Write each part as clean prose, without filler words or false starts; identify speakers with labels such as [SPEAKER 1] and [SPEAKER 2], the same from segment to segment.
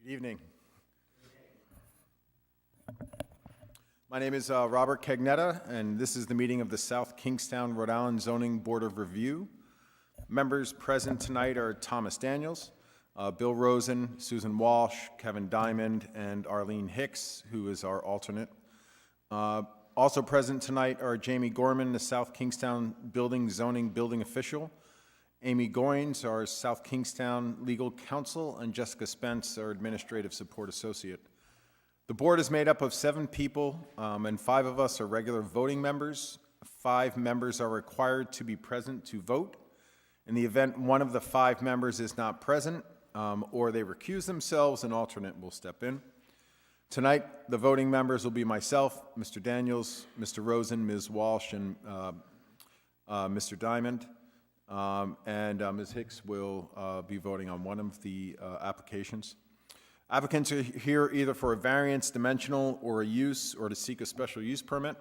[SPEAKER 1] Good evening. My name is Robert Cagnetta, and this is the meeting of the South Kingstown, Rhode Island Zoning Board of Review. Members present tonight are Thomas Daniels, Bill Rosen, Susan Walsh, Kevin Diamond, and Arlene Hicks, who is our alternate. Also present tonight are Jamie Gorman, the South Kingstown Zoning Building Official, Amy Goins, our South Kingstown Legal Counsel, and Jessica Spence, our Administrative Support Associate. The board is made up of 7 people, and 5 of us are regular voting members. 5 members are required to be present to vote. In the event one of the 5 members is not present, or they recuse themselves, an alternate will step in. Tonight, the voting members will be myself, Mr. Daniels, Mr. Rosen, Ms. Walsh, and Mr. Diamond. Ms. Hicks will be voting on one of the applications. Applicants are here either for a variance, dimensional, or a use, or to seek a special use permit.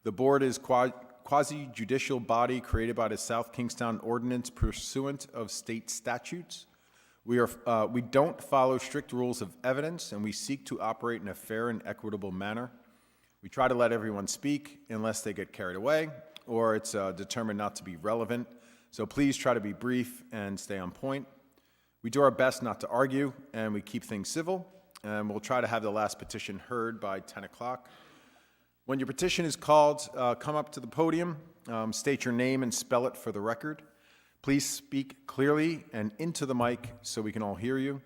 [SPEAKER 1] The board is quasi-judicial body created by the South Kingstown Ordinance pursuant of state statutes. We don't follow strict rules of evidence, and we seek to operate in a fair and equitable manner. We try to let everyone speak unless they get carried away or it's determined not to be relevant. So please try to be brief and stay on point. We do our best not to argue, and we keep things civil, and we'll try to have the last petition heard by 10 o'clock. When your petition is called, come up to the podium, state your name and spell it for the record. Please speak clearly and into the mic so we can all hear you.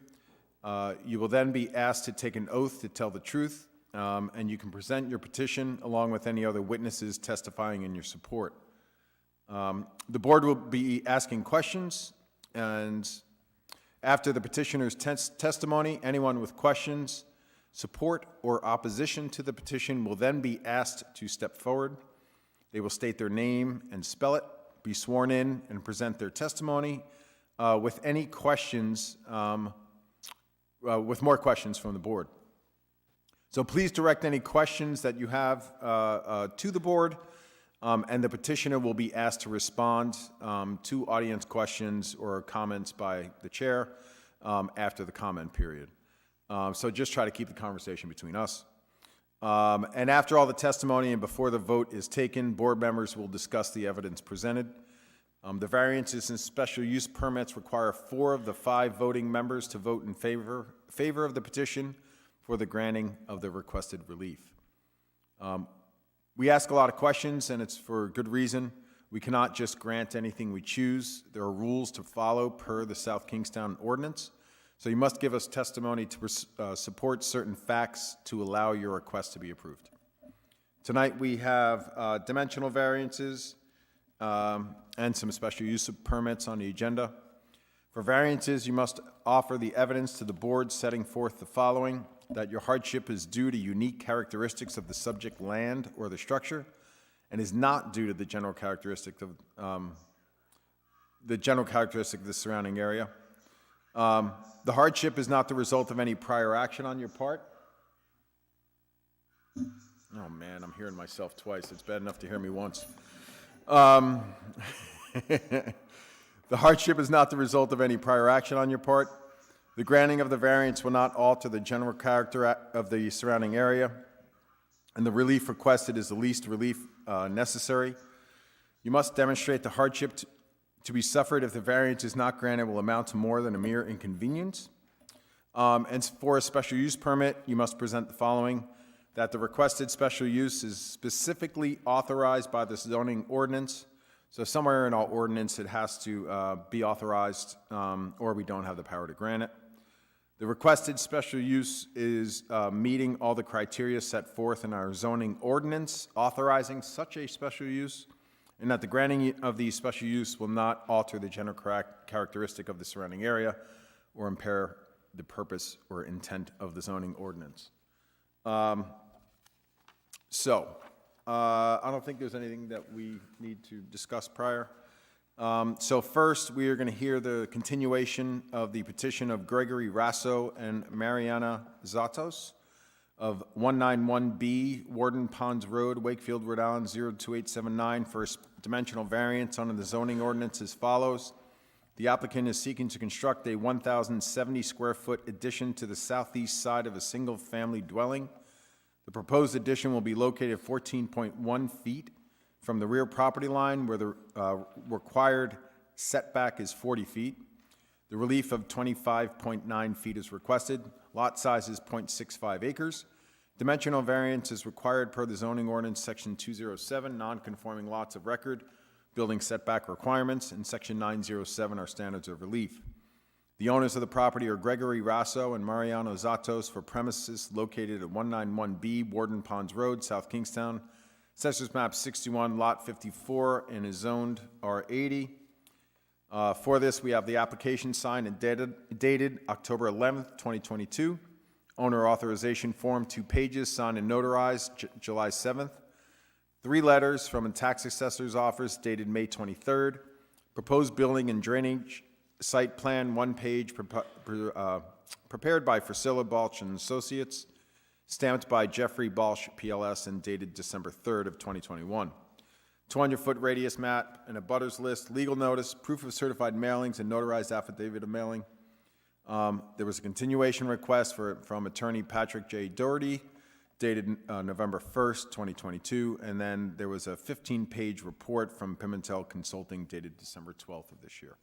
[SPEAKER 1] You will then be asked to take an oath to tell the truth, and you can present your petition along with any other witnesses testifying in your support. The board will be asking questions, and after the petitioner's testimony, anyone with questions, support, or opposition to the petition will then be asked to step forward. They will state their name and spell it, be sworn in, and present their testimony with any questions, with more questions from the board. So please direct any questions that you have to the board, and the petitioner will be asked to respond to audience questions or comments by the chair after the comment period. So just try to keep the conversation between us. And after all the testimony and before the vote is taken, board members will discuss the evidence presented. The variances and special use permits require 4 of the 5 voting members to vote in favor of the petition for the granting of the requested relief. We ask a lot of questions, and it's for good reason. We cannot just grant anything we choose. There are rules to follow per the South Kingstown Ordinance. So you must give us testimony to support certain facts to allow your request to be approved. Tonight we have dimensional variances and some special use permits on the agenda. For variances, you must offer the evidence to the board setting forth the following: that your hardship is due to unique characteristics of the subject land or the structure, and is not due to the general characteristic of the surrounding area. The hardship is not the result of any prior action on your part. Oh man, I'm hearing myself twice. It's bad enough to hear me once. The hardship is not the result of any prior action on your part. The granting of the variance will not alter the general character of the surrounding area, and the relief requested is the least relief necessary. You must demonstrate the hardship to be suffered if the variance is not granted will amount to more than a mere inconvenience. And for a special use permit, you must present the following: that the requested special use is specifically authorized by the zoning ordinance. So somewhere in our ordinance it has to be authorized, or we don't have the power to grant it. The requested special use is meeting all the criteria set forth in our zoning ordinance authorizing such a special use, and that the granting of the special use will not alter the general characteristic of the surrounding area or impair the purpose or intent of the zoning ordinance. I don't think there's anything that we need to discuss prior. So first, we are going to hear the continuation of the petition of Gregory Rasso and Mariana Zatos of 191B Warden Ponds Road, Wakefield, Rhode Island, 02879 for a dimensional variance under the zoning ordinance as follows: The applicant is seeking to construct a 1,070 square foot addition to the southeast side of a single-family dwelling. The proposed addition will be located 14.1 feet from the rear property line, where the required setback is 40 feet. The relief of 25.9 feet is requested. Lot size is 0.65 acres. Dimensional variance is required per the zoning ordinance, Section 207, non-conforming lots of record, building setback requirements, and Section 907 are standards of relief. The owners of the property are Gregory Rasso and Mariano Zatos for premises located at 191B Warden Ponds Road, South Kingstown, Assessors Map 61, Lot 54, and is zoned R80. For this, we have the application signed and dated October 11th, 2022. Owner authorization form, 2 pages, signed and notarized July 7th. 3 letters from a tax assessor's office dated May 23rd. Proposed building and drainage site plan, 1 page, prepared by Priscilla Balch and Associates, stamped by Jeffrey Balch, PLS, and dated December 3rd of 2021. 200-foot radius map and a butters list, legal notice, proof of certified mailings, and notarized affidavit of mailing. There was a continuation request from attorney Patrick J. Doherty, dated November 1st, 2022, and then there was a 15-page report from Pimentel Consulting dated December 12th of this year.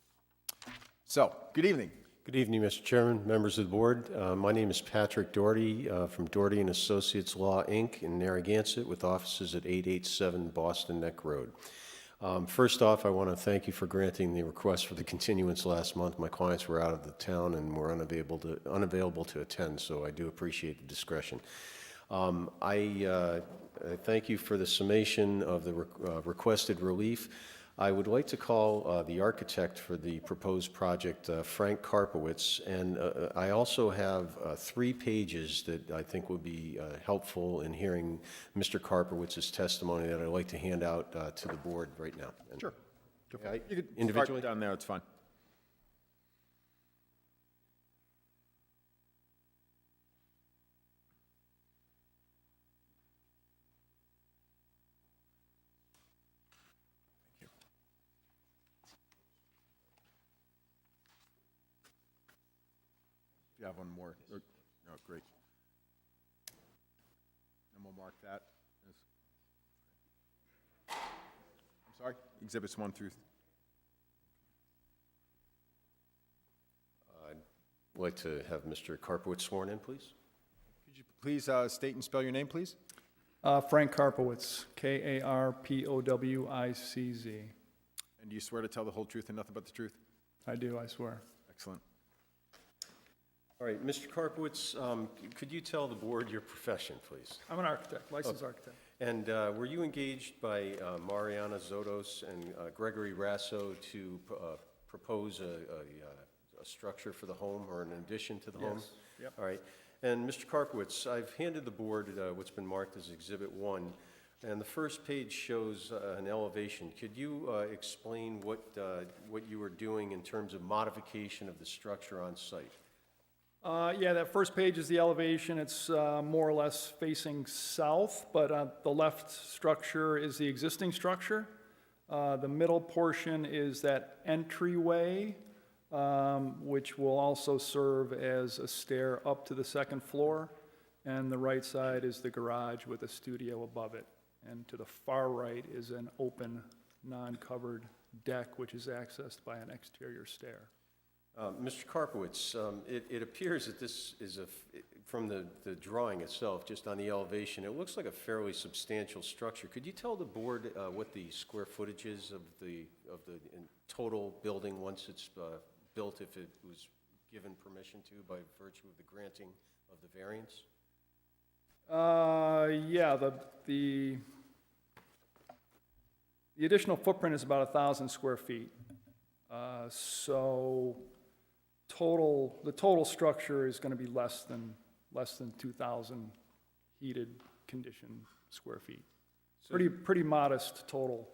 [SPEAKER 1] So, good evening.
[SPEAKER 2] Good evening, Mr. Chairman, members of the board. My name is Patrick Doherty from Doherty and Associates Law, Inc. in Narragansett, with offices at 887 Boston Neck Road. First off, I want to thank you for granting the request for the continuance last month. My clients were out of the town and were unavailable to attend, so I do appreciate the discretion. I thank you for the summation of the requested relief. I would like to call the architect for the proposed project, Frank Karpowitz, and I also have 3 pages that I think would be helpful in hearing Mr. Karpowitz's testimony that I'd like to hand out to the board right now. And
[SPEAKER 1] Sure.
[SPEAKER 2] I,
[SPEAKER 1] You could
[SPEAKER 2] individually?
[SPEAKER 1] start down there, it's fine. You have one more. Oh, great. And we'll mark that. I'm sorry? Exhibits 1 through.
[SPEAKER 2] I'd like to have Mr. Karpowitz sworn in, please.
[SPEAKER 1] Could you please state and spell your name, please?
[SPEAKER 3] Frank Karpowitz, Karpowicz.
[SPEAKER 1] And do you swear to tell the whole truth and nothing but the truth?
[SPEAKER 3] I do, I swear.
[SPEAKER 1] Excellent.
[SPEAKER 2] All right, Mr. Karpowitz, could you tell the board your profession, please?
[SPEAKER 3] I'm an architect, licensed architect.
[SPEAKER 2] And were you engaged by Mariana Zotos and Gregory Rasso to propose a structure for the home or an addition to the home?
[SPEAKER 3] Yes. Yep.
[SPEAKER 2] All right. And Mr. Karpowitz, I've handed the board what's been marked as Exhibit 1, and the first page shows an elevation. Could you explain what you were doing in terms of modification of the structure on site?
[SPEAKER 3] Yeah, that first page is the elevation. It's more or less facing south, but the left structure is the existing structure. The middle portion is that entryway, which will also serve as a stair up to the 2nd floor. And the right side is the garage with a studio above it. And to the far right is an open, non-covered deck, which is accessed by an exterior stair.
[SPEAKER 2] Mr. Karpowitz, it appears that this is from the drawing itself, just on the elevation, it looks like a fairly substantial structure. Could you tell the board what the square footage is of the total building once it's built, if it was given permission to by virtue of the granting of the variance?
[SPEAKER 3] Yeah, the additional footprint is about 1,000 square feet. So the total structure is going to be less than 2,000 heated conditioned square feet.
[SPEAKER 2] So
[SPEAKER 3] Pretty modest total.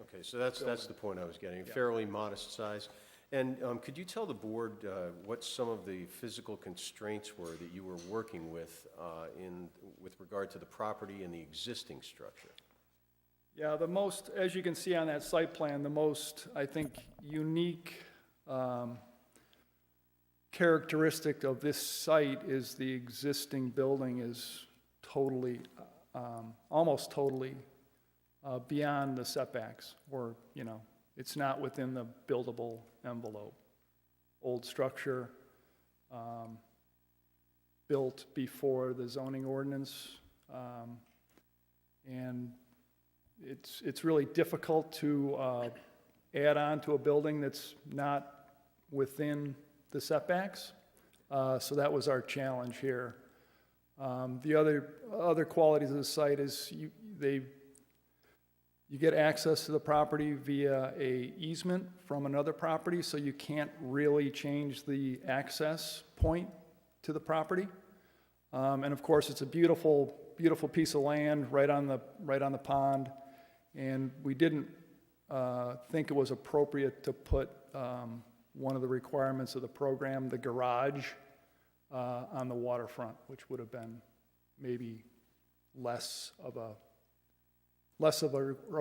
[SPEAKER 2] Okay, so that's the point I was getting, fairly modest size. And could you tell the board what some of the physical constraints were that you were working with with regard to the property and the existing structure?
[SPEAKER 3] Yeah, as you can see on that site plan, the most, I think, unique characteristic of this site is the existing building is totally, almost totally beyond the setbacks, or, you know, it's not within the buildable envelope. Old structure, built before the zoning ordinance, and it's really difficult to add on to a building that's not within the setbacks. So that was our challenge here. The other qualities of the site is you get access to the property via a easement from another property, so you can't really change the access point to the property. And of course, it's a beautiful, beautiful piece of land right on the pond. And we didn't think it was appropriate to put one of the requirements of the program, the garage, on the waterfront, which would have been maybe less of a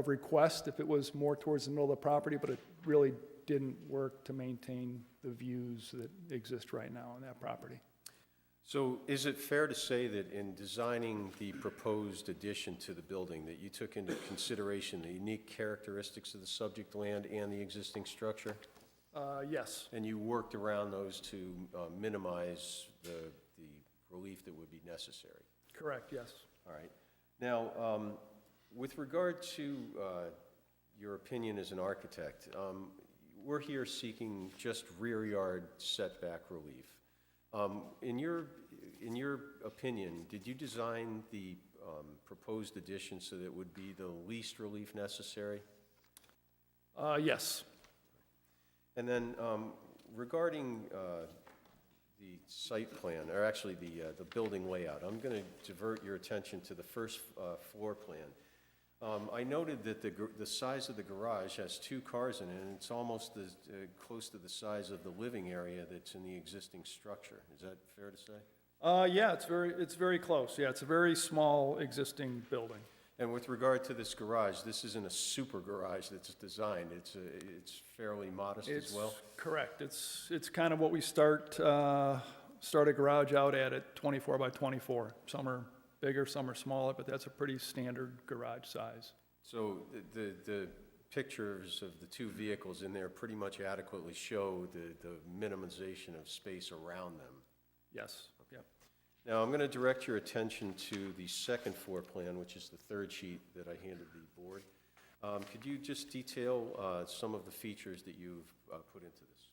[SPEAKER 3] request if it was more towards the middle of the property, but it really didn't work to maintain the views that exist right now on that property.
[SPEAKER 2] So is it fair to say that in designing the proposed addition to the building, that you took into consideration the unique characteristics of the subject land and the existing structure?
[SPEAKER 3] Yes,
[SPEAKER 2] And you worked around those to minimize the relief that would be necessary?
[SPEAKER 3] correct, yes.
[SPEAKER 2] All right. Now, with regard to your opinion as an architect, we're here seeking just rear yard setback relief. In your opinion, did you design the proposed addition so that it would be the least relief necessary?
[SPEAKER 3] Yes.
[SPEAKER 2] And then regarding the site plan, or actually the building layout, I'm going to divert your attention to the first floor plan. I noted that the size of the garage has 2 cars in it, and it's almost close to the size of the living area that's in the existing structure. Is that fair to say?
[SPEAKER 3] Yeah, it's very close. Yeah, it's a very small existing building.
[SPEAKER 2] And with regard to this garage, this isn't a super garage that's designed. It's fairly modest as well?
[SPEAKER 3] It's correct. It's kind of what we start a garage out at 24 by 24. Some are bigger, some are smaller, but that's a pretty standard garage size.
[SPEAKER 2] So the pictures of the 2 vehicles in there pretty much adequately show the minimization of space around them?
[SPEAKER 3] Yes, yep.
[SPEAKER 2] Now, I'm going to direct your attention to the second floor plan, which is the 3rd sheet that I handed the board. Could you just detail some of the features that you've put into this?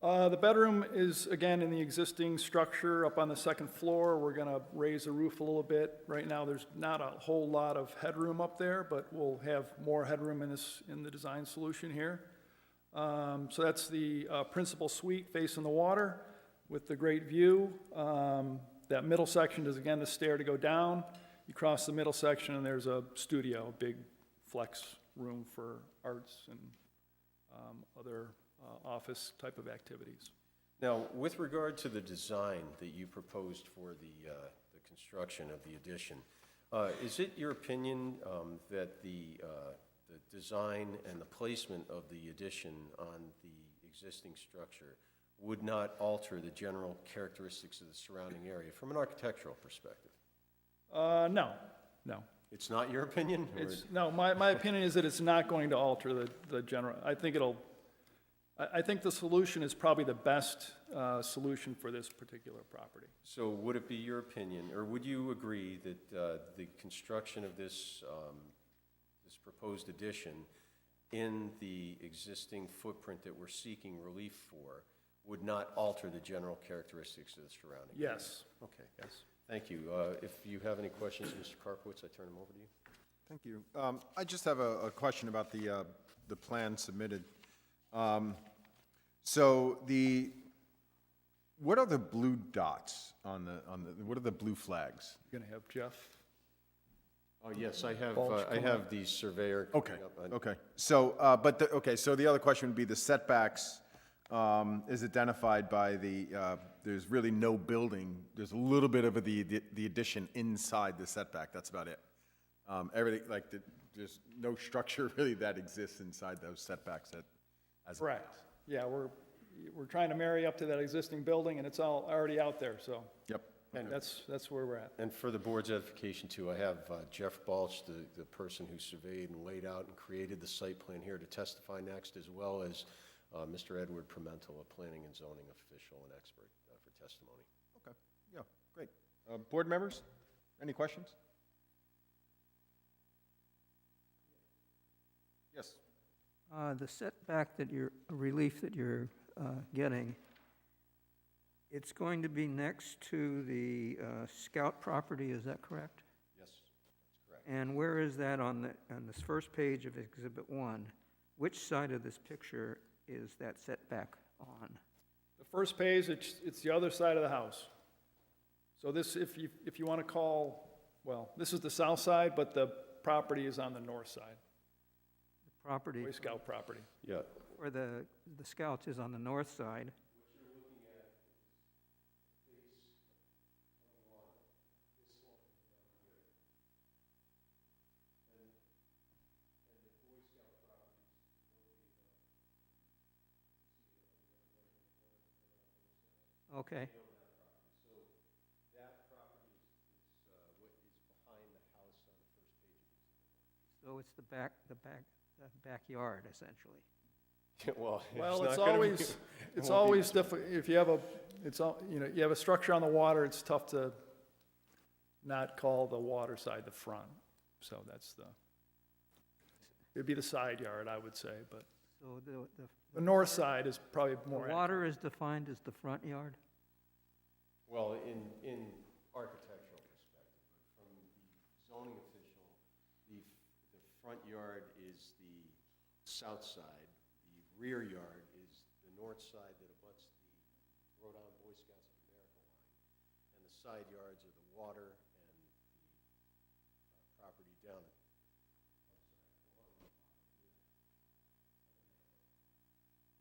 [SPEAKER 3] The bedroom is, again, in the existing structure up on the 2nd floor. We're going to raise the roof a little bit. Right now, there's not a whole lot of headroom up there, but we'll have more headroom in the design solution here. So that's the principal suite facing the water with the great view. That middle section is, again, the stair to go down. You cross the middle section, and there's a studio, a big flex room for arts and other office type of activities.
[SPEAKER 2] Now, with regard to the design that you proposed for the construction of the addition, is it your opinion that the design and the placement of the addition on the existing structure would not alter the general characteristics of the surrounding area from an architectural perspective?
[SPEAKER 3] No.
[SPEAKER 2] It's not your opinion? or-
[SPEAKER 3] No, my opinion is that it's not going to alter the general, I think the solution is probably the best solution for this particular property.
[SPEAKER 2] So would it be your opinion, or would you agree that the construction of this proposed addition in the existing footprint that we're seeking relief for would not alter the general characteristics of the surrounding area?
[SPEAKER 3] Yes.
[SPEAKER 2] Okay. Yes. Thank you. If you have any questions, Mr. Karpowitz, I turn them over to you.
[SPEAKER 1] Thank you. I just have a question about the plan submitted. So what are the blue dots what are the blue flags?
[SPEAKER 3] You're going to have Jeff?
[SPEAKER 2] Oh, yes, I
[SPEAKER 3] Bulge
[SPEAKER 2] have the surveyor.
[SPEAKER 1] Okay,
[SPEAKER 2] coming up.
[SPEAKER 1] okay. So, so the other question would be the setbacks is identified by there's really no building. There's a little bit of the addition inside the setback, that's about it. Everything, there's no structure really that exists inside those setbacks as.
[SPEAKER 3] Correct. Yeah, we're trying to marry up to that existing building, and it's all already out there, so
[SPEAKER 1] Yep.
[SPEAKER 3] that's where we're at.
[SPEAKER 2] And for the board's edification too, I have Jeff Balch, the person who surveyed and laid out and created the site plan here to testify next, as well as Mr. Edward Pimentel, a planning and zoning official and expert for testimony.
[SPEAKER 1] Okay, yeah, great. Board members, any questions? Yes.
[SPEAKER 4] The setback that relief that you're getting, it's going to be next to the Scout property, is that correct?
[SPEAKER 2] Yes, that's correct.
[SPEAKER 4] And where is that on this first page of Exhibit 1? Which side of this picture is that setback on?
[SPEAKER 3] The first page, it's the other side of the house. So this, if you want to call, well, this is the south side, but the property is on the north side,
[SPEAKER 4] The property
[SPEAKER 3] Boy Scout property.
[SPEAKER 2] Yeah,
[SPEAKER 4] where the Scouts is on the north side. Okay,
[SPEAKER 2] that property is what is behind the house on the first page of the
[SPEAKER 4] so it's the backyard, essentially.
[SPEAKER 2] Well,
[SPEAKER 3] Well,
[SPEAKER 2] not
[SPEAKER 3] it's
[SPEAKER 2] gonna be-
[SPEAKER 3] always,
[SPEAKER 2] it
[SPEAKER 3] it's
[SPEAKER 2] won't be
[SPEAKER 3] always
[SPEAKER 2] this
[SPEAKER 3] difficult, if you have you have a structure on the water, it's tough to not call the water side the front. So it'd be the side yard, I would say, but
[SPEAKER 4] So
[SPEAKER 3] the north side is probably
[SPEAKER 4] the
[SPEAKER 3] more accurate.
[SPEAKER 4] water is defined as the front yard?
[SPEAKER 2] Well, in architectural perspective, but from the zoning official, the front yard is the south side, the rear yard is the north side that abuts the Rhode Island Boy Scouts of America line, and the side yards are the water and the property down.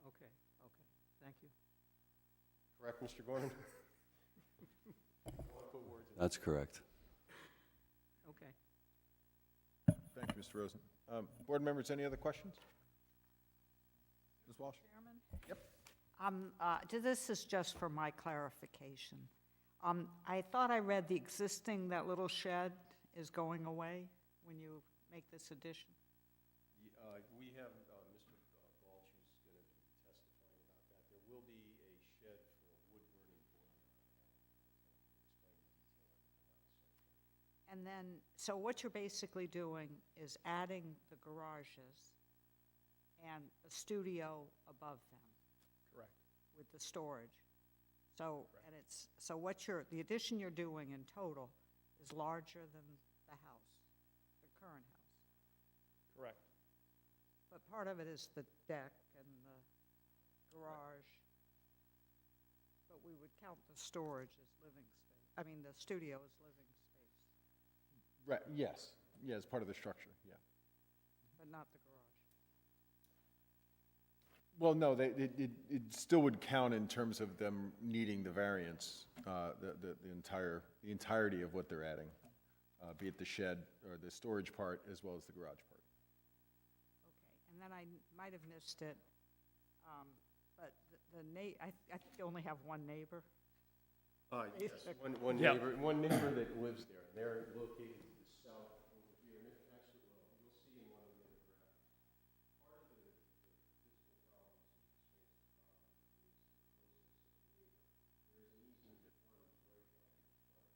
[SPEAKER 4] Okay, thank you.
[SPEAKER 2] Correct, Mr. Gorman?
[SPEAKER 5] That's correct.
[SPEAKER 4] Okay.
[SPEAKER 1] Thank you, Mr. Rosen. Board members, any other questions? Ms. Walsh?
[SPEAKER 6] Chairman?
[SPEAKER 1] Yep.
[SPEAKER 6] This is just for my clarification. I thought I read the existing, that little shed is going away when you make this addition?
[SPEAKER 2] We have Mr. Balch who's going to be testifying about that. There will be a shed for wood-burning boiler.
[SPEAKER 6] And then, so what you're basically doing is adding the garages and a studio above them
[SPEAKER 3] Correct.
[SPEAKER 6] with the storage. So, and it's, so the addition you're doing in total is larger than the house, the current house.
[SPEAKER 3] Correct.
[SPEAKER 6] But part of it is the deck and the garage. But we would count the storage as living space, I mean, the studio as living space,
[SPEAKER 1] Right, yes, yeah, as part of the structure, yeah.
[SPEAKER 6] but not the garage.
[SPEAKER 1] Well, no, it still would count in terms of them needing the variance, the entirety of what they're adding, be it the shed or the storage part as well as the garage part.
[SPEAKER 6] Okay, and then I might have missed it, but I think you only have one neighbor.
[SPEAKER 2] Yes, one
[SPEAKER 3] Yep.
[SPEAKER 2] neighbor that lives there, and they're located to the south over here. And actually, well, you'll see in one of the other graphs, part of the physical problems and constraints of the property is the closeness of the neighbor. There is an easement that runs right down in front of the garage,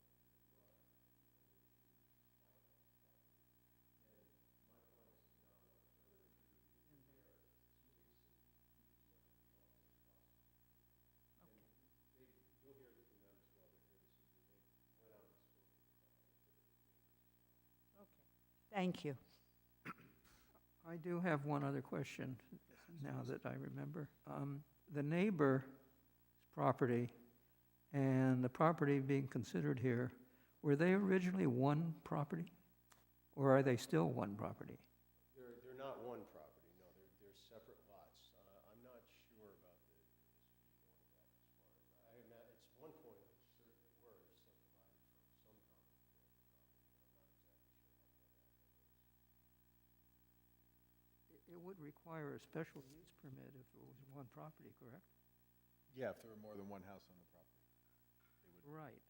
[SPEAKER 2] and my clients do not want to further intrude in their space and keep as much of the office as possible. You'll hear from them as well. They're here this evening. They went out and spoke to the
[SPEAKER 6] Okay, thank you.
[SPEAKER 4] I do have one other question, now that I remember. The neighbor's property and the property being considered here, were they originally one property? Or are they still one property?
[SPEAKER 2] They're not one property, no, they're separate lots. I'm not sure about the history going back as far as, I have not, it's one point, it certainly were subdivided from some common property, but I'm not exactly sure how far back that is.
[SPEAKER 4] It would require a special use permit if it was one property, correct?
[SPEAKER 1] Yeah, if there were more than one house on the property.
[SPEAKER 4] Right.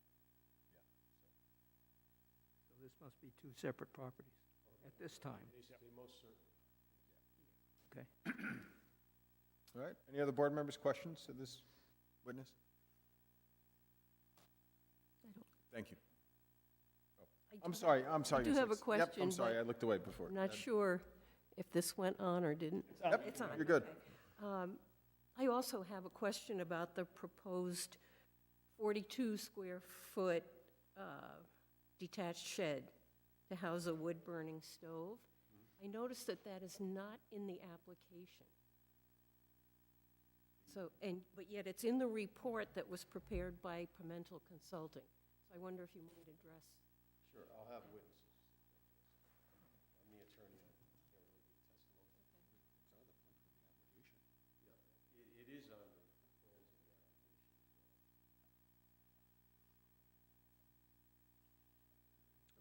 [SPEAKER 4] So this must be two separate properties at this time.
[SPEAKER 2] They most certainly.
[SPEAKER 4] Okay.
[SPEAKER 1] All right, any other board members' questions to this witness? Thank you. I'm sorry.
[SPEAKER 5] I do have a
[SPEAKER 1] Yep, I'm
[SPEAKER 5] question,
[SPEAKER 1] sorry,
[SPEAKER 5] but
[SPEAKER 1] I looked away before.
[SPEAKER 5] I'm not sure if this went on or didn't.
[SPEAKER 1] Yep,
[SPEAKER 5] It's on.
[SPEAKER 1] you're good.
[SPEAKER 5] okay. I also have a question about the proposed 42-square-foot detached shed to house a wood-burning stove. I noticed that that is not in the application. So, but yet it's in the report that was prepared by Pimental Consulting. So I wonder if you might address.
[SPEAKER 2] Sure, I'll have witnesses. I'm the attorney, I can't really give testimony. Yeah, it is on the plans of the application.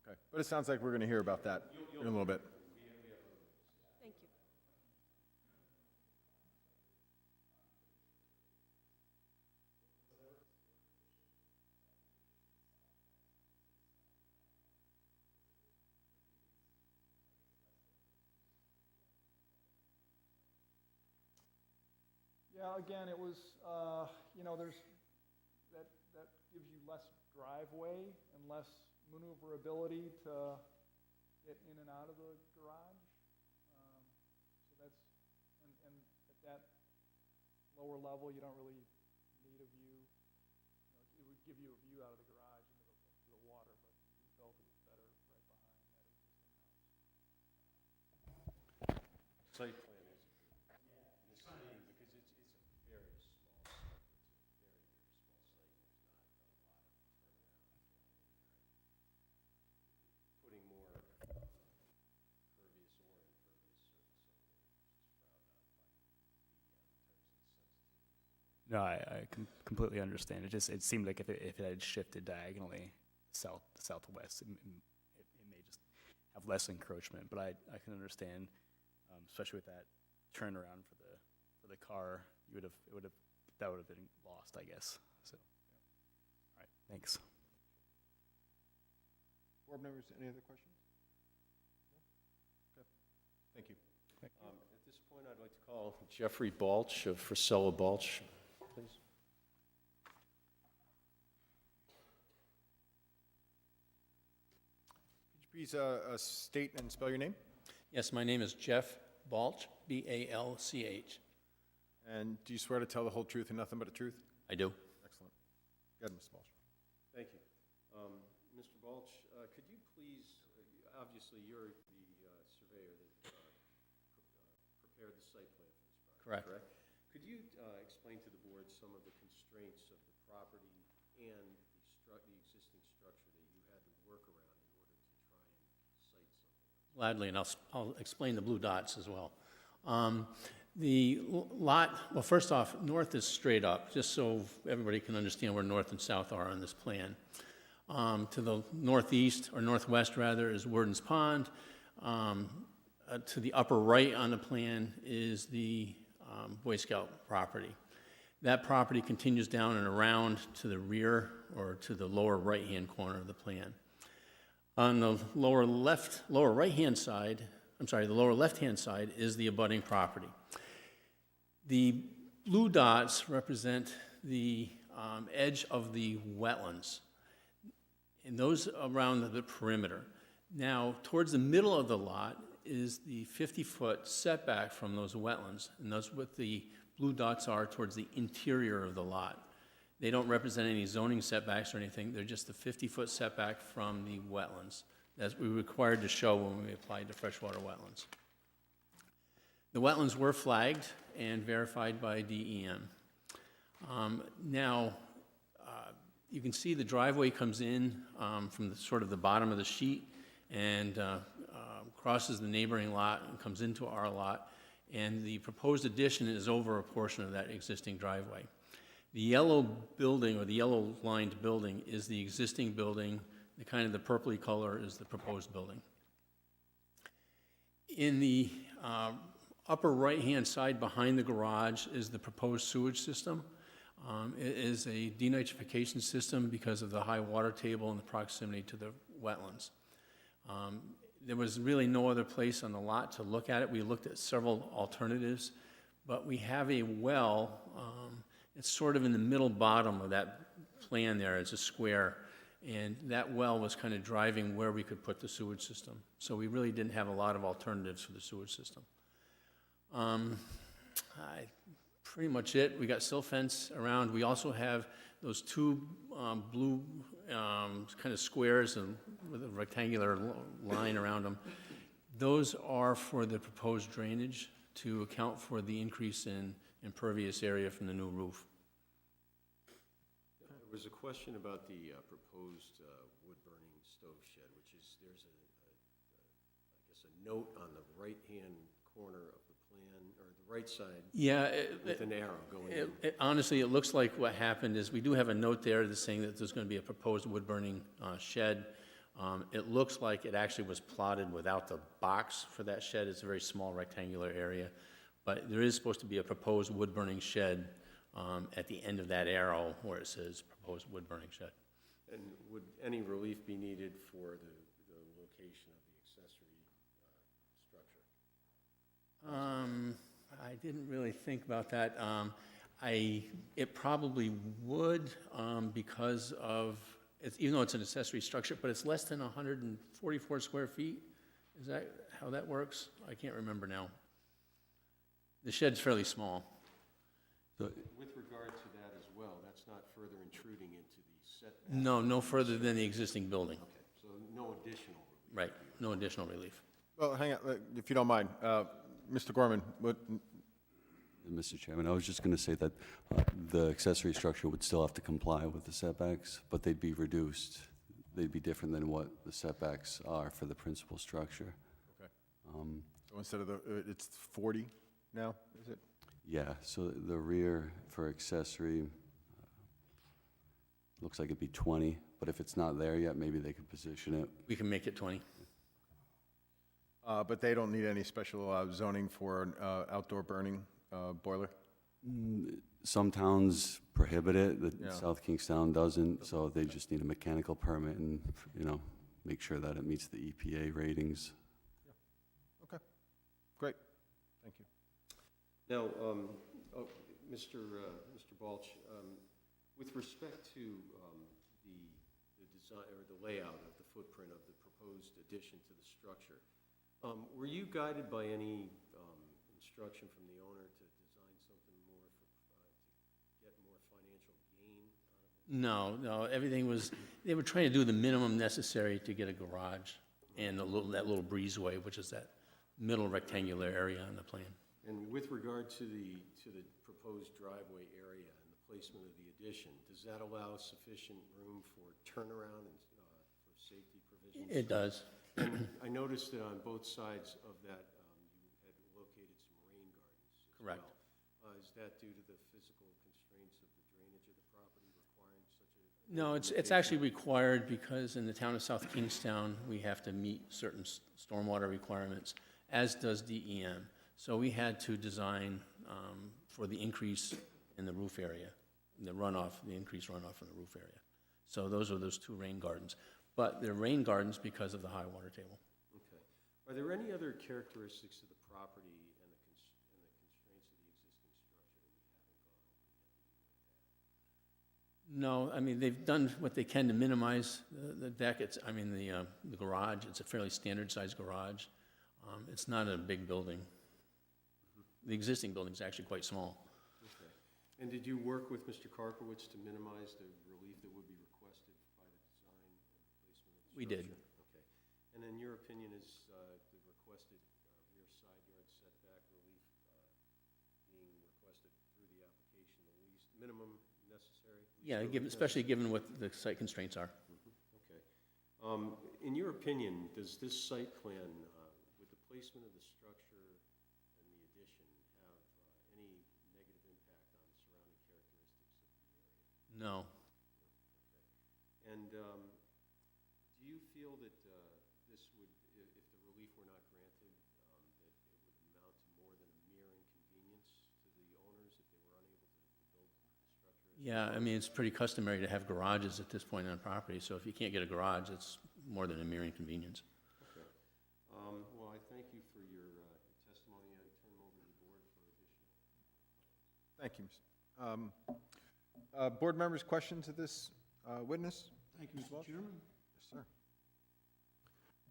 [SPEAKER 1] Okay, but it sounds like we're going to hear about that in a little bit.
[SPEAKER 5] Thank you.
[SPEAKER 3] Yeah, again, it was, there's, that gives you less driveway and less maneuverability to get in and out of the garage. So that's, and at that lower level, you don't really need a view. It would give you a view out of the garage into the water, but we felt it was better right behind that existing house.
[SPEAKER 2] Site plan is misleading because it's a very small site. It's a very, very small site. There's not a lot of turnaround. Putting more pervious or impervious surface over there, which is frowned on by the in terms of the sensitivity.
[SPEAKER 7] No, I completely understand. It seemed like if it had shifted diagonally southwest, it may just have less encroachment. But I can understand, especially with that turnaround for the car, that would have been lost, I guess. So, all right, thanks.
[SPEAKER 1] Board members, any other questions? No? Okay, thank you.
[SPEAKER 2] At this point, I'd like to call Jeffrey Balch of Frisella Balch, please.
[SPEAKER 1] Could you please state and spell your name?
[SPEAKER 8] Yes, my name is Jeff Balch, B-A-L-C-H.
[SPEAKER 1] And do you swear to tell the whole truth and nothing but the truth?
[SPEAKER 8] I do.
[SPEAKER 1] Excellent. Go ahead, Mr. Balch.
[SPEAKER 2] Thank you. Mr. Balch, could you please, obviously, you're the surveyor that prepared the site plan for this project,
[SPEAKER 8] Correct.
[SPEAKER 2] Could you explain to the board some of the constraints of the property and the existing structure that you had to work around in order to try and site something?
[SPEAKER 8] Gladly, and I'll explain the blue dots as well. The lot, well, first off, north is straight up, just so everybody can understand where north and south are on this plan. To the northeast, or northwest rather, is Worden's Pond. To the upper right on the plan is the Boy Scout property. That property continues down and around to the rear, or to the lower right-hand corner of the plan. On the lower right-hand side, the lower left-hand side is the abutting property. The blue dots represent the edge of the wetlands, and those around the perimeter. Now, towards the middle of the lot is the 50-foot setback from those wetlands, and that's what the blue dots are towards the interior of the lot. They don't represent any zoning setbacks or anything, they're just the 50-foot setback from the wetlands that we're required to show when we applied to freshwater wetlands. The wetlands were flagged and verified by DEM. Now, you can see the driveway comes in from the bottom of the sheet and crosses the neighboring lot and comes into our lot, and the proposed addition is over a portion of that existing driveway. The yellow building, or the yellow lined building, is the existing building. The kind of the purpley color is the proposed building. In the upper right-hand side behind the garage is the proposed sewage system. It is a denitrification system because of the high water table and the proximity to the wetlands. There was really no other place on the lot to look at it. We looked at several alternatives, but we have a well, it's sort of in the middle bottom of that plan there, it's a square, and that well was kind of driving where we could put the sewage system. So we really didn't have a lot of alternatives for the sewage system. Pretty much it. We got silt fence around. We also have those two blue kind of squares and with a rectangular line around them. Those are for the proposed drainage to account for the increase in impervious area from the new roof.
[SPEAKER 2] There was a question about the proposed wood-burning stove shed, which is, there's I guess, a note on the right-hand corner of the plan, or the right side,
[SPEAKER 8] Yeah,
[SPEAKER 2] with an arrow going in.
[SPEAKER 8] honestly, it looks like what happened is we do have a note there that's saying that there's going to be a proposed wood-burning shed. It looks like it actually was plotted without the box for that shed. It's a very small rectangular area. But there is supposed to be a proposed wood-burning shed at the end of that arrow where it says proposed wood-burning shed.
[SPEAKER 2] And would any relief be needed for the location of the accessory structure?
[SPEAKER 8] I didn't really think about that. It probably would because of, even though it's an accessory structure, but it's less than 144 square feet. Is that how that works? I can't remember now. The shed's fairly small.
[SPEAKER 2] With regard to that as well, that's not further intruding into the setback?
[SPEAKER 8] No further than the existing building.
[SPEAKER 2] Okay, so no additional relief?
[SPEAKER 8] Right, no additional relief.
[SPEAKER 1] Well, hang on, if you don't mind. Mr. Gorman, what,
[SPEAKER 9] Mr. Chairman, I was just going to say that the accessory structure would still have to comply with the setbacks, but they'd be reduced. They'd be different than what the setbacks are for the principal structure.
[SPEAKER 1] okay. So instead of it's 40 now, is it?
[SPEAKER 9] Yeah, so the rear for accessory looks like it'd be 20, but if it's not there yet, maybe they could position it.
[SPEAKER 8] We can make it 20.
[SPEAKER 1] But they don't need any special zoning for an outdoor burning boiler?
[SPEAKER 9] Some towns prohibit it,
[SPEAKER 1] Yeah.
[SPEAKER 9] South Kingstown doesn't, so they just need a mechanical permit and, make sure that it meets the EPA ratings.
[SPEAKER 1] Okay, great, thank you.
[SPEAKER 2] Now, Mr. Balch, with respect to the design or the layout of the footprint of the proposed addition to the structure, were you guided by any instruction from the owner to design something more to get more financial gain out of it?
[SPEAKER 8] No, everything was, they were trying to do the minimum necessary to get a garage and that little breezeway, which is that middle rectangular area on the plan.
[SPEAKER 2] And with regard to the proposed driveway area and the placement of the addition, does that allow sufficient room for turnaround and for safety provisions?
[SPEAKER 8] It does.
[SPEAKER 2] And I noticed that on both sides of that, you had located some rain gardens as
[SPEAKER 8] Correct.
[SPEAKER 2] well. Is that due to the physical constraints of the drainage of the property requiring such a?
[SPEAKER 8] No, it's actually required because in the town of South Kingstown, we have to meet certain stormwater requirements, as does DEM. So we had to design for the increase in the roof area, the increased runoff from the roof area. So those are those two rain gardens. But they're rain gardens because of the high water table.
[SPEAKER 2] Okay. Are there any other characteristics of the property and the constraints of the existing structure that we haven't gone over yet?
[SPEAKER 8] No, I mean, they've done what they can to minimize the deck. The garage, it's a fairly standard sized garage. It's not a big building. The existing building's actually quite small.
[SPEAKER 2] Okay. And did you work with Mr. Karpowitz to minimize the relief that would be requested by the design and placement of the structure?
[SPEAKER 8] We did.
[SPEAKER 2] Okay. And in your opinion, is the requested rear side yard setback relief being requested through the application the least minimum necessary?
[SPEAKER 8] Yeah, especially given what the site constraints are.
[SPEAKER 2] Okay. In your opinion, does this site plan, with the placement of the structure and the addition, have any negative impact on the surrounding characteristics of the area?
[SPEAKER 8] No.
[SPEAKER 2] Okay. And do you feel that this would, if the relief were not granted, that it would amount to more than a mere inconvenience to the owners if they were unable to build the structure?
[SPEAKER 8] Yeah, I mean, it's pretty customary to have garages at this point on property, so if you can't get a garage, it's more than a mere inconvenience.
[SPEAKER 2] Well, I thank you for your testimony. I turn over to the board for additional.
[SPEAKER 1] Thank you. Board members, questions of this witness?
[SPEAKER 10] Thank you, Mr. Chairman.
[SPEAKER 1] Yes,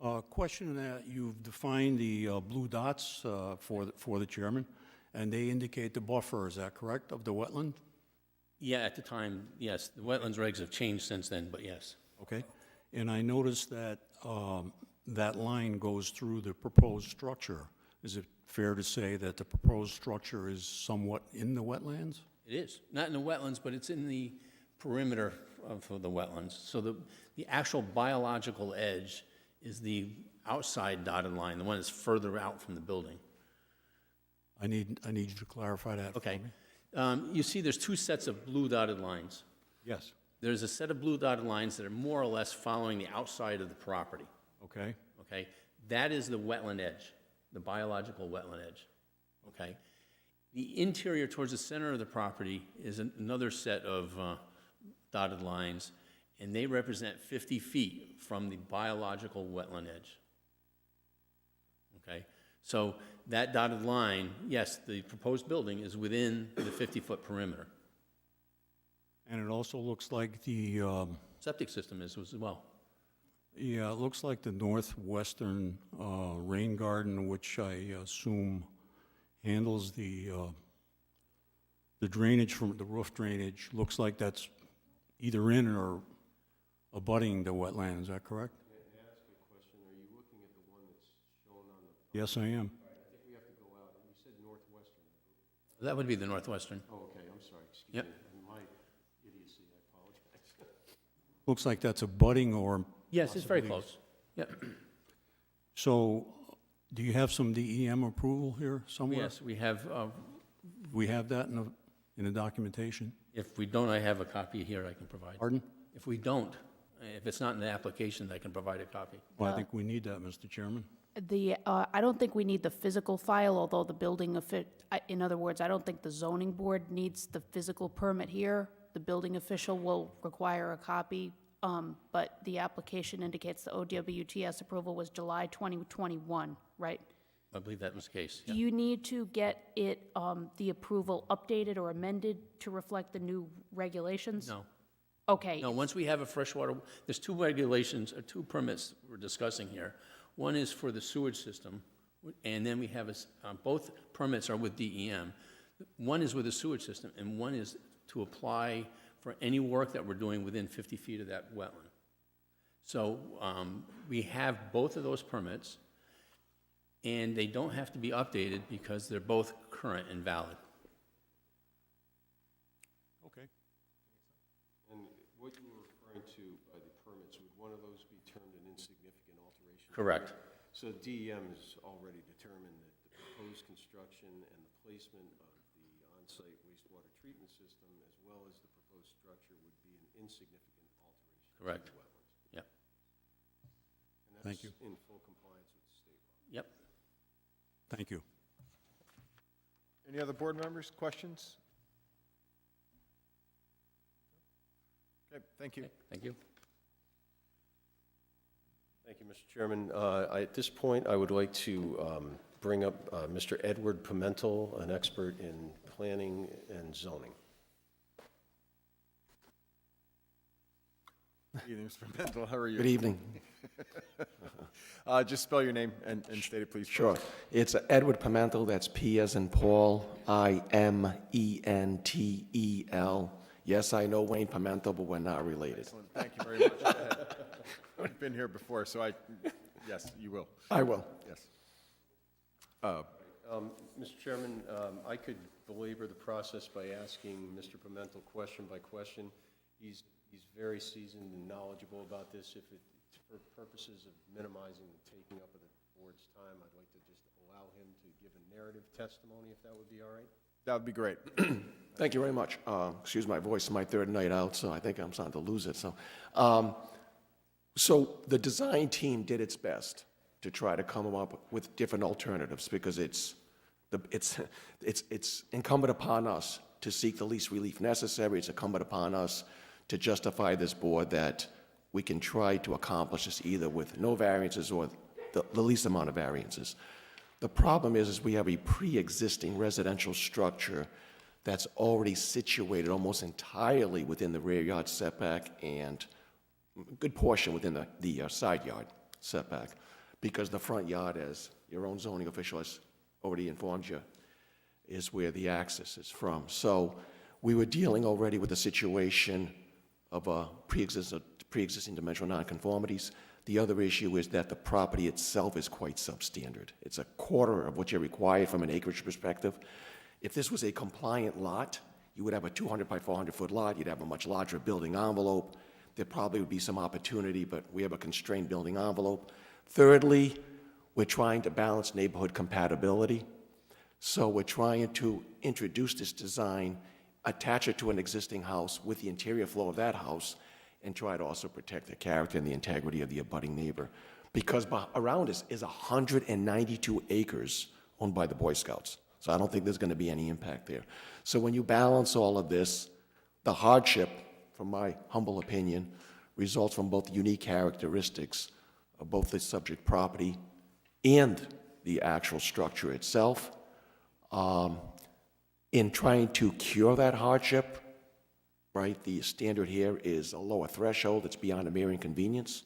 [SPEAKER 1] sir.
[SPEAKER 10] Question that you've defined the blue dots for the chairman, and they indicate the buffer, is that correct, of the wetland?
[SPEAKER 8] Yeah, at the time, yes, the wetlands regs have changed since then, but yes.
[SPEAKER 10] Okay. And I noticed that that line goes through the proposed structure. Is it fair to say that the proposed structure is somewhat in the wetlands?
[SPEAKER 8] It is, not in the wetlands, but it's in the perimeter of the wetlands. So the actual biological edge is the outside dotted line, the one that's further out from the building.
[SPEAKER 10] I need you to clarify that for
[SPEAKER 8] Okay.
[SPEAKER 10] me.
[SPEAKER 8] You see there's two sets of blue dotted lines.
[SPEAKER 10] Yes.
[SPEAKER 8] There's a set of blue dotted lines that are more or less following the outside of the property,
[SPEAKER 10] Okay.
[SPEAKER 8] okay? That is the wetland edge, the biological wetland edge, okay? The interior towards the center of the property is another set of dotted lines, and they represent 50 feet from the biological wetland edge, okay? So that dotted line, yes, the proposed building is within the 50-foot perimeter.
[SPEAKER 10] And it also looks like the,
[SPEAKER 8] Septic system is as well.
[SPEAKER 10] yeah, it looks like the northwestern rain garden, which I assume handles the drainage from the roof drainage, looks like that's either in or abutting the wetland, is that correct?
[SPEAKER 2] May I ask you a question? Are you looking at the one that's shown on the,
[SPEAKER 10] Yes, I am.
[SPEAKER 2] I think we have to go out, you said northwestern.
[SPEAKER 8] That would be the northwestern.
[SPEAKER 2] Oh, okay, I'm sorry, excuse
[SPEAKER 8] Yep.
[SPEAKER 2] me. My idiocy, I apologize.
[SPEAKER 10] Looks like that's abutting or,
[SPEAKER 8] Yes, it's very
[SPEAKER 10] Possibly.
[SPEAKER 8] close. Yep.
[SPEAKER 10] so do you have some DEM approval here somewhere?
[SPEAKER 8] Yes, we have,
[SPEAKER 10] We have that in the documentation?
[SPEAKER 8] if we don't, I have a copy here I can provide.
[SPEAKER 10] Pardon?
[SPEAKER 8] If we don't, if it's not in the application, I can provide a copy.
[SPEAKER 10] Well, I think we need that, Mr. Chairman.
[SPEAKER 11] I don't think we need the physical file, although the building, in other words, I don't think the zoning board needs the physical permit here. The building official will require a copy, but the application indicates the OWTS approval was July 2021, right?
[SPEAKER 8] I believe that was the case.
[SPEAKER 11] Do
[SPEAKER 8] yeah.
[SPEAKER 11] you need to get it, the approval updated or amended to reflect the new regulations?
[SPEAKER 8] No.
[SPEAKER 11] Okay.
[SPEAKER 8] No, once we have a freshwater, there's two regulations, or two permits we're discussing here. One is for the sewage system, and then we have, both permits are with DEM. One is with the sewage system, and one is to apply for any work that we're doing within 50 feet of that wetland. So we have both of those permits, and they don't have to be updated because they're both current and valid.
[SPEAKER 10] Okay.
[SPEAKER 2] And what you were referring to by the permits, would one of those be termed an insignificant alteration?
[SPEAKER 8] Correct.
[SPEAKER 2] So DEM has already determined that the proposed construction and the placement of the on-site wastewater treatment system, as well as the proposed structure, would be an insignificant alteration.
[SPEAKER 8] Correct.
[SPEAKER 2] To the wetlands.
[SPEAKER 8] Yep.
[SPEAKER 2] And
[SPEAKER 10] Thank you.
[SPEAKER 2] that's in full compliance with the state law.
[SPEAKER 8] Yep.
[SPEAKER 10] Thank you.
[SPEAKER 1] Any other board members, questions? Okay, thank you.
[SPEAKER 8] Okay, thank you.
[SPEAKER 2] Thank you, Mr. Chairman. At this point, I would like to bring up Mr. Edward Pimentel, an expert in planning and zoning.
[SPEAKER 1] Good evening, Mr. Pimentel, how are you?
[SPEAKER 12] Good evening.
[SPEAKER 1] Just spell your name and state it, please.
[SPEAKER 12] Sure. It's Edward Pimentel, that's P as in Paul, I-M-E-N-T-E-L. Yes, I know Wayne Pimentel, but we're not related.
[SPEAKER 1] Excellent, thank you very much. I've been here before, so yes, you will,
[SPEAKER 12] I will.
[SPEAKER 1] yes.
[SPEAKER 2] Mr. Chairman, I could belabor the process by asking Mr. Pimentel question by question. He's very seasoned and knowledgeable about this. If it, for purposes of minimizing the taking up of the board's time, I'd like to just allow him to give a narrative testimony, if that would be all right.
[SPEAKER 1] That would be great.
[SPEAKER 12] Thank you very much. Excuse my voice, it's my third night out, so I think I'm starting to lose it. So the design team did its best to try to come up with different alternatives because it's It's incumbent upon us to seek the least relief necessary. It's incumbent upon us to justify this board that we can try to accomplish this either with no variances or the least amount of variances. The problem is we have a pre-existing residential structure that's already situated almost entirely within the rear yard setback and a good portion within the side yard setback, because the front yard, as your own zoning official has already informed you, is where the access is from. So we were dealing already with a situation of pre-existing dimensional nonconformities. The other issue is that the property itself is quite substandard. It's a quarter of what you're required from an acreage perspective. If this was a compliant lot, you would have a 200 by 400 foot lot. You'd have a much larger building envelope. There probably would be some opportunity, but we have a constrained building envelope. Thirdly, we're trying to balance neighborhood compatibility. So we're trying to introduce this design, attach it to an existing house with the interior flow of that house, and try to also protect the character and the integrity of the abutting neighbor. Because around us is 192 acres owned by the Boy Scouts. So I don't think there's going to be any impact there. So when you balance all of this, the hardship, from my humble opinion, results from both the unique characteristics of both the subject property and the actual structure itself. In trying to cure that hardship, right, the standard here is a lower threshold. It's beyond a mere inconvenience.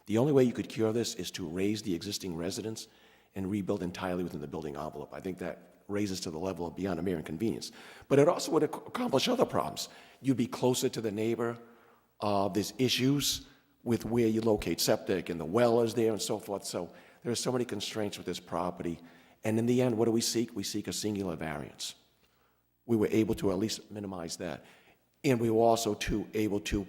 [SPEAKER 12] The only way you could cure this is to raise the existing residence and rebuild entirely within the building envelope. I think that raises to the level of beyond a mere inconvenience. But it also would accomplish other problems. You'd be closer to the neighbor. There's issues with where you locate septic, and the well is there and so forth. So there are so many constraints with this property. And in the end, what do we seek? We seek a singular variance. We were able to at least minimize that. And we were also able to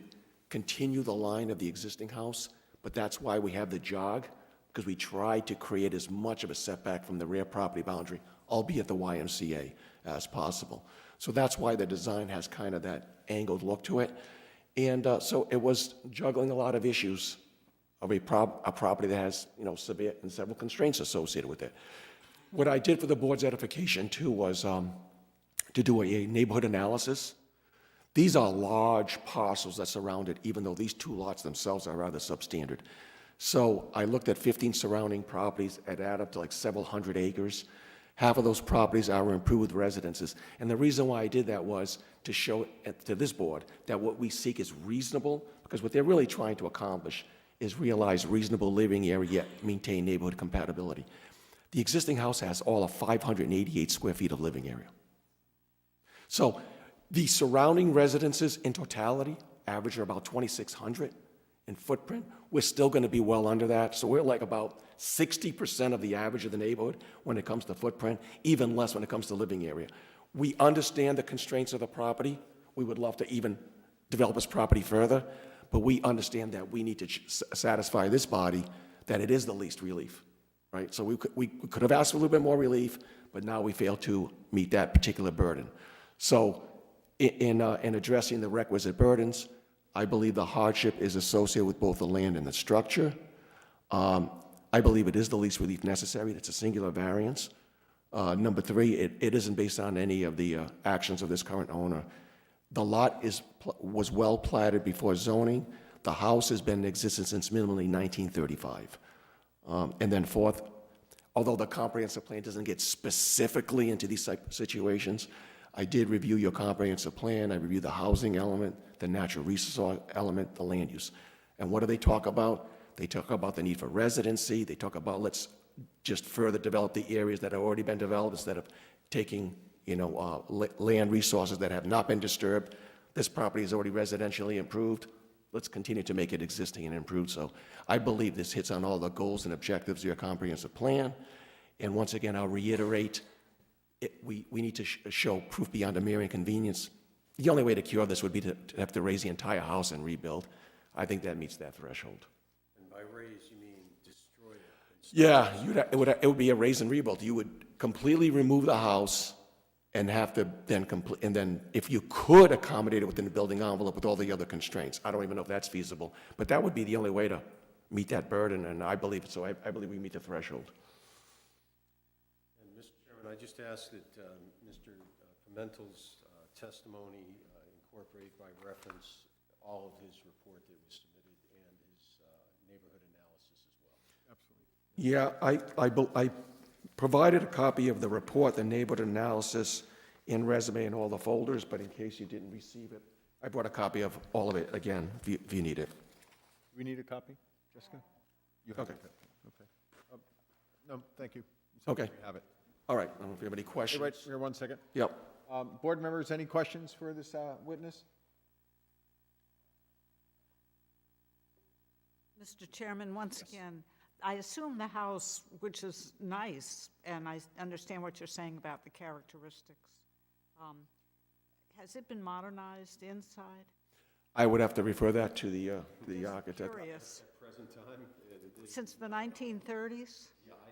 [SPEAKER 12] continue the line of the existing house, but that's why we have the jog, because we tried to create as much of a setback from the rear property boundary, albeit the YMCA, as possible. So that's why the design has kind of that angled look to it. And so it was juggling a lot of issues of a property that has, severe and several constraints associated with it. What I did for the board's edification, too, was to do a neighborhood analysis. These are large parcels that surround it, even though these two lots themselves are rather substandard. So I looked at 15 surrounding properties that add up to like several hundred acres. Half of those properties are improved residences. And the reason why I did that was to show to this board that what we seek is reasonable, because what they're really trying to accomplish is realize reasonable living area, yet maintain neighborhood compatibility. The existing house has all of 588 square feet of living area. So the surrounding residences in totality average about 2,600 in footprint. We're still going to be well under that. So we're like about 60% of the average of the neighborhood when it comes to footprint, even less when it comes to living area. We understand the constraints of the property. We would love to even develop this property further, but we understand that we need to satisfy this body that it is the least relief, right? So we could have asked for a little bit more relief, but now we fail to meet that particular burden. So in addressing the requisite burdens, I believe the hardship is associated with both the land and the structure. I believe it is the least relief necessary. It's a singular variance. Number three, it isn't based on any of the actions of this current owner. The lot was well platted before zoning. The house has been in existence since minimally 1935. And then fourth, although the comprehensive plan doesn't get specifically into these type of situations, I did review your comprehensive plan. I reviewed the housing element, the natural resource element, the land use. And what do they talk about? They talk about the need for residency. They talk about let's just further develop the areas that have already been developed instead of taking, land resources that have not been disturbed. This property is already residentially improved. Let's continue to make it existing and improved. So I believe this hits on all the goals and objectives of your comprehensive plan. And once again, I'll reiterate, we need to show proof beyond a mere inconvenience. The only way to cure this would be to have to raise the entire house and rebuild. I think that meets that threshold.
[SPEAKER 2] And by raise, you mean destroy it?
[SPEAKER 12] Yeah, it would be a raise and rebuild. You would completely remove the house and have to then and then if you could accommodate it within the building envelope with all the other constraints. I don't even know if that's feasible, but that would be the only way to meet that burden, and I believe so. I believe we meet the threshold.
[SPEAKER 2] And Mr. Chairman, Chairman, I just ask that Mr. Pimentel's testimony incorporate by reference all of his report that was submitted and his neighborhood analysis as well.
[SPEAKER 1] Absolutely.
[SPEAKER 12] Yeah, I provided a copy of the report, the neighborhood analysis, in resume and all the folders, but in case you didn't receive it, I brought a copy of all of it again, if you need it.
[SPEAKER 1] Do we need a copy, Jessica? You have
[SPEAKER 12] Okay.
[SPEAKER 1] it. Okay. No, thank you.
[SPEAKER 12] Okay.
[SPEAKER 1] We have it.
[SPEAKER 12] All right, I don't know if you have any
[SPEAKER 1] Hey,
[SPEAKER 12] questions.
[SPEAKER 1] right here, 1 second.
[SPEAKER 12] Yep.
[SPEAKER 1] Board members, any questions for this witness?
[SPEAKER 6] Mr. Chairman, once again, I assume the house, which is nice, and I understand what you're saying about the characteristics, has it been modernized inside?
[SPEAKER 12] I would have to refer that to the architect.
[SPEAKER 6] Curious.
[SPEAKER 2] Present time,
[SPEAKER 6] Since the 1930s?
[SPEAKER 2] yeah, I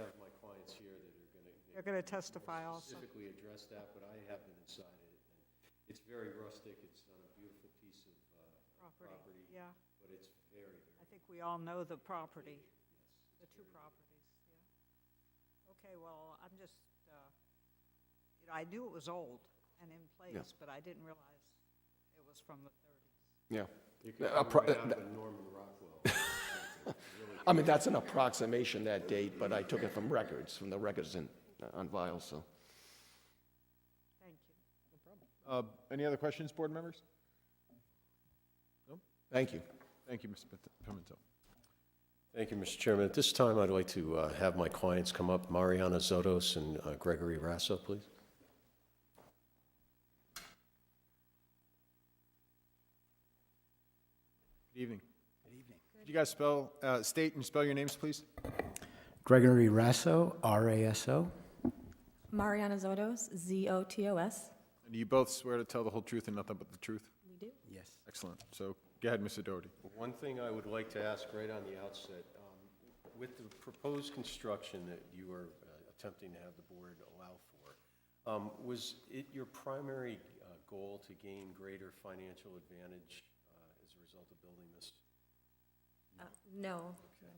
[SPEAKER 2] have my clients here that are going to.
[SPEAKER 6] They're going to testify also.
[SPEAKER 2] Specifically address that, but I have been inside it, and it's very rustic, it's on a beautiful piece of property,
[SPEAKER 6] Yeah,
[SPEAKER 2] but it's very,
[SPEAKER 6] I think we all know the property, the two properties, yeah. Okay, well, I'm just, I knew it was old and in place, but I didn't realize it was from the 30s.
[SPEAKER 12] Yeah.
[SPEAKER 2] you can come right out of Norman Rockwell.
[SPEAKER 12] I mean, that's an approximation, that date, but I took it from records, from the records on file, so.
[SPEAKER 6] Thank you.
[SPEAKER 1] Any other questions, board members? No?
[SPEAKER 12] Thank you.
[SPEAKER 1] Thank you, Mr. Pimentel.
[SPEAKER 2] Thank you, Mr. Chairman. At this time, I'd like to have my clients come up, Mariana Zotos and Gregory Rasso, please.
[SPEAKER 1] Good evening. Good evening. Could you guys state and spell your names, please?
[SPEAKER 13] Gregory Rasso, R-A-S-O.
[SPEAKER 14] Mariana Zotos, Z-O-T-O-S.
[SPEAKER 1] And do you both swear to tell the whole truth and nothing but the truth?
[SPEAKER 14] We do.
[SPEAKER 13] Yes.
[SPEAKER 1] Excellent. So go ahead, Mr. Doherty.
[SPEAKER 2] One thing I would like to ask right on the outset, with the proposed construction that you are attempting to have the board allow for, was it your primary goal to gain greater financial advantage as a result of building this?
[SPEAKER 14] No.
[SPEAKER 2] Okay.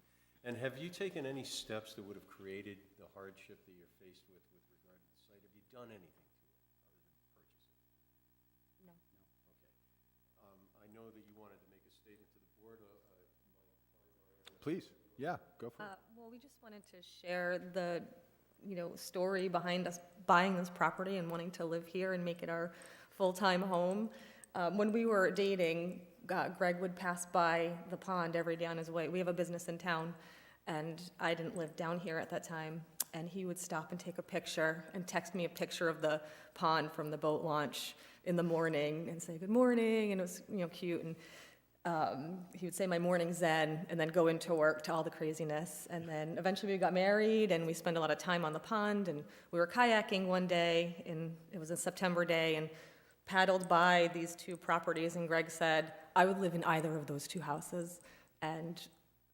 [SPEAKER 2] And have you taken any steps that would have created the hardship that you're faced with regard to the site? Have you done anything to it other than purchase it?
[SPEAKER 14] No.
[SPEAKER 2] Okay. I know that you wanted to make a statement to the board.
[SPEAKER 1] Please. Yeah, go for it.
[SPEAKER 14] Well, we just wanted to share the, story behind us buying this property and wanting to live here and make it our full-time home. When we were dating, Greg would pass by the pond every day on his way. We have a business in town, and I didn't live down here at that time. And he would stop and take a picture and text me a picture of the pond from the boat launch in the morning and say, "Good morning," and it was, cute. And he would say my morning zen and then go into work to all the craziness. And then eventually we got married and we spent a lot of time on the pond, and we were kayaking one day, and it was a September day, and paddled by these two properties, and Greg said, "I would live in either of those two houses." And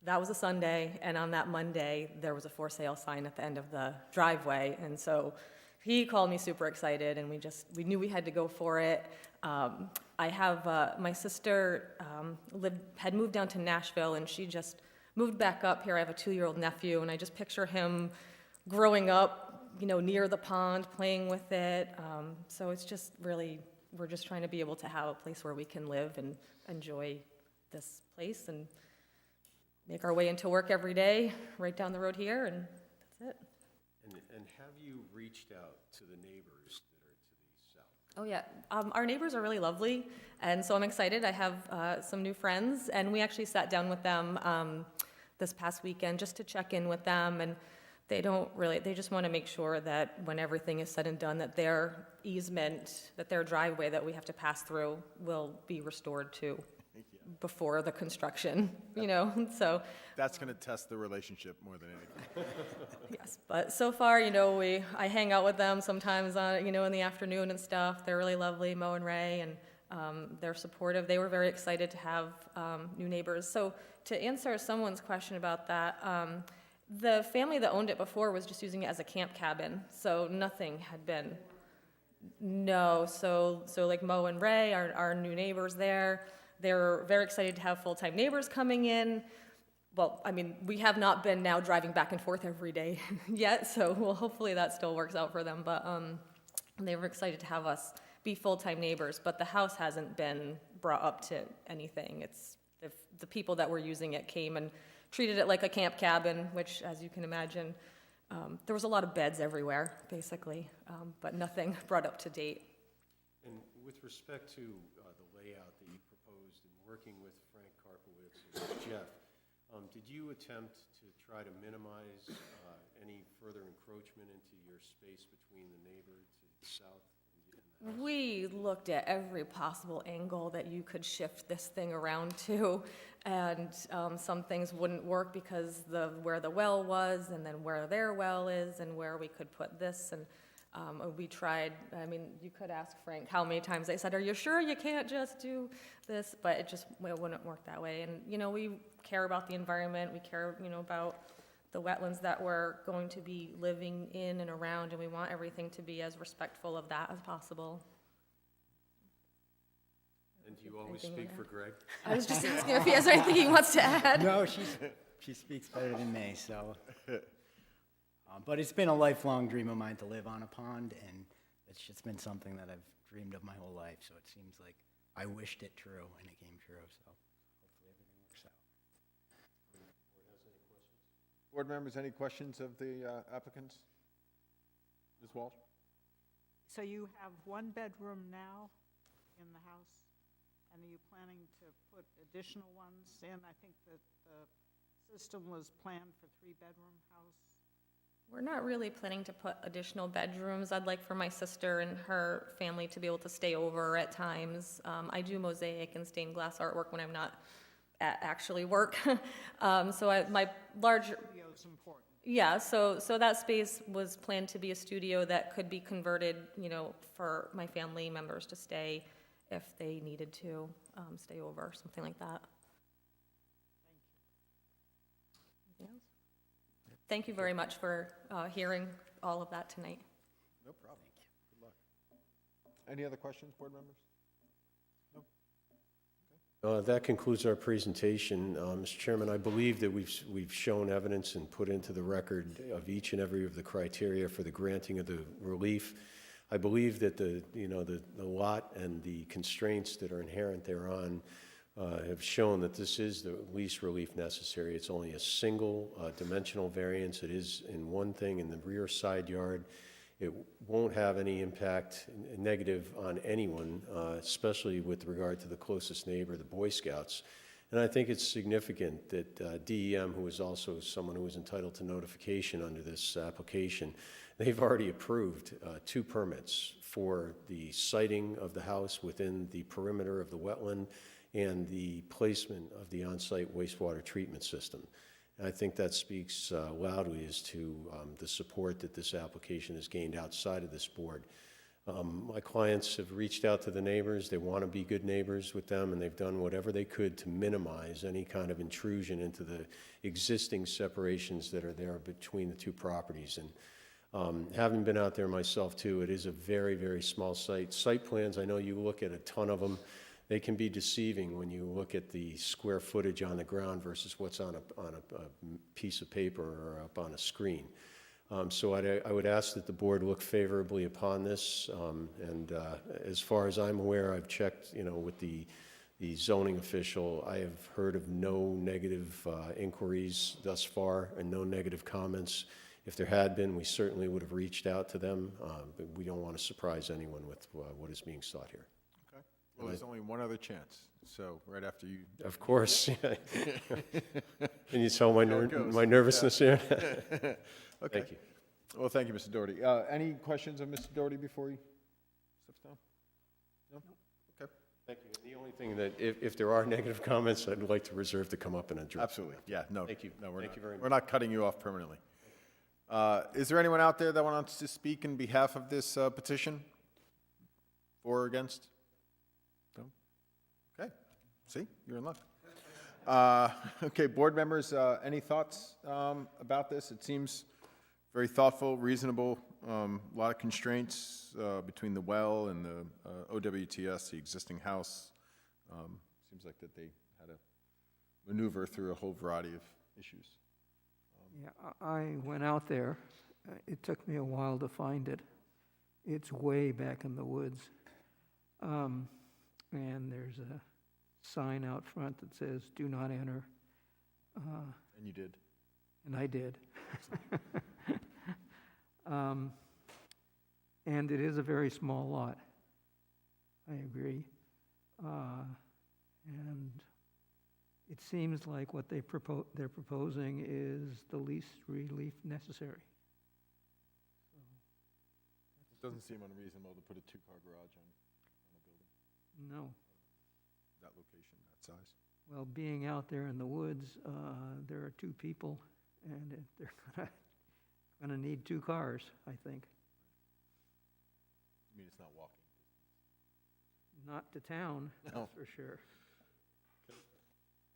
[SPEAKER 14] that was a Sunday, and on that Monday, there was a for sale sign at the end of the driveway. And so he called me super excited, and we knew we had to go for it. I have, my sister had moved down to Nashville, and she just moved back up here. I have a 2-year-old nephew, and I just picture him growing up, near the pond, playing with it. So it's just really, we're just trying to be able to have a place where we can live and enjoy this place and make our way into work every day, right down the road here, and that's it.
[SPEAKER 2] And have you reached out to the neighbors that are to the south?
[SPEAKER 14] Oh, yeah. Our neighbors are really lovely, and so I'm excited. I have some new friends, and we actually sat down with them this past weekend just to check in with them, and they just want to make sure that when everything is said and done, that their easement, that their driveway that we have to pass through will be restored to before the construction, so.
[SPEAKER 1] That's going to test the relationship more than anything.
[SPEAKER 14] Yes, but so far, I hang out with them sometimes, in the afternoon and stuff. They're really lovely, Mo and Ray, and they're supportive. They were very excited to have new neighbors. So to answer someone's question about that, the family that owned it before was just using it as a camp cabin, so nothing had been. No, so like Mo and Ray, our new neighbors there, they're very excited to have full-time neighbors coming in. well, I mean, we have not been now driving back and forth every day yet, so well, hopefully that still works out for them. But they were excited to have us be full-time neighbors, but the house hasn't been brought up to anything. It's the people that were using it came and treated it like a camp cabin, which, as you can imagine, there was a lot of beds everywhere, basically, but nothing brought up to date.
[SPEAKER 2] And with respect to the layout that you proposed and working with Frank Karpowitz and Jeff, did you attempt to try to minimize any further encroachment into your space between the neighbor to the south and the house?
[SPEAKER 14] We looked at every possible angle that you could shift this thing around to, and some things wouldn't work because where the well was, and then where their well is, and where we could put this, and we tried. I mean, you could ask Frank how many times they said, "Are you sure you can't just do this?" But it wouldn't work that way. And we care about the environment. We care, about the wetlands that we're going to be living in and around, and we want everything to be as respectful of that as possible.
[SPEAKER 2] And do you always speak for Greg?
[SPEAKER 14] I was just asking if he has anything he wants to add.
[SPEAKER 13] No, she speaks better than me, so. But it's been a lifelong dream of mine to live on a pond, and it's just been something that I've dreamed of my whole life, so it seems like I wished it true, and it came true, so hopefully everything works out.
[SPEAKER 1] Board members, any questions of the applicants? Ms. Walsh?
[SPEAKER 6] So you have one bedroom now in the house, and are you planning to put additional ones in? I think that the system was planned for 3-bedroom house.
[SPEAKER 14] We're not really planning to put additional bedrooms. I'd like for my sister and her family to be able to stay over at times. I do mosaic and stained glass artwork when I'm not at actually work. My large...
[SPEAKER 6] Studio's important.
[SPEAKER 14] Yeah, so that space was planned to be a studio that could be converted, for my family members to stay if they needed to stay over, something like that. Anything else? Thank you very much for hearing all of that tonight.
[SPEAKER 1] No problem. Good luck. Any other questions, board members?
[SPEAKER 2] That concludes our presentation. Mr. Chairman, I believe that we've shown evidence and put into the record of each and every of the criteria for the granting of the relief. I believe that the lot and the constraints that are inherent thereon have shown that this is the least relief necessary. It's only a single dimensional variance. It is in one thing in the rear side yard. It won't have any impact negative on anyone, especially with regard to the closest neighbor, the Boy Scouts. And I think it's significant that DEM, who is also someone who is entitled to notification under this application, they've already approved 2 permits for the siting of the house within the perimeter of the wetland and the placement of the on-site wastewater treatment system. And I think that speaks loudly as to the support that this application has gained outside of this board. My clients have reached out to the neighbors. They want to be good neighbors with them, and they've done whatever they could to minimize any kind of intrusion into the existing separations that are there between the 2 properties. And having been out there myself too, it is a very, very small site. Site plans, I know you look at a ton of them. They can be deceiving when you look at the square footage on the ground versus what's on a piece of paper or up on a screen. So I would ask that the board look favorably upon this. As far as I'm aware, I've checked, with the zoning official. I have heard of no negative inquiries thus far and no negative comments. If there had been, we certainly would have reached out to them, but we don't want to surprise anyone with what is being sought here.
[SPEAKER 1] Well, there's only one other chance, so right after you...
[SPEAKER 2] Of course, yeah. Can you tell my nervousness here?
[SPEAKER 1] Okay.
[SPEAKER 2] Thank you.
[SPEAKER 1] Well, thank you, Mr. Doherty. Any questions of Mr. Doherty before he steps down? No? Okay.
[SPEAKER 2] Thank you. And the only thing that, if there are negative comments, I'd like to reserve to come up and address.
[SPEAKER 1] Absolutely, yeah, no.
[SPEAKER 2] Thank you.
[SPEAKER 1] No,
[SPEAKER 2] Thank you very much.
[SPEAKER 1] We're not cutting you off permanently. Is there anyone out there that wants to speak in behalf of this petition? For or against? No? Okay, see, you're in luck. Okay, board members, any thoughts about this? It seems very thoughtful, reasonable, a lot of constraints between the well and the OWTS, the existing house. Seems like that they had to maneuver through a whole variety of issues.
[SPEAKER 4] Yeah, I went out there. It took me a while to find it. It's way back in the woods. And there's a sign out front that says, "Do not enter."
[SPEAKER 1] And you did.
[SPEAKER 4] And I did. And it is a very small lot. I agree. And it seems like what they're proposing is the least relief necessary.
[SPEAKER 1] It doesn't seem unreasonable to put a two-car garage on a building,
[SPEAKER 4] No.
[SPEAKER 1] that location, that size.
[SPEAKER 4] Well, being out there in the woods, there are two people, and they're gonna need two cars, I think.
[SPEAKER 1] I mean, it's not walking.
[SPEAKER 4] Not to town,
[SPEAKER 1] No.
[SPEAKER 4] that's for sure.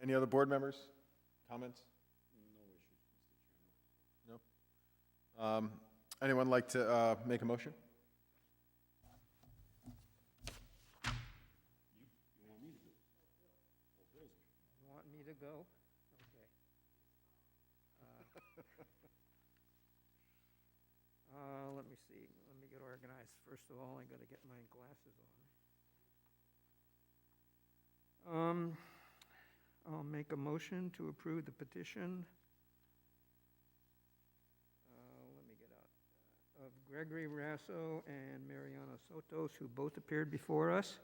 [SPEAKER 1] Any other board members? Comments? No issues, Mr. Chairman. No? Anyone like to make a motion?
[SPEAKER 4] You want me to go? Okay. Let me see, let me get organized. First of all, I gotta get my glasses on. I'll make a motion to approve the petition. Let me get out. Of Gregory Rasso and Mariana Sotos, who both appeared before us.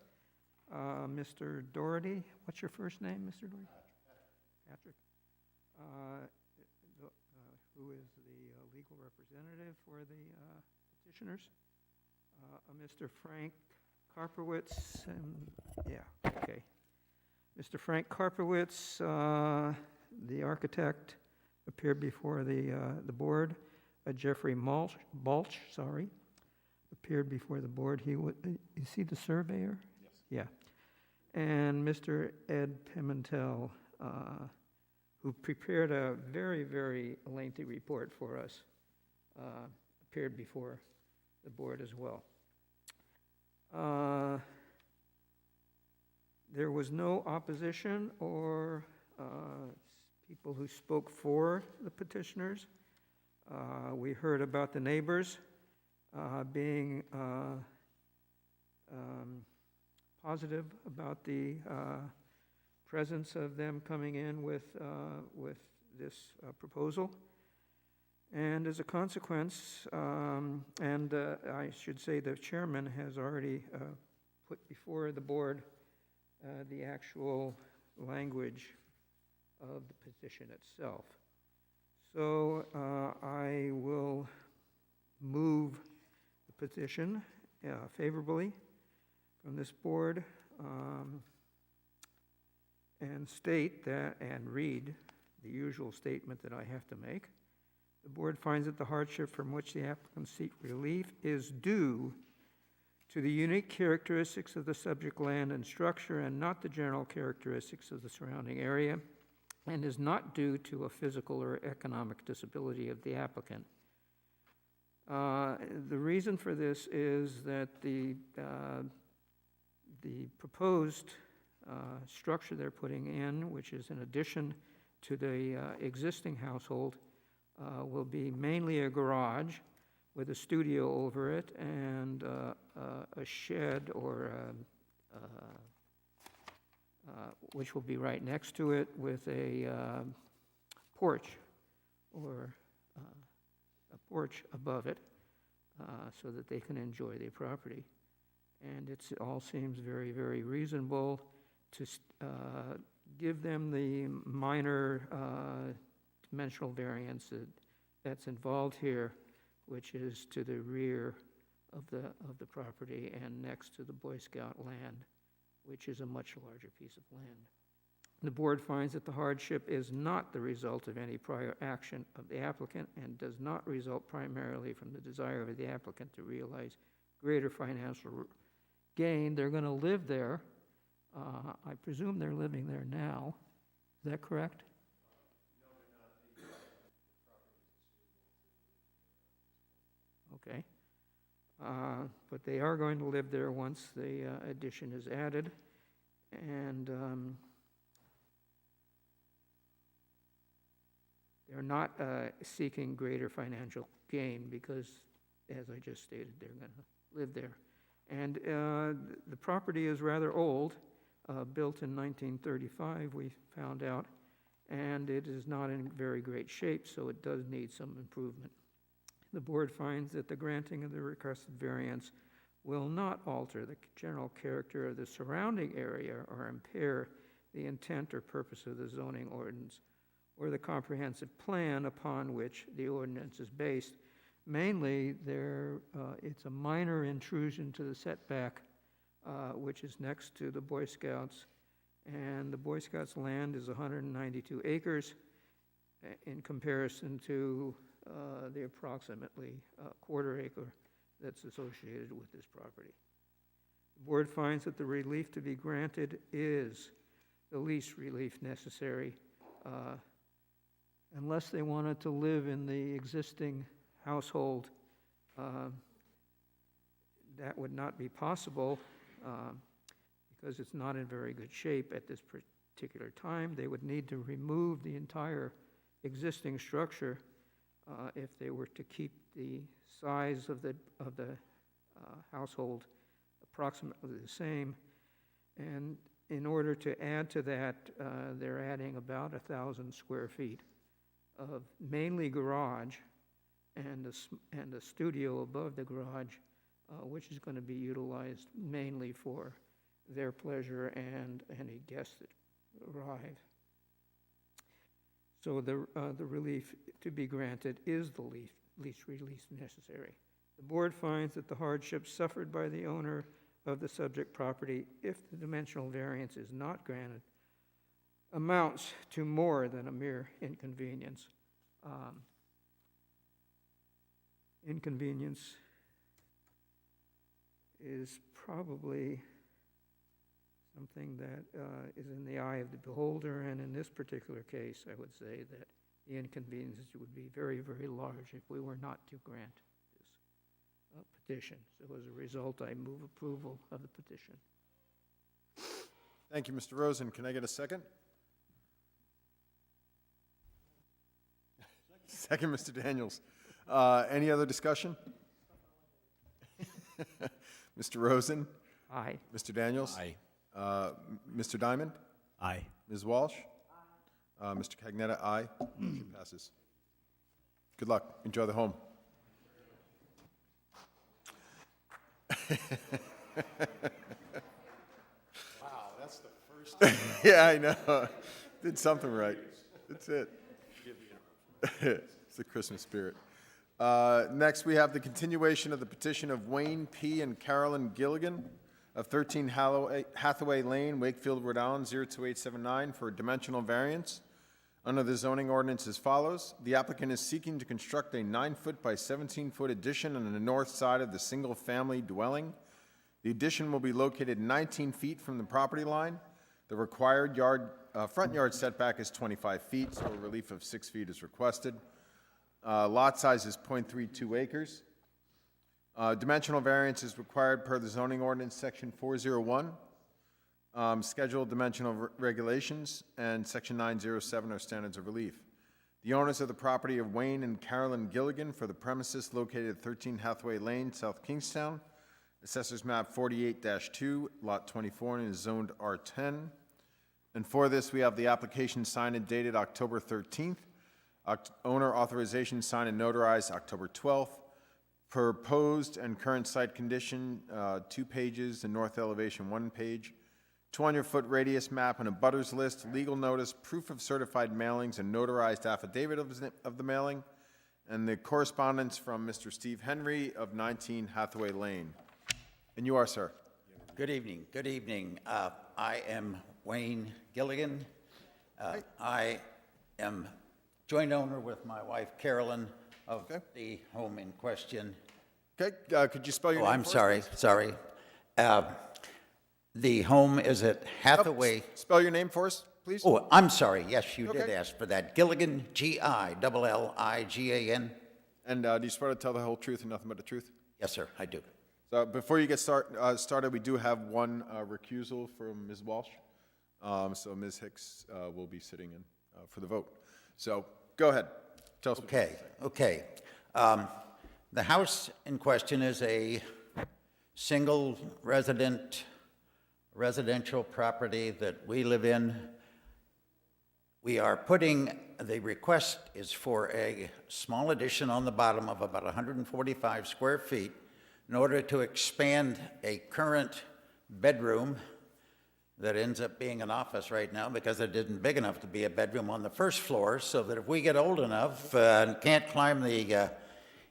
[SPEAKER 4] Mr. Doherty, what's your first name, Mr. Doherty? Patrick. Who is the legal representative for the petitioners. Mr. Frank Karpowitz, okay. Mr. Frank Karpowitz, the architect, appeared before the board. Jeffrey Balch, appeared before the board. Is he the surveyor? Yes. Yeah. And Mr. Ed Pimentel, who prepared a very, very lengthy report for us, appeared before the board as well. There was no opposition or people who spoke for the petitioners. We heard about the neighbors being positive about the presence of them coming in with this proposal. And as a consequence, I should say the chairman has already put before the board the actual language of the petition itself. So I will move the petition favorably from this board and state that, and read the usual statement that I have to make. The board finds that the hardship from which the applicant seeks relief is due to the unique characteristics of the subject land and structure and not the general characteristics of the surrounding area, and is not due to a physical or economic disability of the applicant. The reason for this is that the proposed structure they're putting in, which is in addition to the existing household, will be mainly a garage with a studio over it and a shed or which will be right next to it with a porch or a porch above it so that they can enjoy their property. And it all seems very, very reasonable to give them the minor dimensional variance that's involved here, which is to the rear of the property and next to the Boy Scout land, which is a much larger piece of land. The board finds that the hardship is not the result of any prior action of the applicant and does not result primarily from the desire of the applicant to realize greater financial gain. They're going to live there. I presume they're living there now. Is that correct? Okay. But they are going to live there once the addition is added. And They're not seeking greater financial gain because, as I just stated, they're going to live there. And the property is rather old, built in 1935, we found out, and it is not in very great shape, so it does need some improvement. The board finds that the granting of the requested variance will not alter the general character of the surrounding area or impair the intent or purpose of the zoning ordinance or the comprehensive plan upon which the ordinance is based. Mainly, it's a minor intrusion to the setback, which is next to the Boy Scouts, and the Boy Scouts' land is 192 acres in comparison to the approximately quarter acre that's associated with this property. The board finds that the relief to be granted is the least relief necessary unless they wanted to live in the existing household. That would not be possible because it's not in very good shape at this particular time. They would need to remove the entire existing structure if they were to keep the size of the household approximately the same. And in order to add to that, they're adding about 1,000 square feet of mainly garage and a studio above the garage, which is going to be utilized mainly for their pleasure and any guests that arrive. So the relief to be granted is the least relief necessary. The board finds that the hardship suffered by the owner of the subject property, if the dimensional variance is not granted, amounts to more than a mere inconvenience. Inconvenience is probably something that is in the eye of the beholder, and in this particular case, I would say that the inconvenience would be very, very large if we were not to grant this petition. So as a result, I move approval of the petition.
[SPEAKER 1] Thank you, Mr. Rosen. Can I get a second? Second, Mr. Daniels. Any other discussion? Mr. Rosen?
[SPEAKER 4] Aye.
[SPEAKER 1] Mr. Daniels?
[SPEAKER 10] Aye.
[SPEAKER 1] Mr. Diamond?
[SPEAKER 7] Aye.
[SPEAKER 1] Ms. Walsh? Mr. Cagnetta, aye. Motion passes. Good luck. Enjoy the home.
[SPEAKER 2] Wow, that's the first.
[SPEAKER 1] Yeah, I know. Did something right. That's it. It's the Christmas spirit. Next, we have the continuation of the petition of Wayne P. and Carolyn Gilligan of 13 Hathaway Lane, Wakefield, Rhode Island, 02879 for a dimensional variance under the zoning ordinance as follows. The applicant is seeking to construct a 9-foot by 17-foot addition on the north side of the single-family dwelling. The addition will be located 19 feet from the property line. The required front yard setback is 25 feet, so a relief of 6 feet is requested. Lot size is 0.32 acres. Dimensional variance is required per the zoning ordinance, section 401. Scheduled dimensional regulations, and section 907 are standards of relief. The owners of the property of Wayne and Carolyn Gilligan for the premises located at 13 Hathaway Lane, South Kingstown. Assessors map 48-2, lot 24, and is zoned R10. And for this, we have the application signed and dated October 13th. Owner authorization signed and notarized October 12th. Proposed and current site condition, 2 pages, the north elevation 1 page. 200-foot radius map and a butters list, legal notice, proof of certified mailings, and notarized affidavit of the mailing, and the correspondence from Mr. Steve Henry of 19 Hathaway Lane. And you are, sir?
[SPEAKER 15] Good evening. Good evening. I am Wayne Gilligan. I am joint owner with my wife Carolyn of the home in question.
[SPEAKER 1] Okay, could you spell your name
[SPEAKER 15] I'm
[SPEAKER 1] for us,
[SPEAKER 15] sorry,
[SPEAKER 1] please?
[SPEAKER 15] sorry. The home is at Hathaway.
[SPEAKER 1] Spell your name for us, please.
[SPEAKER 15] Oh, I'm sorry. Yes, you did
[SPEAKER 1] Okay.
[SPEAKER 15] ask for that. Gilligan, Gilligan.
[SPEAKER 1] And do you swear to tell the whole truth and nothing but the truth?
[SPEAKER 15] Yes, sir, I do.
[SPEAKER 1] So before you get started, we do have one recusal from Ms. Walsh. So Ms. Hicks will be sitting in for the vote. So go ahead. Tell us what you
[SPEAKER 15] Okay, okay. The house in question is a single residential property that we live in. The request is for a small addition on the bottom of about 145 square feet in order to expand a current bedroom that ends up being an office right now because it isn't big enough to be a bedroom on the first floor, so that if we get old enough and can't climb the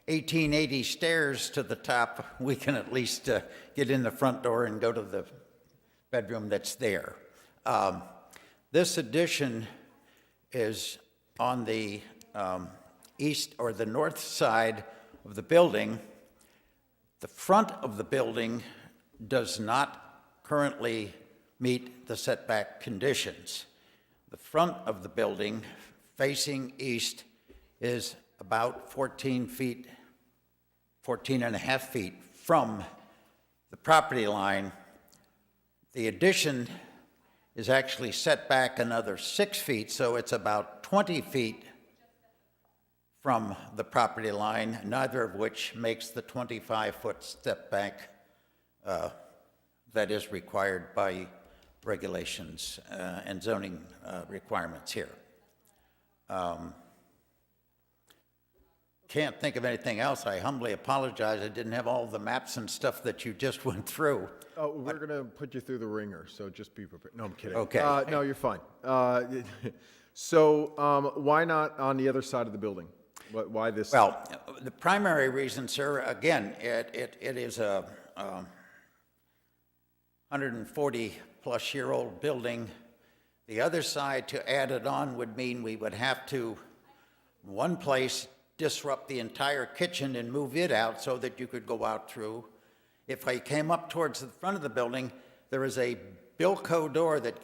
[SPEAKER 15] 1880 stairs to the top, we can at least get in the front door and go to the bedroom that's there. This addition is on the east or the north side of the building. The front of the building does not currently meet the setback conditions. The front of the building facing east is about 14 and a half feet from the property line. The addition is actually set back another 6 feet, so it's about 20 feet from the property line, neither of which makes the 25-foot step back that is required by regulations and zoning requirements here. Can't think of anything else. I humbly apologize. I didn't have all the maps and stuff that you just went through.
[SPEAKER 1] Oh, we're going to put you through the ringer, so just be prepared. No, I'm kidding.
[SPEAKER 15] Okay.
[SPEAKER 1] No, you're fine. So why not on the other side of the building? Why this?
[SPEAKER 15] Well, the primary reason, sir, again, it is a 140-plus-year-old building. The other side, to add it on, would mean we would have to, in one place, disrupt the entire kitchen and move it out so that you could go out through. If I came up towards the front of the building, there is a Bilco door that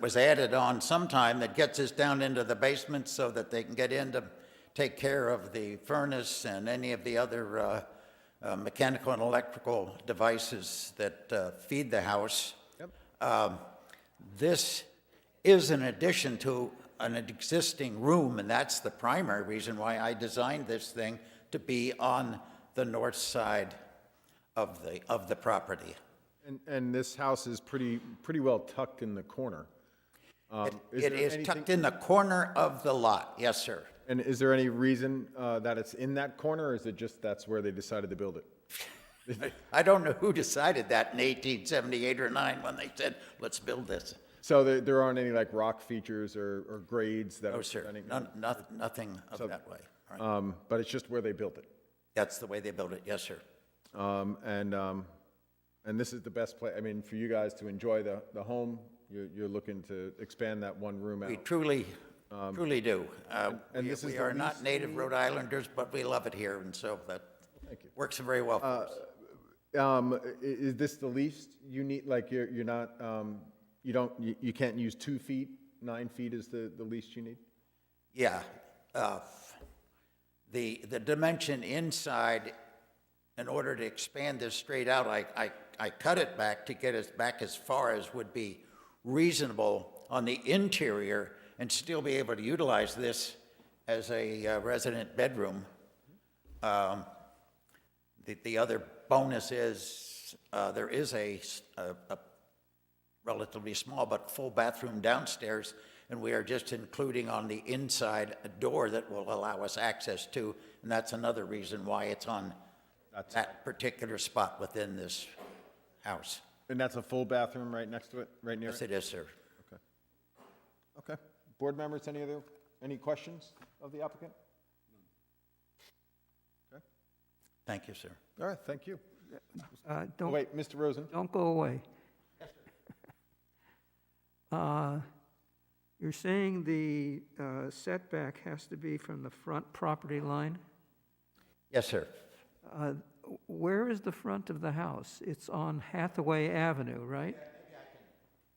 [SPEAKER 15] was added on sometime, that gets us down into the basement so that they can get in to take care of the furnace and any of the other mechanical and electrical devices that feed the house.
[SPEAKER 1] Yep.
[SPEAKER 15] This is an addition to an existing room, and that's the primary reason why I designed this thing to be on the north side of the property.
[SPEAKER 1] And this house is pretty well tucked in the corner.
[SPEAKER 15] It is tucked in the corner of the lot, yes, sir.
[SPEAKER 1] And is there any reason that it's in that corner, or is it just that's where they decided to build it?
[SPEAKER 15] I don't know who decided that in 1878 or 9 when they said, let's build this.
[SPEAKER 1] So there aren't any like rock features or grades that
[SPEAKER 15] No,
[SPEAKER 1] are
[SPEAKER 15] sir,
[SPEAKER 1] preventing-
[SPEAKER 15] nothing of that way. Right.
[SPEAKER 1] But it's just where they built it.
[SPEAKER 15] That's the way they built it, yes, sir.
[SPEAKER 1] And this is the best place, I mean, for you guys to enjoy the home, you're looking to expand that one room out.
[SPEAKER 15] We truly do.
[SPEAKER 1] and this is
[SPEAKER 15] We
[SPEAKER 1] the
[SPEAKER 15] are not
[SPEAKER 1] lease
[SPEAKER 15] native Rhode Islanders, but we love it here, and so that works very well for us.
[SPEAKER 1] Is this the least you need, like you're not, you can't use 2 feet, 9 feet is the least you need?
[SPEAKER 15] Yeah. The dimension inside, in order to expand this straight out, I cut it back to get us back as far as would be reasonable on the interior and still be able to utilize this as a resident bedroom. The other bonus is there is a relatively small but full bathroom downstairs, and we are just including on the inside a door that will allow us access to, and that's another reason why it's on that particular spot within this house.
[SPEAKER 1] And that's a full bathroom right next to it, right near it?
[SPEAKER 15] Yes, it is, sir.
[SPEAKER 1] Okay. Board members, any questions of the applicant? Okay.
[SPEAKER 15] Thank you, sir.
[SPEAKER 1] All right, thank you.
[SPEAKER 4] Don't,
[SPEAKER 1] Wait, Mr. Rosen?
[SPEAKER 4] don't go away. You're saying the setback has to be from the front property line?
[SPEAKER 15] Yes, sir.
[SPEAKER 4] Where is the front of the house? It's on Hathaway Avenue, right?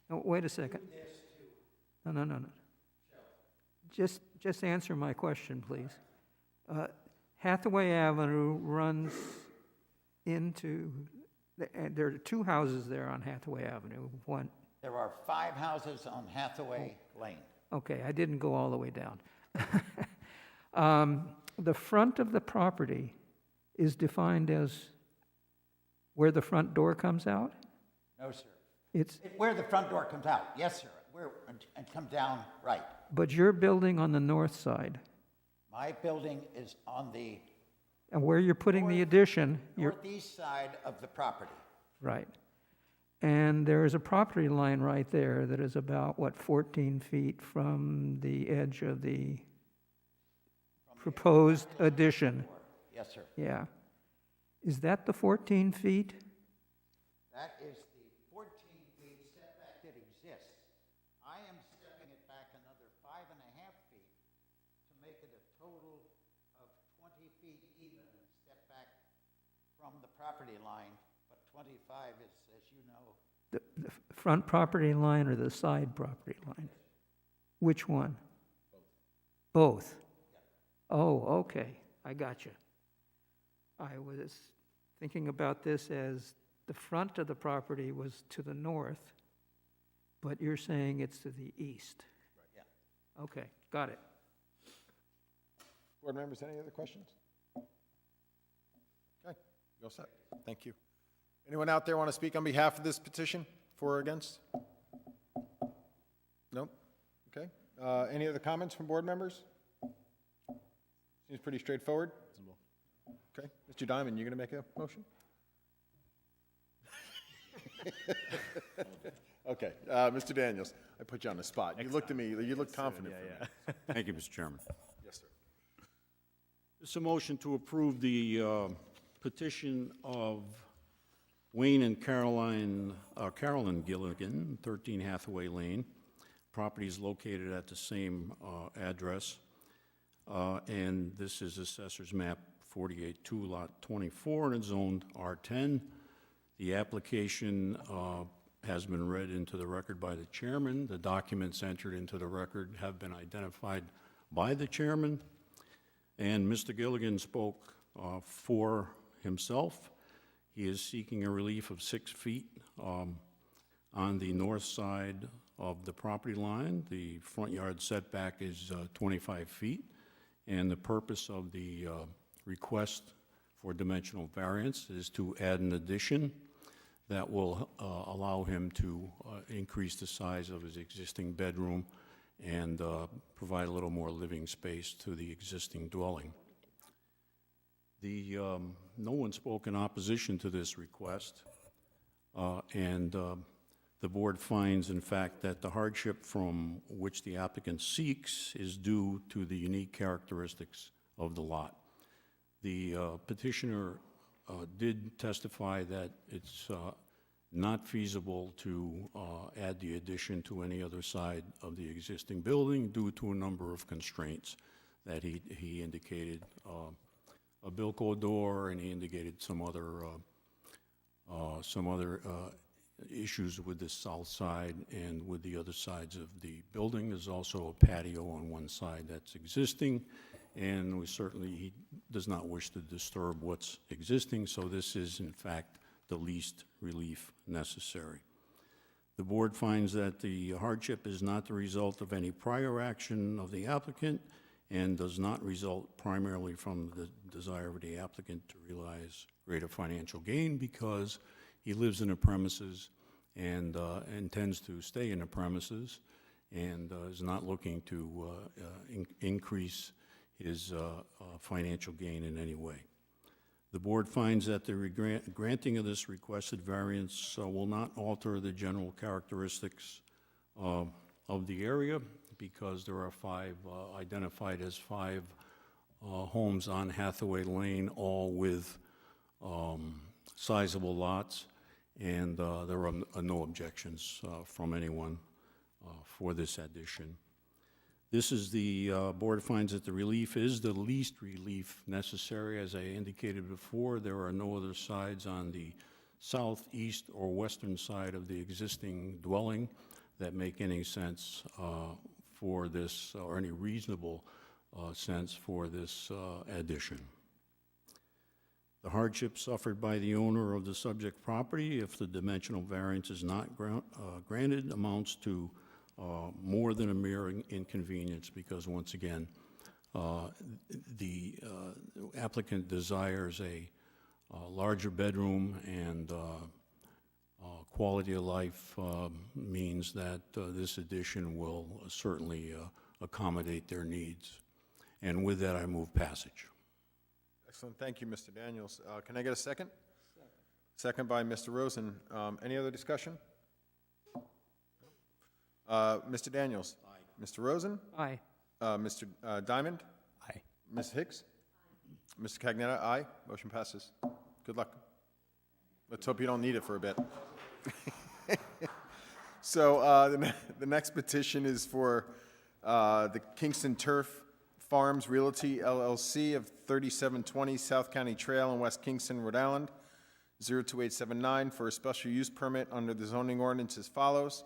[SPEAKER 4] No, wait a second. No. Just answer my question, please. Hathaway Avenue runs into, there are 2 houses there on Hathaway Avenue. One,
[SPEAKER 15] There are 5 houses on Hathaway Lane.
[SPEAKER 4] okay, I didn't go all the way down. The front of the property is defined as where the front door comes out?
[SPEAKER 15] No, sir.
[SPEAKER 4] It's,
[SPEAKER 15] Where the front door comes out, yes, sir. And come down right.
[SPEAKER 4] but you're building on the north side,
[SPEAKER 15] My building is on the
[SPEAKER 4] and where you're putting the addition, you're,
[SPEAKER 15] northeast side of the property.
[SPEAKER 4] right. And there is a property line right there that is about, what, 14 feet from the edge of the proposed addition?
[SPEAKER 15] Yes, sir.
[SPEAKER 4] Yeah. Is that the 14 feet?
[SPEAKER 15] That is the 14 feet setback that exists. I am stepping it back another 5.5 feet to make it a total of 20 feet even step back from the property line, but 25 is, as you know,
[SPEAKER 4] The front property line or the side property line? Which one? Both? Oh, okay, I got you. I was thinking about this as the front of the property was to the north, but you're saying it's to the east?
[SPEAKER 15] Yeah.
[SPEAKER 4] Okay, got it.
[SPEAKER 1] Board members, any other questions? Okay, you all set. Thank you. Anyone out there want to speak on behalf of this petition, for or against? Nope? Okay. Any other comments from board members? Seems pretty straightforward. Okay. Mr. Diamond, you going to make a motion? Okay. Mr. Daniels, I put you on the spot. You looked at me, you looked confident for me.
[SPEAKER 10] Thank you, Mr. Chairman.
[SPEAKER 1] Yes, sir.
[SPEAKER 10] It's a motion to approve the petition of Wayne and Carolyn Gilligan, 13 Hathaway Lane. Property is located at the same address. And this is Assessor's Map 48-2, Lot 24, and it's zoned R10. The application has been read into the record by the chairman. The documents entered into the record have been identified by the chairman. And Mr. Gilligan spoke for himself. He is seeking a relief of 6 feet on the north side of the property line. The front yard setback is 25 feet. And the purpose of the request for dimensional variance is to add an addition that will allow him to increase the size of his existing bedroom and provide a little more living space to the existing dwelling. No one spoke in opposition to this request, and the board finds, in fact, that the hardship from which the applicant seeks is due to the unique characteristics of the lot. The petitioner did testify that it's not feasible to add the addition to any other side of the existing building due to a number of constraints that he indicated. A Bilco door, and he indicated some other issues with the south side and with the other sides of the building. There's also a patio on one side that's existing, and he does not wish to disturb what's existing, so this is, in fact, the least relief necessary. The board finds that the hardship is not the result of any prior action of the applicant and does not result primarily from the desire of the applicant to realize greater financial gain because he lives in the premises and intends to stay in the premises and is not looking to increase his financial gain in any way. The board finds that the granting of this requested variance will not alter the general characteristics of the area because there are identified as five homes on Hathaway Lane, all with sizable lots, and there are no objections from anyone for this addition. This is the board finds that the relief is the least relief necessary. As I indicated before, there are no other sides on the south, east, or western side of the existing dwelling that make any sense for this, or any reasonable sense for this addition. The hardship suffered by the owner of the subject property, if the dimensional variance is not granted, amounts to more than a mere inconvenience because, once again, The applicant desires a larger bedroom, and quality of life means that this addition will certainly accommodate their needs. And with that, I move passage.
[SPEAKER 1] Excellent, thank you, Mr. Daniels. Can I get a second? Second by Mr. Rosen. Any other discussion? Mr. Daniels? Aye. Mr. Rosen?
[SPEAKER 4] Aye.
[SPEAKER 1] Mr. Diamond?
[SPEAKER 7] Aye.
[SPEAKER 1] Ms. Hicks? Mr. Cagnetta, aye. Motion passes. Good luck. Let's hope you don't need it for a bit. So the next petition is for the Kingston Turf Farms Realty LLC of 3720 South County Trail in West Kingston, Rhode Island, 02879, for a special use permit under the zoning ordinance as follows.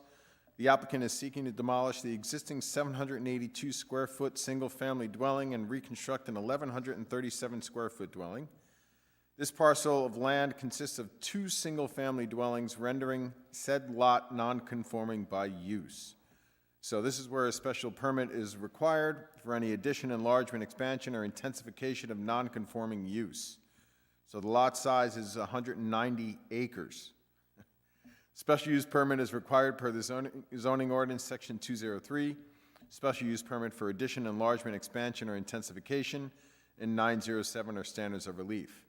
[SPEAKER 1] The applicant is seeking to demolish the existing 782 square foot single-family dwelling and reconstruct an 1,137 square foot dwelling. This parcel of land consists of 2 single-family dwellings, rendering said lot non-conforming by use. So this is where a special permit is required for any addition, enlargement, expansion, or intensification of non-conforming use. So the lot size is 190 acres. Special use permit is required per the zoning ordinance, section 203. Special use permit for addition, enlargement, expansion, or intensification in 907 are standards of relief.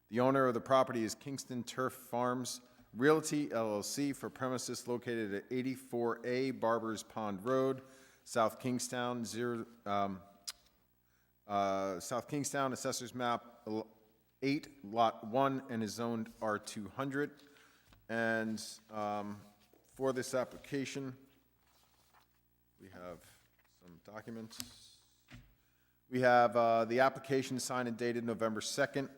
[SPEAKER 1] The owner of the property is Kingston Turf Farms Realty LLC for premises located at 84A Barbers Pond Road, South Kingstown, South Kingstown, Assessor's Map 8, Lot 1, and is zoned R200. And for this application, we have some documents. We have the application signed and dated November 2nd.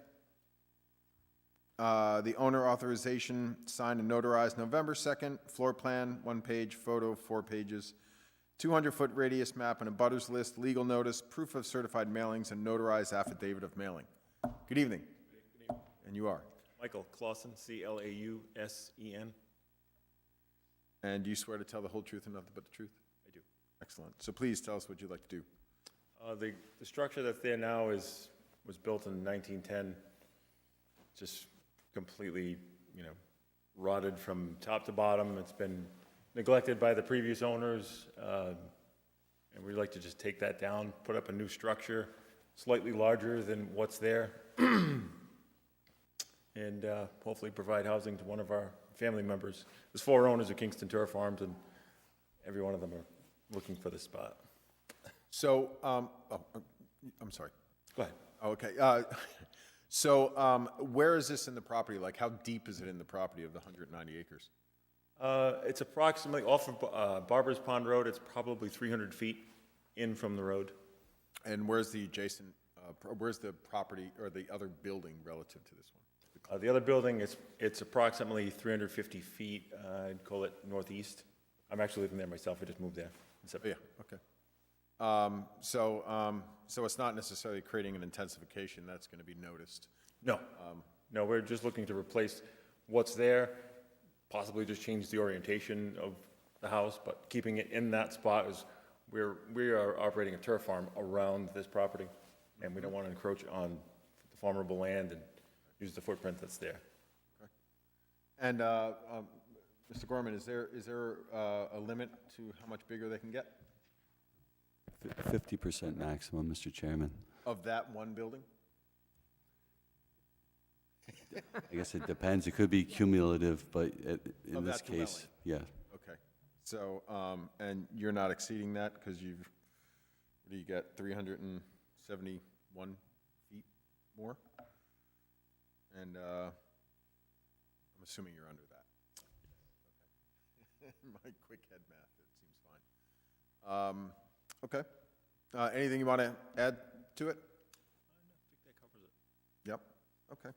[SPEAKER 1] The owner authorization signed and notarized November 2nd. Floor plan, 1 page, photo, 4 pages. 200-foot radius map and a butters list, legal notice, proof of certified mailings, and notarized affidavit of mailing. Good evening.
[SPEAKER 16] Good evening.
[SPEAKER 1] And you are?
[SPEAKER 16] Michael Clausen, C-L-A-U-S-E-N.
[SPEAKER 1] And do you swear to tell the whole truth and nothing but the truth?
[SPEAKER 16] I do.
[SPEAKER 1] Excellent. So please tell us what you'd like to do.
[SPEAKER 16] The structure that's there now was built in 1910, just completely, rotted from top to bottom. It's been neglected by the previous owners, and we'd like to just take that down, put up a new structure, slightly larger than what's there, and hopefully provide housing to one of our family members. There's 4 owners of Kingston Turf Farms, and every one of them are looking for this spot.
[SPEAKER 1] So, I'm sorry.
[SPEAKER 16] Go ahead.
[SPEAKER 1] Okay. So where is this in the property? Like, how deep is it in the property of the 190 acres?
[SPEAKER 16] It's approximately off of Barbers Pond Road. It's probably 300 feet in from the road.
[SPEAKER 1] And where's the adjacent, where's the property or the other building relative to this one?
[SPEAKER 16] The other building, it's approximately 350 feet. I'd call it northeast. I'm actually living there myself. I just moved there.
[SPEAKER 1] Yeah, okay. So it's not necessarily creating an intensification that's going to be noticed?
[SPEAKER 16] No. No, we're just looking to replace what's there, possibly just change the orientation of the house, but keeping it in that spot is we are operating a turf farm around this property, and we don't want to encroach on the farmable land and use the footprint that's there.
[SPEAKER 1] Okay. And Mr. Gorman, is there a limit to how much bigger they can get?
[SPEAKER 9] 50% maximum, Mr. Chairman.
[SPEAKER 1] Of that one building?
[SPEAKER 9] I guess it depends. It could be cumulative, but in this case, yeah.
[SPEAKER 1] Okay. So, and you're not exceeding that because what do you get, 371 feet more? And I'm assuming you're under that. Okay. My quick head math, it seems fine. Okay. Anything you want to add to it?
[SPEAKER 16] I think that covers it.
[SPEAKER 1] Yep. Okay.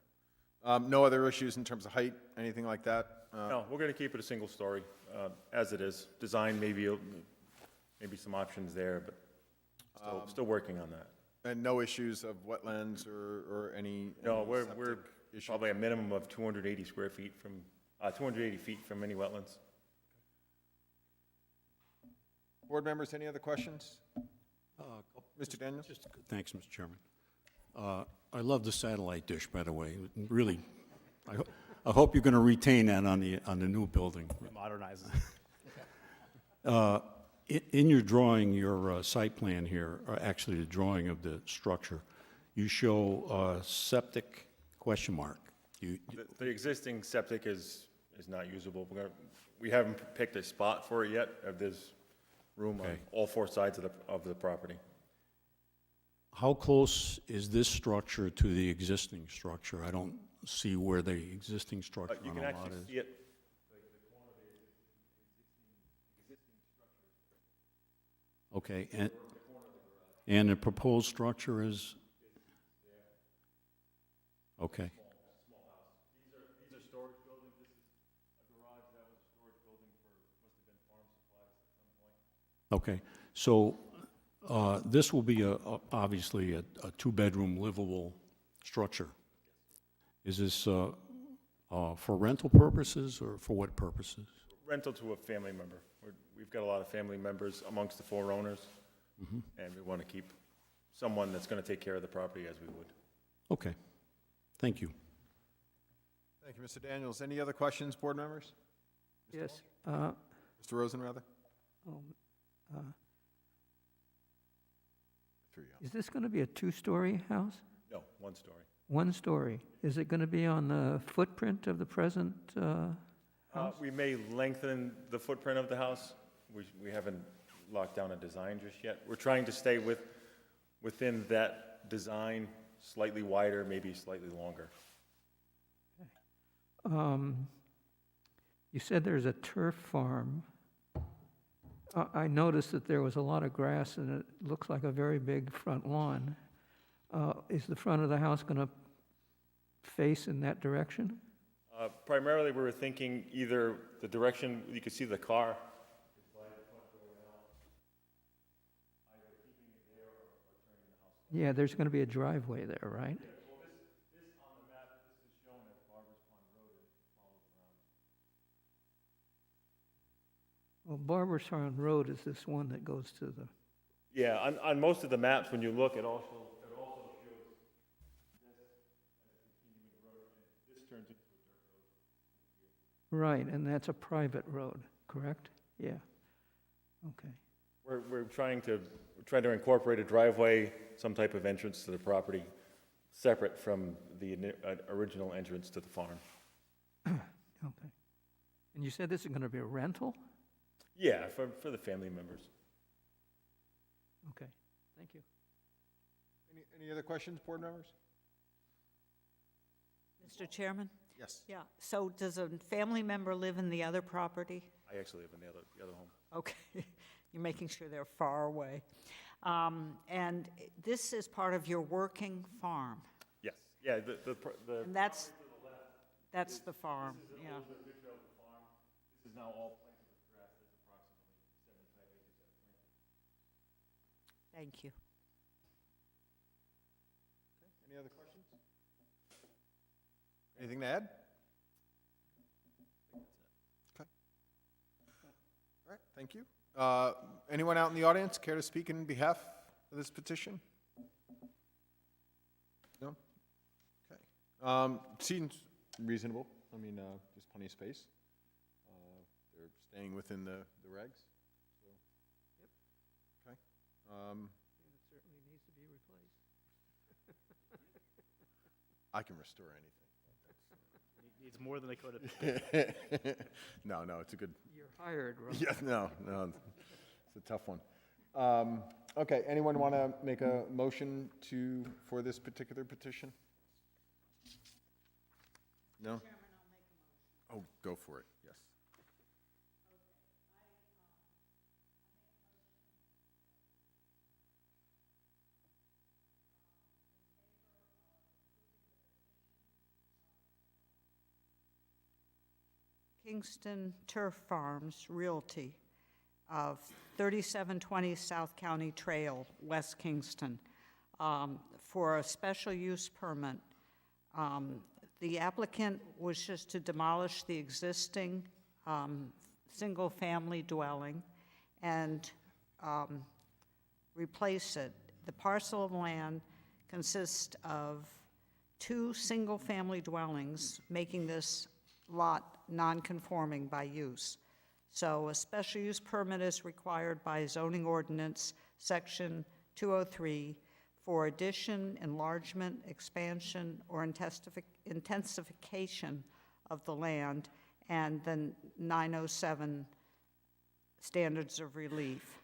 [SPEAKER 1] No other issues in terms of height, anything like that?
[SPEAKER 16] No, we're going to keep it a single story as it is. Design, maybe some options there, but still working on that.
[SPEAKER 1] And no issues of wetlands or any?
[SPEAKER 16] No, we're
[SPEAKER 1] issue?
[SPEAKER 16] probably a minimum of 280 square feet from 280 feet from any wetlands.
[SPEAKER 1] Board members, any other questions? Mr. Daniels?
[SPEAKER 10] Thanks, Mr. Chairman. I love the satellite dish, by the way. Really, I hope you're going to retain that on the new building.
[SPEAKER 7] Modernizes.
[SPEAKER 10] In your drawing, your site plan here, or actually the drawing of the structure, you show septic question mark.
[SPEAKER 16] The existing septic is not usable. We haven't picked a spot for it yet. There's room on
[SPEAKER 10] Okay.
[SPEAKER 16] all four sides of the property.
[SPEAKER 10] How close is this structure to the existing structure? I don't see where the existing structure
[SPEAKER 16] You
[SPEAKER 10] on
[SPEAKER 16] can
[SPEAKER 10] the lot
[SPEAKER 16] actually
[SPEAKER 10] is.
[SPEAKER 16] see it.
[SPEAKER 10] Okay, and the proposed structure is? Okay.
[SPEAKER 16] These are storage buildings. This is a garage. That was a storage building for, must have been farm supplies at some point.
[SPEAKER 10] Okay, so this will be obviously a two-bedroom livable structure. Is this for rental purposes or for what purposes?
[SPEAKER 16] Rental to a family member. We've got a lot of family members amongst the four owners, and we want to keep someone that's going to take care of the property as we would.
[SPEAKER 10] Okay, thank you.
[SPEAKER 1] Thank you, Mr. Daniels. Any other questions, board members?
[SPEAKER 4] Yes.
[SPEAKER 1] Mr. Rosen, rather?
[SPEAKER 4] Is this going to be a two-story house?
[SPEAKER 16] No, one story.
[SPEAKER 4] One story. Is it going to be on the footprint of the present house?
[SPEAKER 16] We may lengthen the footprint of the house. We haven't locked down a design just yet. We're trying to stay within that design, slightly wider, maybe slightly longer.
[SPEAKER 4] You said there's a turf farm. I noticed that there was a lot of grass and it looks like a very big front lawn. Is the front of the house going to face in that direction?
[SPEAKER 16] Primarily, we were thinking either the direction, you could see the car.
[SPEAKER 4] Yeah, there's going to be a driveway there, right?
[SPEAKER 16] This on the map, this is shown as Barbers Pond Road and it follows around.
[SPEAKER 4] Well, Barbers Pond Road is this one that goes to the,
[SPEAKER 16] Yeah, on most of the maps, when you look, it also shows this as a continuing road, and this turns into a dirt road.
[SPEAKER 4] right, and that's a private road, correct? Yeah. Okay.
[SPEAKER 16] We're trying to incorporate a driveway, some type of entrance to the property, separate from the original entrance to the farm.
[SPEAKER 4] Okay. And you said this is going to be a rental?
[SPEAKER 16] Yeah, for the family members.
[SPEAKER 4] Okay, thank you.
[SPEAKER 1] Any other questions, board members?
[SPEAKER 6] Mr. Chairman?
[SPEAKER 1] Yes.
[SPEAKER 6] Yeah, so does a family member live in the other property?
[SPEAKER 16] I actually live in the other home.
[SPEAKER 6] Okay, you're making sure they're far away. And this is part of your working farm?
[SPEAKER 16] Yes, yeah,
[SPEAKER 6] And that's the farm, yeah.
[SPEAKER 16] This is now all planted with grass. There's approximately 75 acres that are planted.
[SPEAKER 6] Thank you.
[SPEAKER 1] Any other questions? Anything to add? Okay. All right, thank you. Anyone out in the audience care to speak in behalf of this petition? No? Okay. Seems reasonable. I mean, there's plenty of space. They're staying within the regs. So. Yep. Okay.
[SPEAKER 4] It certainly needs to be replaced.
[SPEAKER 1] I can restore anything.
[SPEAKER 7] Needs more than a coat of
[SPEAKER 1] No, it's a good.
[SPEAKER 4] You're hired, right?
[SPEAKER 1] Yeah, no, it's a tough one. Okay, anyone want to make a motion for this particular petition? No? Chairman, I'll make a motion. Oh, go for it, yes.
[SPEAKER 6] Kingston Turf Farms Realty of 3720 South County Trail, West Kingston, for a special use permit. The applicant wishes to demolish the existing single-family dwelling and replace it. The parcel of land consists of 2 single-family dwellings, making this lot non-conforming by use. So a special use permit is required by zoning ordinance, section 203, for addition, enlargement, expansion, or intensification of the land, and the 907 standards of relief.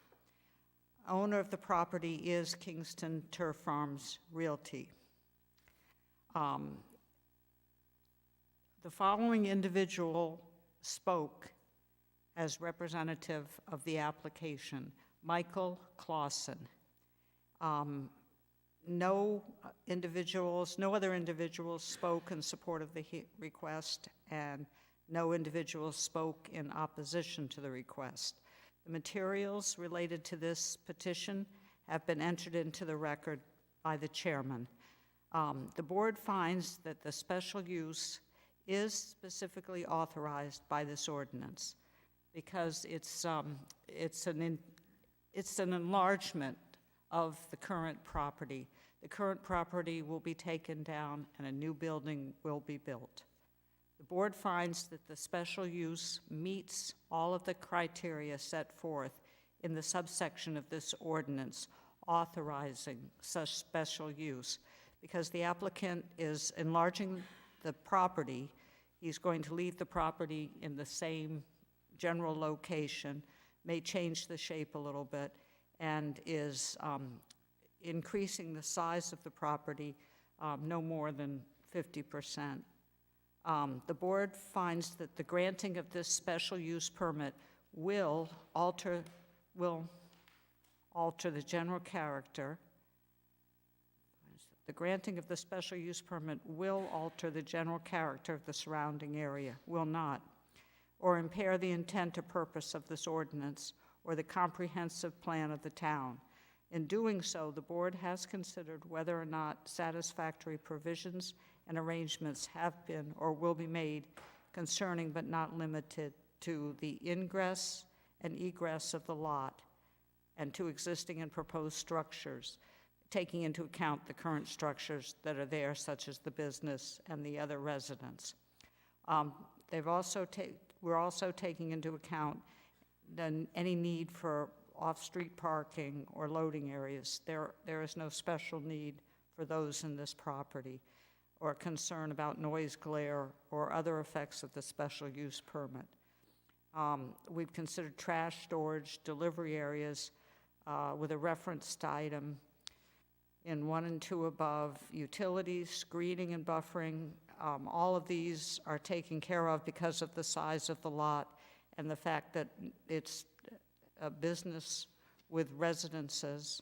[SPEAKER 6] Owner of the property is Kingston Turf Farms Realty. The following individual spoke as representative of the application: Michael Clausen. No other individuals spoke in support of the request, and no individuals spoke in opposition to the request. The materials related to this petition have been entered into the record by the chairman. The board finds that the special use is specifically authorized by this ordinance because it's an enlargement of the current property. The current property will be taken down and a new building will be built. The board finds that the special use meets all of the criteria set forth in the subsection of this ordinance authorizing such special use. Because the applicant is enlarging the property, he's going to leave the property in the same general location, may change the shape a little bit, and is increasing the size of the property no more than 50%. The board finds that the granting of this special use permit will alter the general character. The granting of the special use permit will alter the general character of the surrounding area, will not, or impair the intent or purpose of this ordinance or the comprehensive plan of the town. In doing so, the board has considered whether or not satisfactory provisions and arrangements have been or will be made concerning but not limited to the ingress and egress of the lot and to existing and proposed structures, taking into account the current structures that are there, such as the business and the other residents. We're also taking into account any need for off-street parking or loading areas. There is no special need for those in this property, or concern about noise, glare, or other effects of the special use permit. We've considered trash storage, delivery areas with a referenced item in 1 and 2 above, utilities, screening and buffering. All of these are taken care of because of the size of the lot and the fact that it's a business with residences.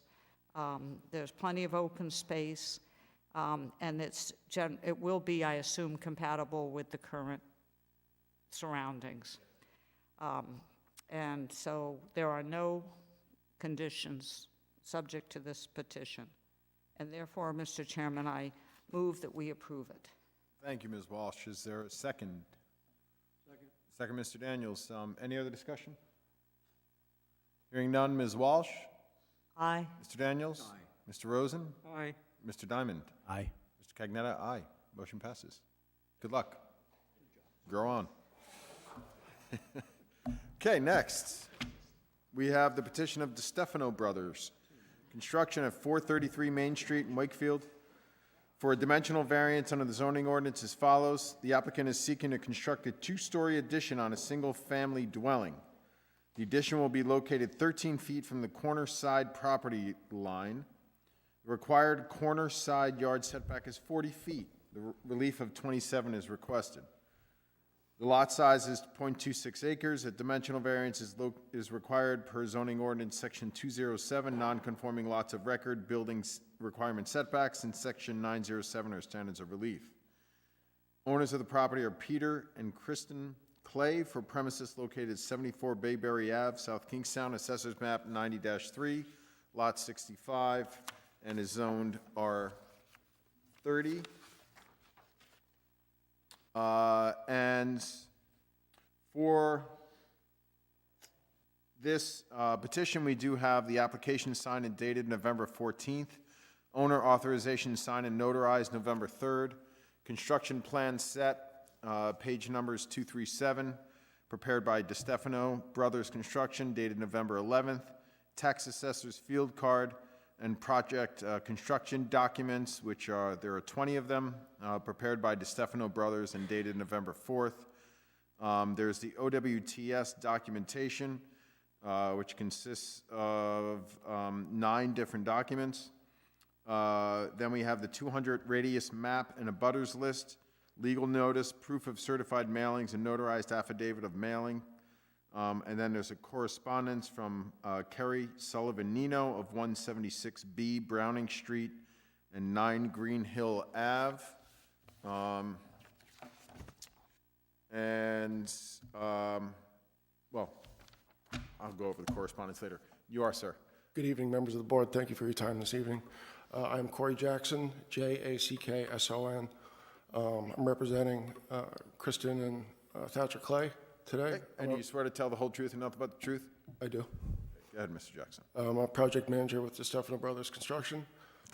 [SPEAKER 6] There's plenty of open space, and it will be, I assume, compatible with the current surroundings. And so there are no conditions subject to this petition. And therefore, Mr. Chairman, I move that we approve it.
[SPEAKER 1] Thank you, Ms. Walsh. Is there a second? Second, Mr. Daniels. Any other discussion? Hearing none, Ms. Walsh?
[SPEAKER 6] Aye.
[SPEAKER 1] Mr. Daniels? Aye. Mr. Rosen?
[SPEAKER 4] Aye.
[SPEAKER 1] Mr. Diamond?
[SPEAKER 13] Aye.
[SPEAKER 1] Mr. Cagnetta? Aye. Motion passes. Good luck. Grow on. Okay, next, we have the petition of DeStefano Brothers. Construction at 433 Main Street in Wakefield. For a dimensional variance under the zoning ordinance as follows. The applicant is seeking to construct a 2-story addition on a single-family dwelling. The addition will be located 13 feet from the corner side property line. The required corner side yard setback is 40 feet. The relief of 27 is requested. The lot size is 0.26 acres. A dimensional variance is required per zoning ordinance section 207, non-conforming lots of record, buildings requirement setbacks, and section 907 are standards of relief. Owners of the property are Peter and Kristen Clay for premises located at 74 Bayberry Ave, South Kingstown, Assessors Map 90-3, Lot 65, and is zoned R30. And for This petition, we do have the application signed and dated November 14th, owner authorization signed and notarized November 3rd, construction plan set, page numbers 237, prepared by DeStefano Brothers Construction, dated November 11th, tax assessor's field card, and project construction documents, which are, there are 20 of them, prepared by DeStefano Brothers and dated November 4th. There's the OWTS documentation, which consists of 9 different documents. Then we have the 200 radius map and a butters list, legal notice, proof of certified mailings, and notarized affidavit of mailing. And then there's a correspondence from Kerry Sullivan Nino of 176B Browning Street and 9 Green Hill Ave. Well, I'll go over the correspondence later. You are, sir.
[SPEAKER 17] Good evening, members of the board. Thank you for your time this evening. I'm Corey Jackson, Jackson. I'm representing Kristen and Thatcher Clay today.
[SPEAKER 1] And you swear to tell the whole truth and nothing but the truth?
[SPEAKER 17] I do.
[SPEAKER 1] Go ahead, Mr. Jackson.
[SPEAKER 17] I'm a project manager with DeStefano Brothers Construction.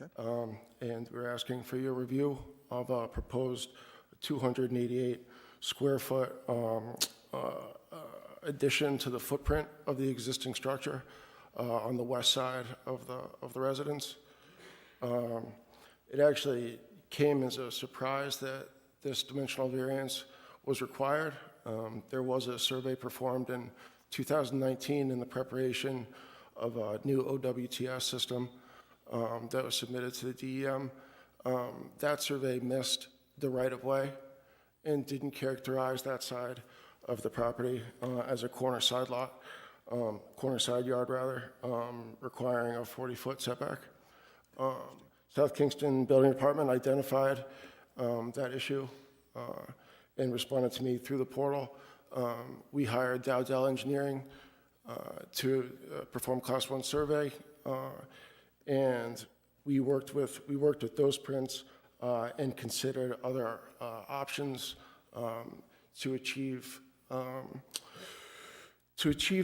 [SPEAKER 1] Okay.
[SPEAKER 17] And we're asking for your review of a proposed 288 square foot addition to the footprint of the existing structure on the west side of the residence. It actually came as a surprise that this dimensional variance was required. There was a survey performed in 2019 in the preparation of a new OWTS system that was submitted to the DEM. That survey missed the right-of-way and didn't characterize that side of the property as a corner side lot, corner side yard rather, requiring a 40-foot setback. South Kingston Building Department identified that issue and responded to me through the portal. We hired Dowdell Engineering to perform Class 1 survey, and we worked with those prints and considered other options to achieve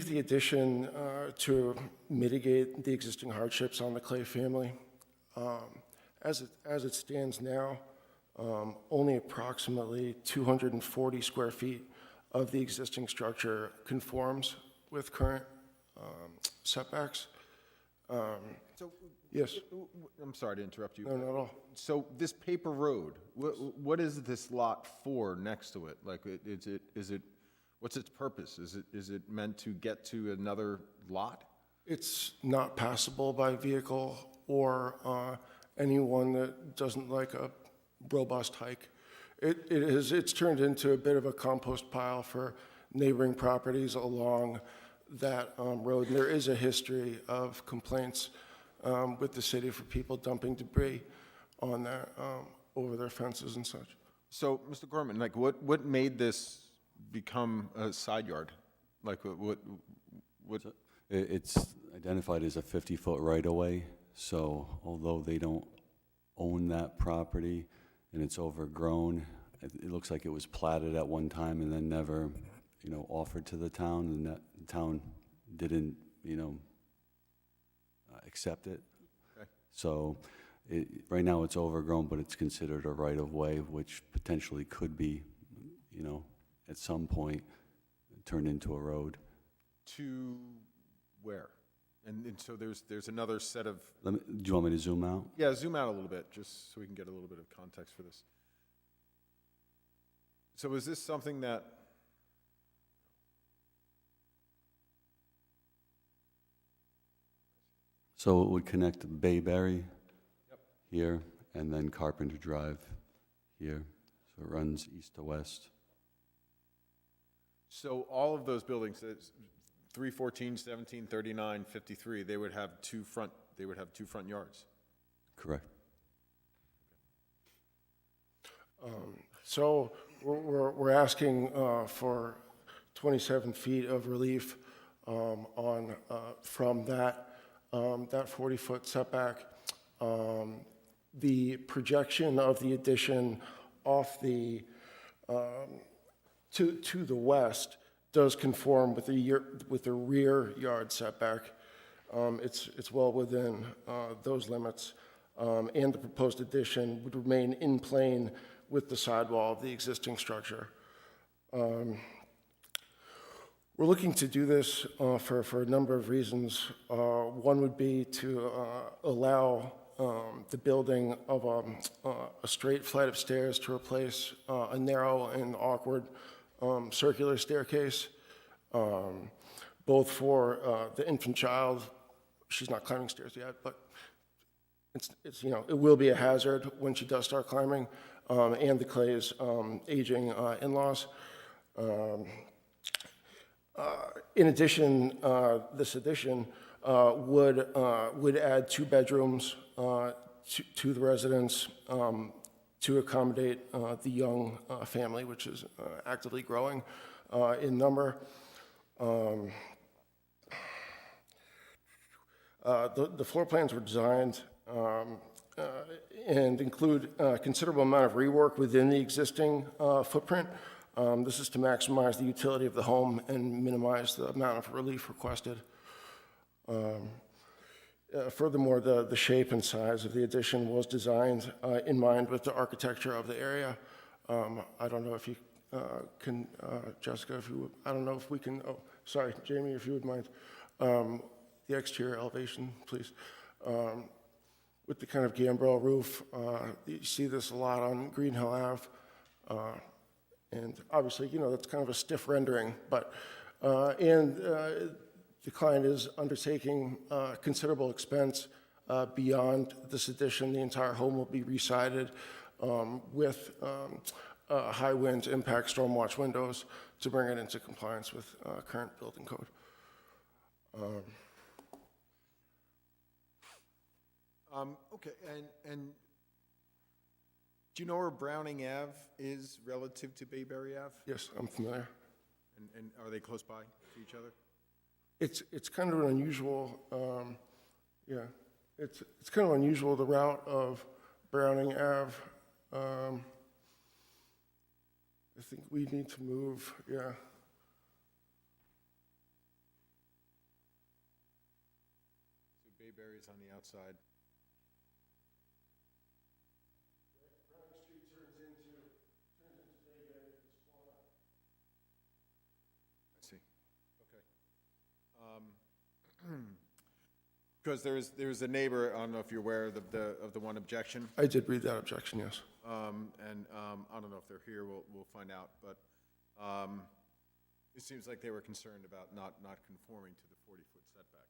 [SPEAKER 17] the addition to mitigate the existing hardships on the Clay family. As it stands now, only approximately 240 square feet of the existing structure conforms with current setbacks. Yes.
[SPEAKER 1] I'm sorry to interrupt you.
[SPEAKER 17] No, not at all.
[SPEAKER 1] So this paper road, what is this lot for next to it? Like, what's its purpose? Is it meant to get to another lot?
[SPEAKER 17] It's not passable by vehicle or anyone that doesn't like a robust hike. It's turned into a bit of a compost pile for neighboring properties along that road. And there is a history of complaints with the city for people dumping debris on that, over their fences and such.
[SPEAKER 1] So, Mr. Gorman, like, what made this become a side yard? Like, what?
[SPEAKER 9] It's identified as a 50-foot right-of-way, so although they don't own that property and it's overgrown, it looks like it was platted at one time and then never, offered to the town, and that the town didn't, accept it.
[SPEAKER 1] Okay.
[SPEAKER 9] So right now it's overgrown, but it's considered a right-of-way, which potentially could be, at some point turned into a road.
[SPEAKER 1] To where? And so there's another set of...
[SPEAKER 9] Do you want me to zoom out?
[SPEAKER 1] Yeah, zoom out a little bit, just so we can get a little bit of context for this. So is this something that...
[SPEAKER 9] So it would connect to Bayberry here, and then Carpenter Drive here. So it runs east to west.
[SPEAKER 1] So all of those buildings, 314, 17, 39, 53, they would have two front yards?
[SPEAKER 9] Correct.
[SPEAKER 17] So we're asking for 27 feet of relief from that 40-foot setback. The projection of the addition off the to the west does conform with the rear yard setback. It's well within those limits, and the proposed addition would remain in plane with the sidewall of the existing structure. We're looking to do this for a number of reasons. One would be to allow the building of a straight flight of stairs to replace a narrow and awkward circular staircase, both for the infant child. She's not climbing stairs yet, but it's it will be a hazard when she does start climbing, and the Clay's aging in-laws. In addition, this addition would add 2 bedrooms to the residence to accommodate the young family, which is actively growing in number. The floor plans were designed and include a considerable amount of rework within the existing footprint. This is to maximize the utility of the home and minimize the amount of relief requested. Furthermore, the shape and size of the addition was designed in mind with the architecture of the area. I don't know if you can, Jessica, I don't know if we can, oh, sorry, Jamie, if you would mind, the exterior elevation, please. With the kind of gambrel roof, you see this a lot on Green Hill Ave. And obviously, that's kind of a stiff rendering, but, the client is undertaking considerable expense beyond this addition. The entire home will be resided with high winds, impact, storm watch windows to bring it into compliance with current building code.
[SPEAKER 1] Okay, and do you know where Browning Ave is relative to Bayberry Ave?
[SPEAKER 17] Yes, I'm familiar.
[SPEAKER 1] And are they close by to each other?
[SPEAKER 17] It's kind of an unusual, it's kind of unusual, the route of Browning Ave. I think we need to move, yeah.
[SPEAKER 1] So Bayberry is on the outside. Because there's a neighbor, I don't know if you're aware of the one objection.
[SPEAKER 17] I did read that objection, yes.
[SPEAKER 1] And I don't know if they're here, we'll find out, but it seems like they were concerned about not conforming to the 40-foot setback.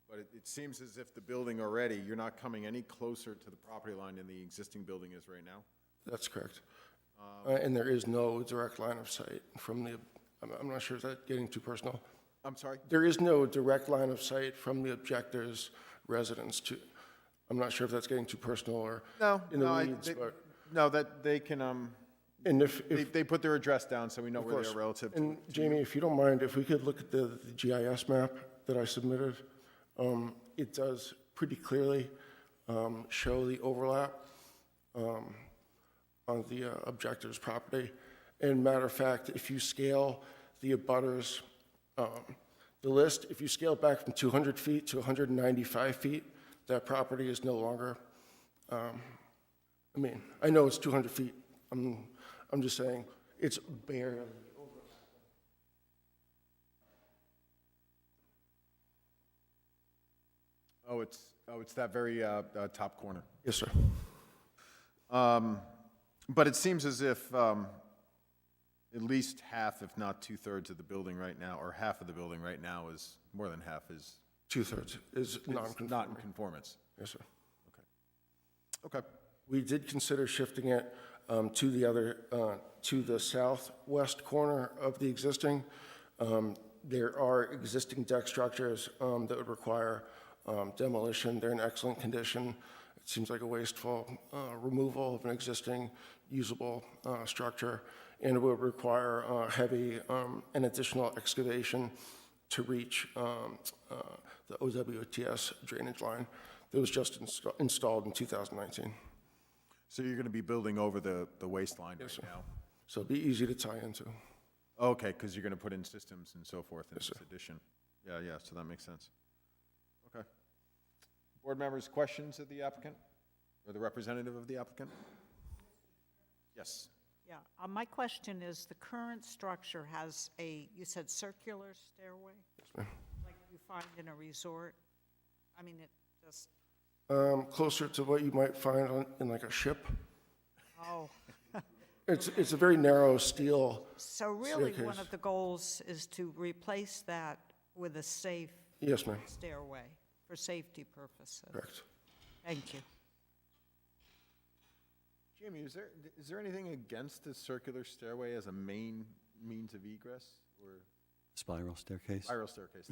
[SPEAKER 1] But it seems as if the building already, you're not coming any closer to the property line than the existing building is right now.
[SPEAKER 17] That's correct. And there is no direct line of sight from the, I'm not sure, is that getting too personal?
[SPEAKER 1] I'm sorry?
[SPEAKER 17] There is no direct line of sight from the objector's residence to, I'm not sure if that's getting too personal or in the weeds, but.
[SPEAKER 1] No, that they can,
[SPEAKER 17] And if
[SPEAKER 1] they put their address down so we know
[SPEAKER 17] of
[SPEAKER 1] where
[SPEAKER 17] course.
[SPEAKER 1] they are relative to.
[SPEAKER 17] And Jamie, if you don't mind, if we could look at the GIS map that I submitted, it does pretty clearly show the overlap on the objector's property. And matter of fact, if you scale the abutters, the list, if you scale it back from 200 feet to 195 feet, that property is no longer, I know it's 200 feet. I'm just saying, it's barely overlapping.
[SPEAKER 1] It's that very top corner.
[SPEAKER 17] Yes, sir.
[SPEAKER 1] But it seems as if at least half, if not 2/3 of the building right now, or half of the building right now is, more than half is.
[SPEAKER 17] 2/3 is non-conforming.
[SPEAKER 1] Not in conformance.
[SPEAKER 17] Yes, sir.
[SPEAKER 1] Okay.
[SPEAKER 17] We did consider shifting it to the southwest corner of the existing. There are existing deck structures that would require demolition. They're in excellent condition. It seems like a wasteful removal of an existing usable structure, and it would require heavy and additional excavation to reach the OWTS drainage line that was just installed in 2019.
[SPEAKER 1] So you're going to be building over the waistline
[SPEAKER 17] Yes,
[SPEAKER 1] right
[SPEAKER 17] sir.
[SPEAKER 1] now?
[SPEAKER 17] So it'd be easy to tie into.
[SPEAKER 1] Okay, because you're going to put in systems and so forth in
[SPEAKER 17] Yes,
[SPEAKER 1] this
[SPEAKER 17] sir.
[SPEAKER 1] addition. Yeah, yeah, so that makes sense. Okay. Board members, questions of the applicant or the representative of the applicant? Yes.
[SPEAKER 6] Yeah, my question is, the current structure has a, you said circular stairway? Like you find in a resort? I mean, it just,
[SPEAKER 17] Closer to what you might find in like a ship.
[SPEAKER 6] oh.
[SPEAKER 17] It's a very narrow steel
[SPEAKER 6] So really, one
[SPEAKER 17] staircase.
[SPEAKER 6] of the goals is to replace that with a safe
[SPEAKER 17] Yes, ma'am.
[SPEAKER 6] stairway for safety purposes.
[SPEAKER 17] Correct.
[SPEAKER 6] Thank you.
[SPEAKER 1] Jamie, is there anything against the circular stairway as a main means of egress or
[SPEAKER 9] Spiral staircase?
[SPEAKER 1] spiral staircase?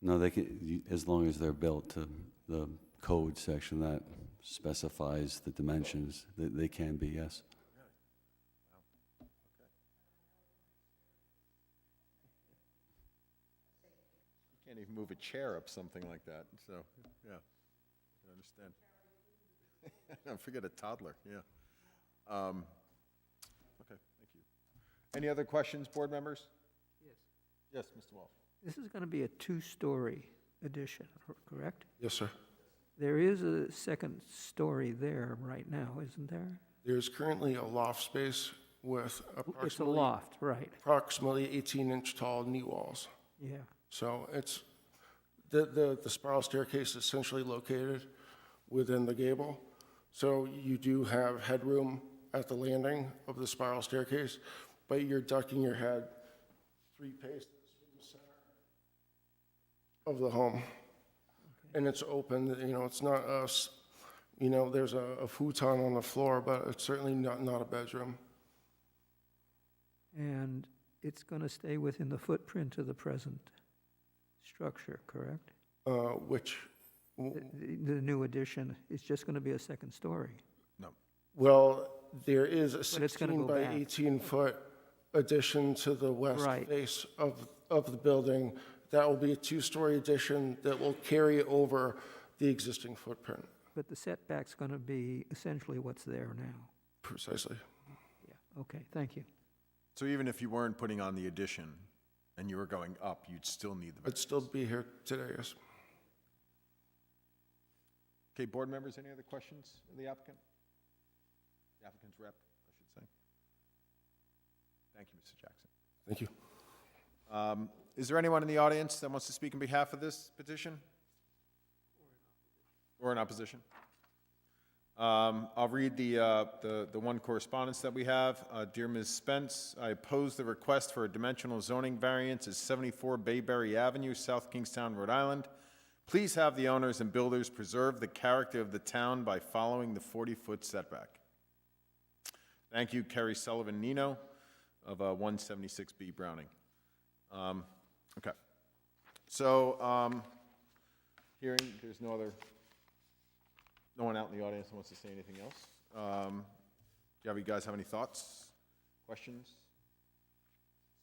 [SPEAKER 9] No, they can, as long as they're built to the code section that specifies the dimensions, they can be, yes.
[SPEAKER 1] You can't even move a chair up something like that, so, yeah, I understand. Forget a toddler, yeah. Okay, thank you. Any other questions, board members?
[SPEAKER 4] Yes.
[SPEAKER 1] Yes, Mr. Walsh.
[SPEAKER 4] This is going to be a two-story addition, correct?
[SPEAKER 17] Yes, sir.
[SPEAKER 4] There is a second story there right now, isn't there?
[SPEAKER 17] There's currently a loft space with
[SPEAKER 4] It's a loft, right,
[SPEAKER 17] approximately 18-inch tall knee walls.
[SPEAKER 4] yeah.
[SPEAKER 17] So it's, the spiral staircase is essentially located within the gable. So you do have headroom at the landing of the spiral staircase, but you're ducking your head 3 paces from the center of the home. And it's open, it's not us, there's a futon on the floor, but it's certainly not a bedroom.
[SPEAKER 4] And it's going to stay within the footprint of the present structure, correct?
[SPEAKER 17] Which,
[SPEAKER 4] The new addition is just going to be a second story.
[SPEAKER 17] well, there is a
[SPEAKER 4] But it's gonna
[SPEAKER 17] 16
[SPEAKER 4] go
[SPEAKER 17] by
[SPEAKER 4] back.
[SPEAKER 17] 18-foot addition to the west
[SPEAKER 4] Right.
[SPEAKER 17] face of the building. That will be a 2-story addition that will carry over the existing footprint.
[SPEAKER 4] But the setback's going to be essentially what's there now.
[SPEAKER 17] Precisely.
[SPEAKER 4] Yeah, okay, thank you.
[SPEAKER 1] So even if you weren't putting on the addition and you were going up, you'd still need the.
[SPEAKER 17] I'd still be here today, yes.
[SPEAKER 1] Okay, board members, any other questions of the applicant? The applicant's rep, I should say. Thank you, Mr. Jackson.
[SPEAKER 17] Thank you.
[SPEAKER 1] Is there anyone in the audience that wants to speak on behalf of this petition? Or in opposition? I'll read the one correspondence that we have. Dear Ms. Spence, I oppose the request for a dimensional zoning variance at 74 Bayberry Avenue, South Kingstown, Rhode Island. Please have the owners and builders preserve the character of the town by following the 40-foot setback. Thank you, Kerry Sullivan Nino of 176B Browning. Okay. So, hearing, there's no one out in the audience who wants to say anything else. Do you guys have any thoughts, questions?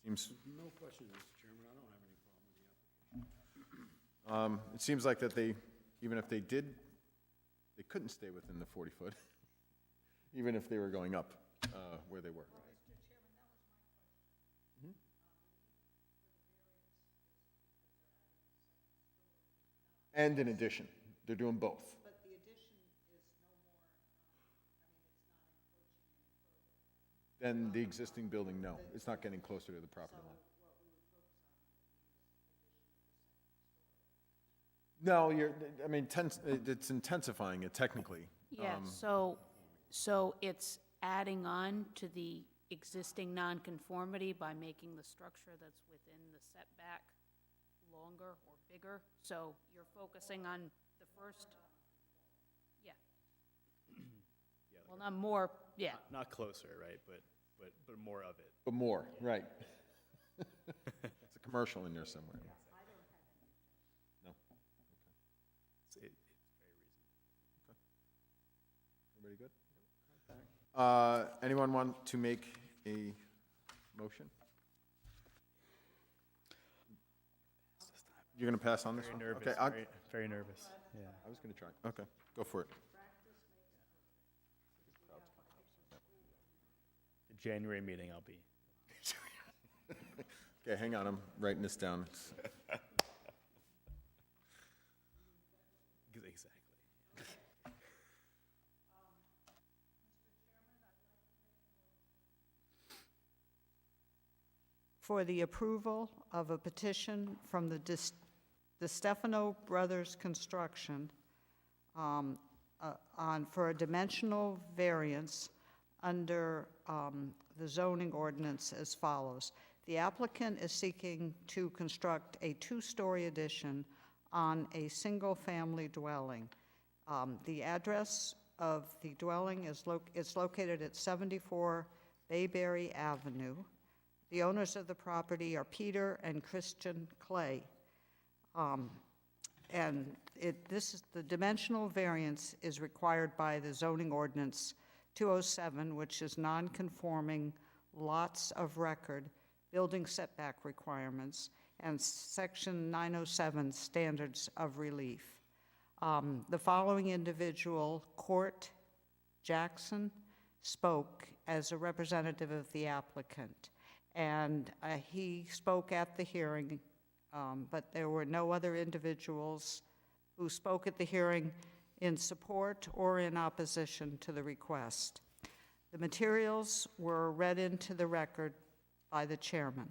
[SPEAKER 1] Seems.
[SPEAKER 10] No questions, Mr. Chairman. I don't have any problem with the application.
[SPEAKER 1] It seems like that they, even if they did, they couldn't stay within the 40-foot, even if they were going up where they were. And in addition, they're doing both.
[SPEAKER 6] But the addition is no more,
[SPEAKER 1] Then the existing building, no, it's not getting closer to the property line. No, it's intensifying it technically.
[SPEAKER 11] Yeah, so it's adding on to the existing nonconformity by making the structure that's within the setback longer or bigger. So you're focusing on the first, yeah. Well, not more, yeah.
[SPEAKER 7] Not closer, right, but more of it.
[SPEAKER 1] But more, right. It's a commercial in there somewhere. No?
[SPEAKER 7] It's very reasonable.
[SPEAKER 1] Everybody good? Anyone want to make a motion? You're going to pass on this
[SPEAKER 7] Very
[SPEAKER 1] one?
[SPEAKER 7] nervous,
[SPEAKER 1] Okay,
[SPEAKER 7] very nervous, yeah.
[SPEAKER 1] I was going to try. Okay, go for it.
[SPEAKER 7] The January meeting, I'll be.
[SPEAKER 1] Okay, hang on, I'm writing this down.
[SPEAKER 7] Exactly.
[SPEAKER 6] For the approval of a petition from the Stefano Brothers Construction for a dimensional variance under the zoning ordinance as follows. The applicant is seeking to construct a two-story addition on a single-family dwelling. The address of the dwelling is located at 74 Bayberry Avenue. The owners of the property are Peter and Christian Clay. And the dimensional variance is required by the zoning ordinance 207, which is non-conforming lots of record, building setback requirements, and section 907, standards of relief. The following individual, Court Jackson, spoke as a representative of the applicant. And he spoke at the hearing, but there were no other individuals who spoke at the hearing in support or in opposition to the request. The materials were read into the record by the chairman.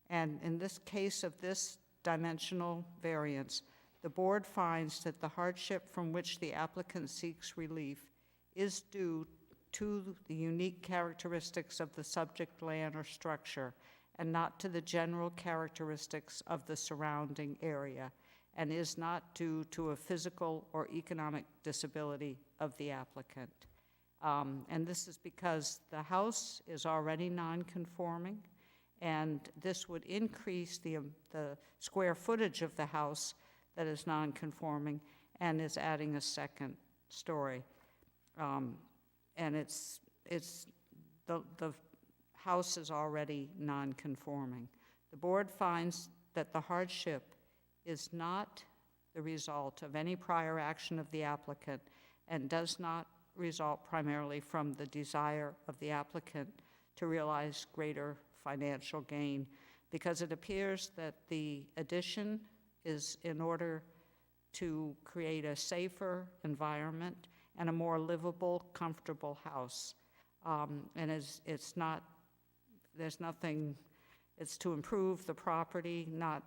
[SPEAKER 6] And in this case of this dimensional variance, the board finds that the hardship from which the applicant seeks relief is due to the unique characteristics of the subject land or structure and not to the general characteristics of the surrounding area, and is not due to a physical or economic disability of the applicant. And this is because the house is already non-conforming, and this would increase the square footage of the house that is non-conforming and is adding a second story. And the house is already non-conforming. The board finds that the hardship is not the result of any prior action of the applicant and does not result primarily from the desire of the applicant to realize greater financial gain, because it appears that the addition is in order to create a safer environment and a more livable, comfortable house. And it's not, there's nothing, it's to improve the property, not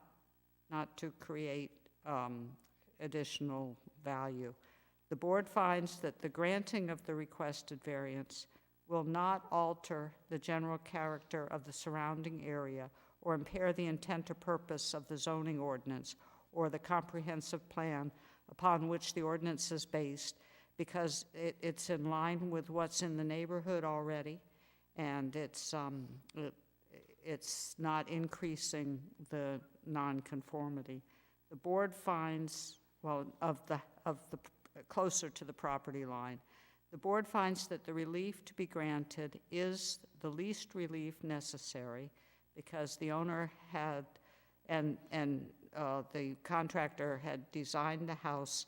[SPEAKER 6] to create additional value. The board finds that the granting of the requested variance will not alter the general character of the surrounding area or impair the intent or purpose of the zoning ordinance or the comprehensive plan upon which the ordinance is based, because it's in line with what's in the neighborhood already, and it's not increasing the nonconformity. The board finds, well, of the closer to the property line, the board finds that the relief to be granted is the least relief necessary, because the owner had and the contractor had designed the house,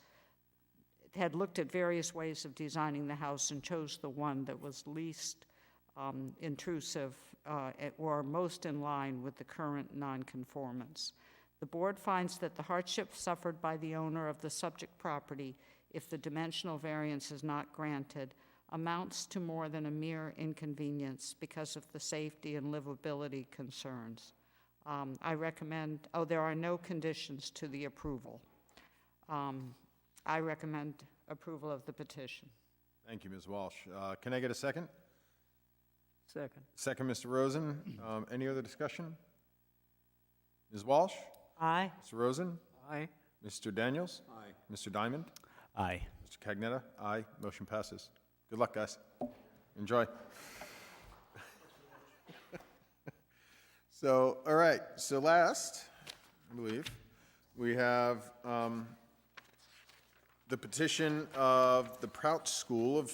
[SPEAKER 6] had looked at various ways of designing the house and chose the one that was least intrusive or most in line with the current nonconformance. The board finds that the hardship suffered by the owner of the subject property, if the dimensional variance is not granted, amounts to more than a mere inconvenience because of the safety and livability concerns. I recommend, there are no conditions to the approval. I recommend approval of the petition.
[SPEAKER 1] Thank you, Ms. Walsh. Can I get a second?
[SPEAKER 4] Second.
[SPEAKER 1] Second, Mr. Rosen. Any other discussion? Ms. Walsh?
[SPEAKER 6] Aye.
[SPEAKER 1] Mr. Rosen?
[SPEAKER 4] Aye.
[SPEAKER 1] Mr. Daniels?
[SPEAKER 10] Aye.
[SPEAKER 1] Mr. Diamond?
[SPEAKER 7] Aye.
[SPEAKER 1] Mr. Cagnetta? Aye. Motion passes. Good luck, guys. Enjoy. So, all right, so last, I believe, we have the petition of the Prout School of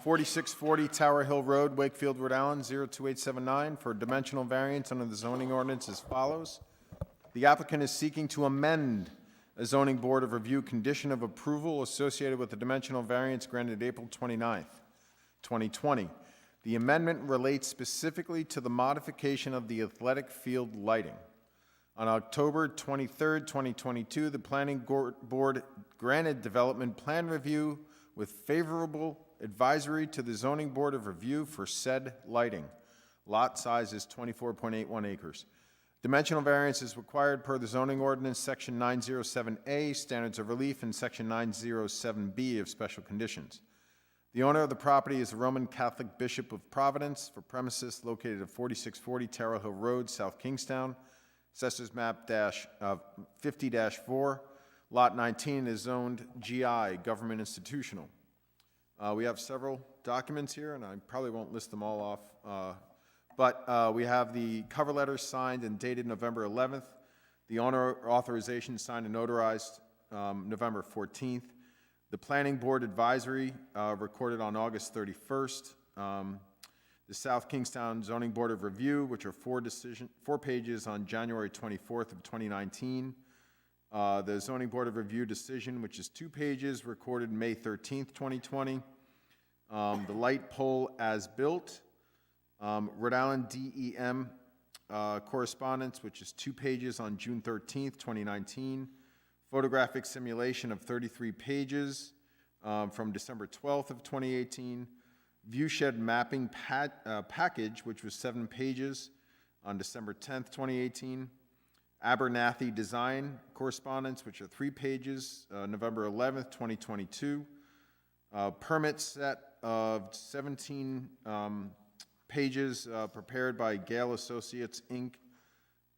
[SPEAKER 1] 4640 Tower Hill Road, Wakefield, Rhode Island, 02879, for a dimensional variance under the zoning ordinance as follows. The applicant is seeking to amend a zoning board of review condition of approval associated with the dimensional variance granted April 29th, 2020. The amendment relates specifically to the modification of the athletic field lighting. On October 23, 2022, the Planning Board granted development plan review with favorable advisory to the Zoning Board of Review for said lighting. Lot size is 24.81 acres. Dimensional variance is required per the zoning ordinance, Section 907A, Standards of Relief, and Section 907B of Special Conditions. The owner of the property is the Roman Catholic Bishop of Providence for premises located at 4640 Terrell Hill Road, South Kingstown. Assessors map 50-4. Lot 19 is zoned GI, Government Institutional. We have several documents here, and I probably won't list them all off. But we have the cover letter signed and dated November 11th. The owner authorization signed and notarized November 14th. The Planning Board advisory recorded on August 31st. The South Kingstown Zoning Board of Review, which are 4 pages on January 24th of 2019. The Zoning Board of Review decision, which is 2 pages, recorded May 13th, 2020. The light pole as built. Rhode Island DEM correspondence, which is 2 pages on June 13th, 2019. Photographic simulation of 33 pages from December 12th of 2018. Viewshed mapping package, which was 7 pages on December 10th, 2018. Abernathy design correspondence, which are 3 pages, November 11th, 2022. Permit set of 17 pages prepared by Gale Associates, Inc.,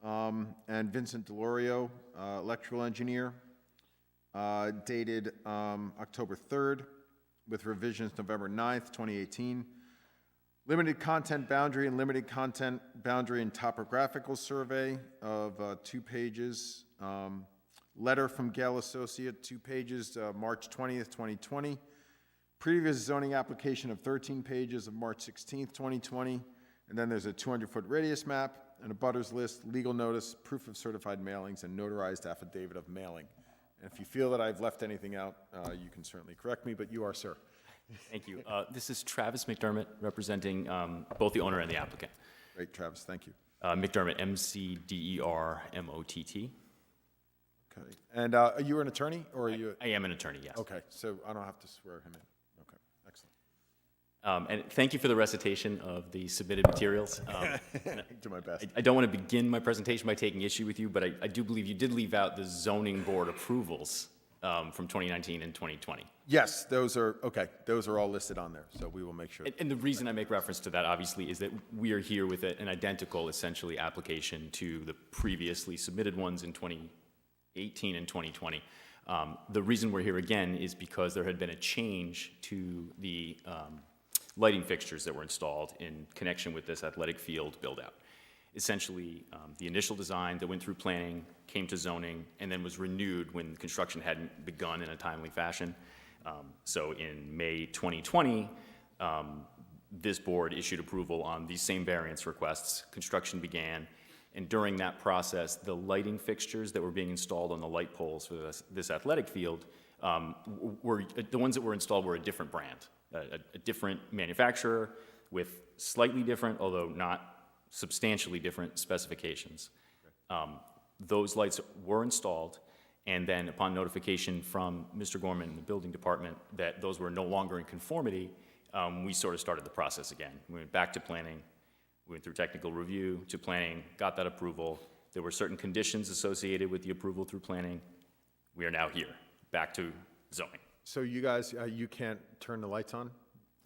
[SPEAKER 1] and Vincent Delorio, electrical engineer, dated October 3rd, with revisions November 9th, 2018. Limited content boundary and limited content boundary and topographical survey of 2 pages. Letter from Gale Associate, 2 pages, March 20th, 2020. Previous zoning application of 13 pages of March 16th, 2020. And then there's a 200-foot radius map and a butters list, legal notice, proof of certified mailings, and notarized affidavit of mailing. And if you feel that I've left anything out, you can certainly correct me, but you are, sir.
[SPEAKER 18] Thank you. This is Travis McDermott, representing both the owner and the applicant.
[SPEAKER 1] Great, Travis, thank you.
[SPEAKER 18] McDermott, McDermott.
[SPEAKER 1] Okay. And are you an attorney, or are you?
[SPEAKER 18] I am an attorney, yes.
[SPEAKER 1] Okay, so I don't have to swear him in. Okay, excellent.
[SPEAKER 18] And thank you for the recitation of the submitted materials.
[SPEAKER 1] Do my best.
[SPEAKER 18] I don't want to begin my presentation by taking issue with you, but I do believe you did leave out the zoning board approvals from 2019 and 2020.
[SPEAKER 1] Yes, those are, okay, those are all listed on there, so we will make sure.
[SPEAKER 18] And the reason I make reference to that, obviously, is that we are here with an identical, essentially, application to the previously submitted ones in 2018 and 2020. The reason we're here again is because there had been a change to the lighting fixtures that were installed in connection with this athletic field build-out. Essentially, the initial design that went through planning, came to zoning, and then was renewed when construction hadn't begun in a timely fashion. So in May 2020, this board issued approval on these same variance requests. Construction began, and during that process, the lighting fixtures that were being installed on the light poles for this athletic field, the ones that were installed were a different brand, a different manufacturer with slightly different, although not substantially different specifications. Those lights were installed, and then upon notification from Mr. Gorman and the building department that those were no longer in conformity, we sort of started the process again. We went back to planning, we went through technical review to planning, got that approval. There were certain conditions associated with the approval through planning. We are now here, back to zoning.
[SPEAKER 1] So you guys, you can't turn the lights on,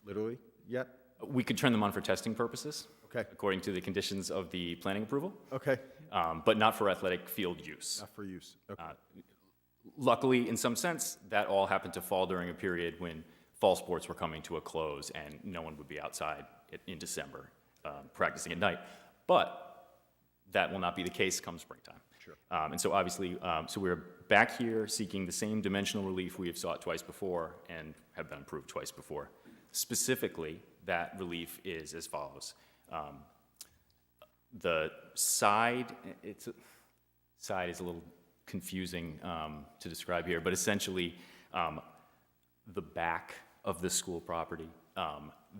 [SPEAKER 1] literally, yet?
[SPEAKER 18] We could turn them on for testing purposes.
[SPEAKER 1] Okay.
[SPEAKER 18] According to the conditions of the planning approval.
[SPEAKER 1] Okay.
[SPEAKER 18] But not for athletic field use.
[SPEAKER 1] Not for use, okay.
[SPEAKER 18] Luckily, in some sense, that all happened to fall during a period when fall sports were coming to a close and no one would be outside in December practicing at night. But that will not be the case come springtime.
[SPEAKER 1] Sure.
[SPEAKER 18] And so obviously, so we're back here seeking the same dimensional relief we have sought twice before and have been approved twice before. Specifically, that relief is as follows. The side is a little confusing to describe here, but essentially the back of the school property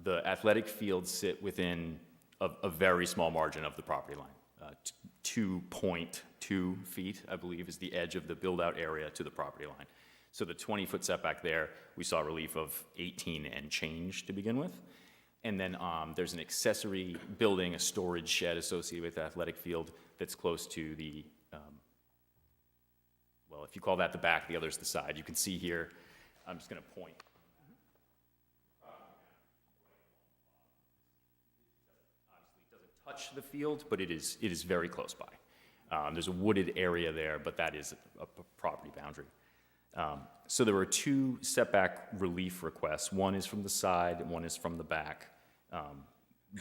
[SPEAKER 18] The athletic fields sit within a very small margin of the property line. 2.2 feet, I believe, is the edge of the build-out area to the property line. So the 20-foot setback there, we saw relief of 18 and change to begin with. And then there's an accessory building, a storage shed associated with the athletic field that's close to the, well, if you call that the back, the other's the side. You can see here, I'm just going to point. Obviously, it doesn't touch the field, but it is very close by. There's a wooded area there, but that is a property boundary. So there were two setback relief requests. One is from the side, and one is from the back.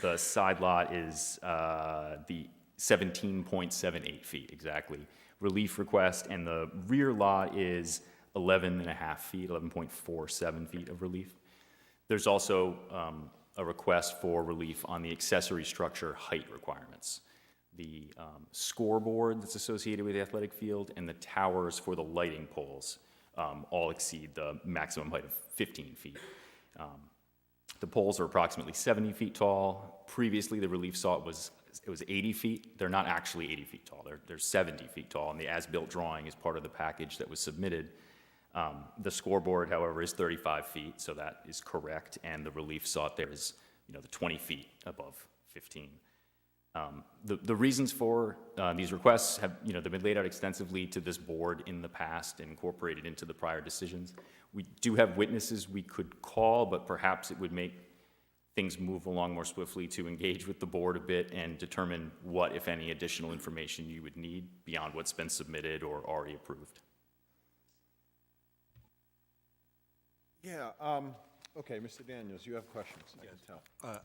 [SPEAKER 18] The side lot is the 17.78 feet exactly relief request, and the rear lot is 11.5 feet, 11.47 feet of relief. There's also a request for relief on the accessory structure height requirements. The scoreboard that's associated with the athletic field and the towers for the lighting poles all exceed the maximum height of 15 feet. The poles are approximately 70 feet tall. Previously, the relief sought was 80 feet. They're not actually 80 feet tall. They're 70 feet tall, and the as-built drawing is part of the package that was submitted. The scoreboard, however, is 35 feet, so that is correct, and the relief sought there is, the 20 feet above 15. The reasons for these requests have, they've been laid out extensively to this board in the past and incorporated into the prior decisions. We do have witnesses we could call, but perhaps it would make things move along more swiftly to engage with the board a bit and determine what, if any, additional information you would need beyond what's been submitted or already approved.
[SPEAKER 1] Yeah, okay, Mr. Daniels, you have questions, I can tell.
[SPEAKER 10] I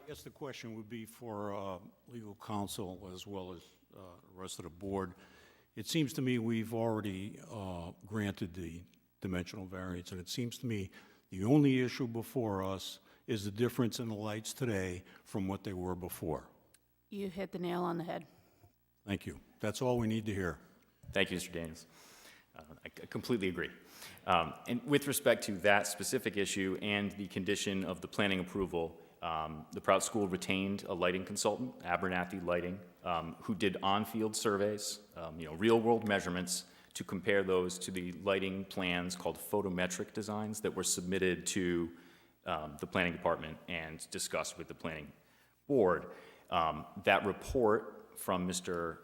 [SPEAKER 10] guess the question would be for legal counsel as well as the rest of the board. It seems to me we've already granted the dimensional variance, and it seems to me the only issue before us is the difference in the lights today from what they were before.
[SPEAKER 11] You hit the nail on the head.
[SPEAKER 10] Thank you. That's all we need to hear.
[SPEAKER 18] Thank you, Mr. Daniels. I completely agree. And with respect to that specific issue and the condition of the planning approval, the Prout School retained a lighting consultant, Abernathy Lighting, who did on-field surveys, real-world measurements to compare those to the lighting plans called photometric designs that were submitted to the planning department and discussed with the planning board. That report from Jason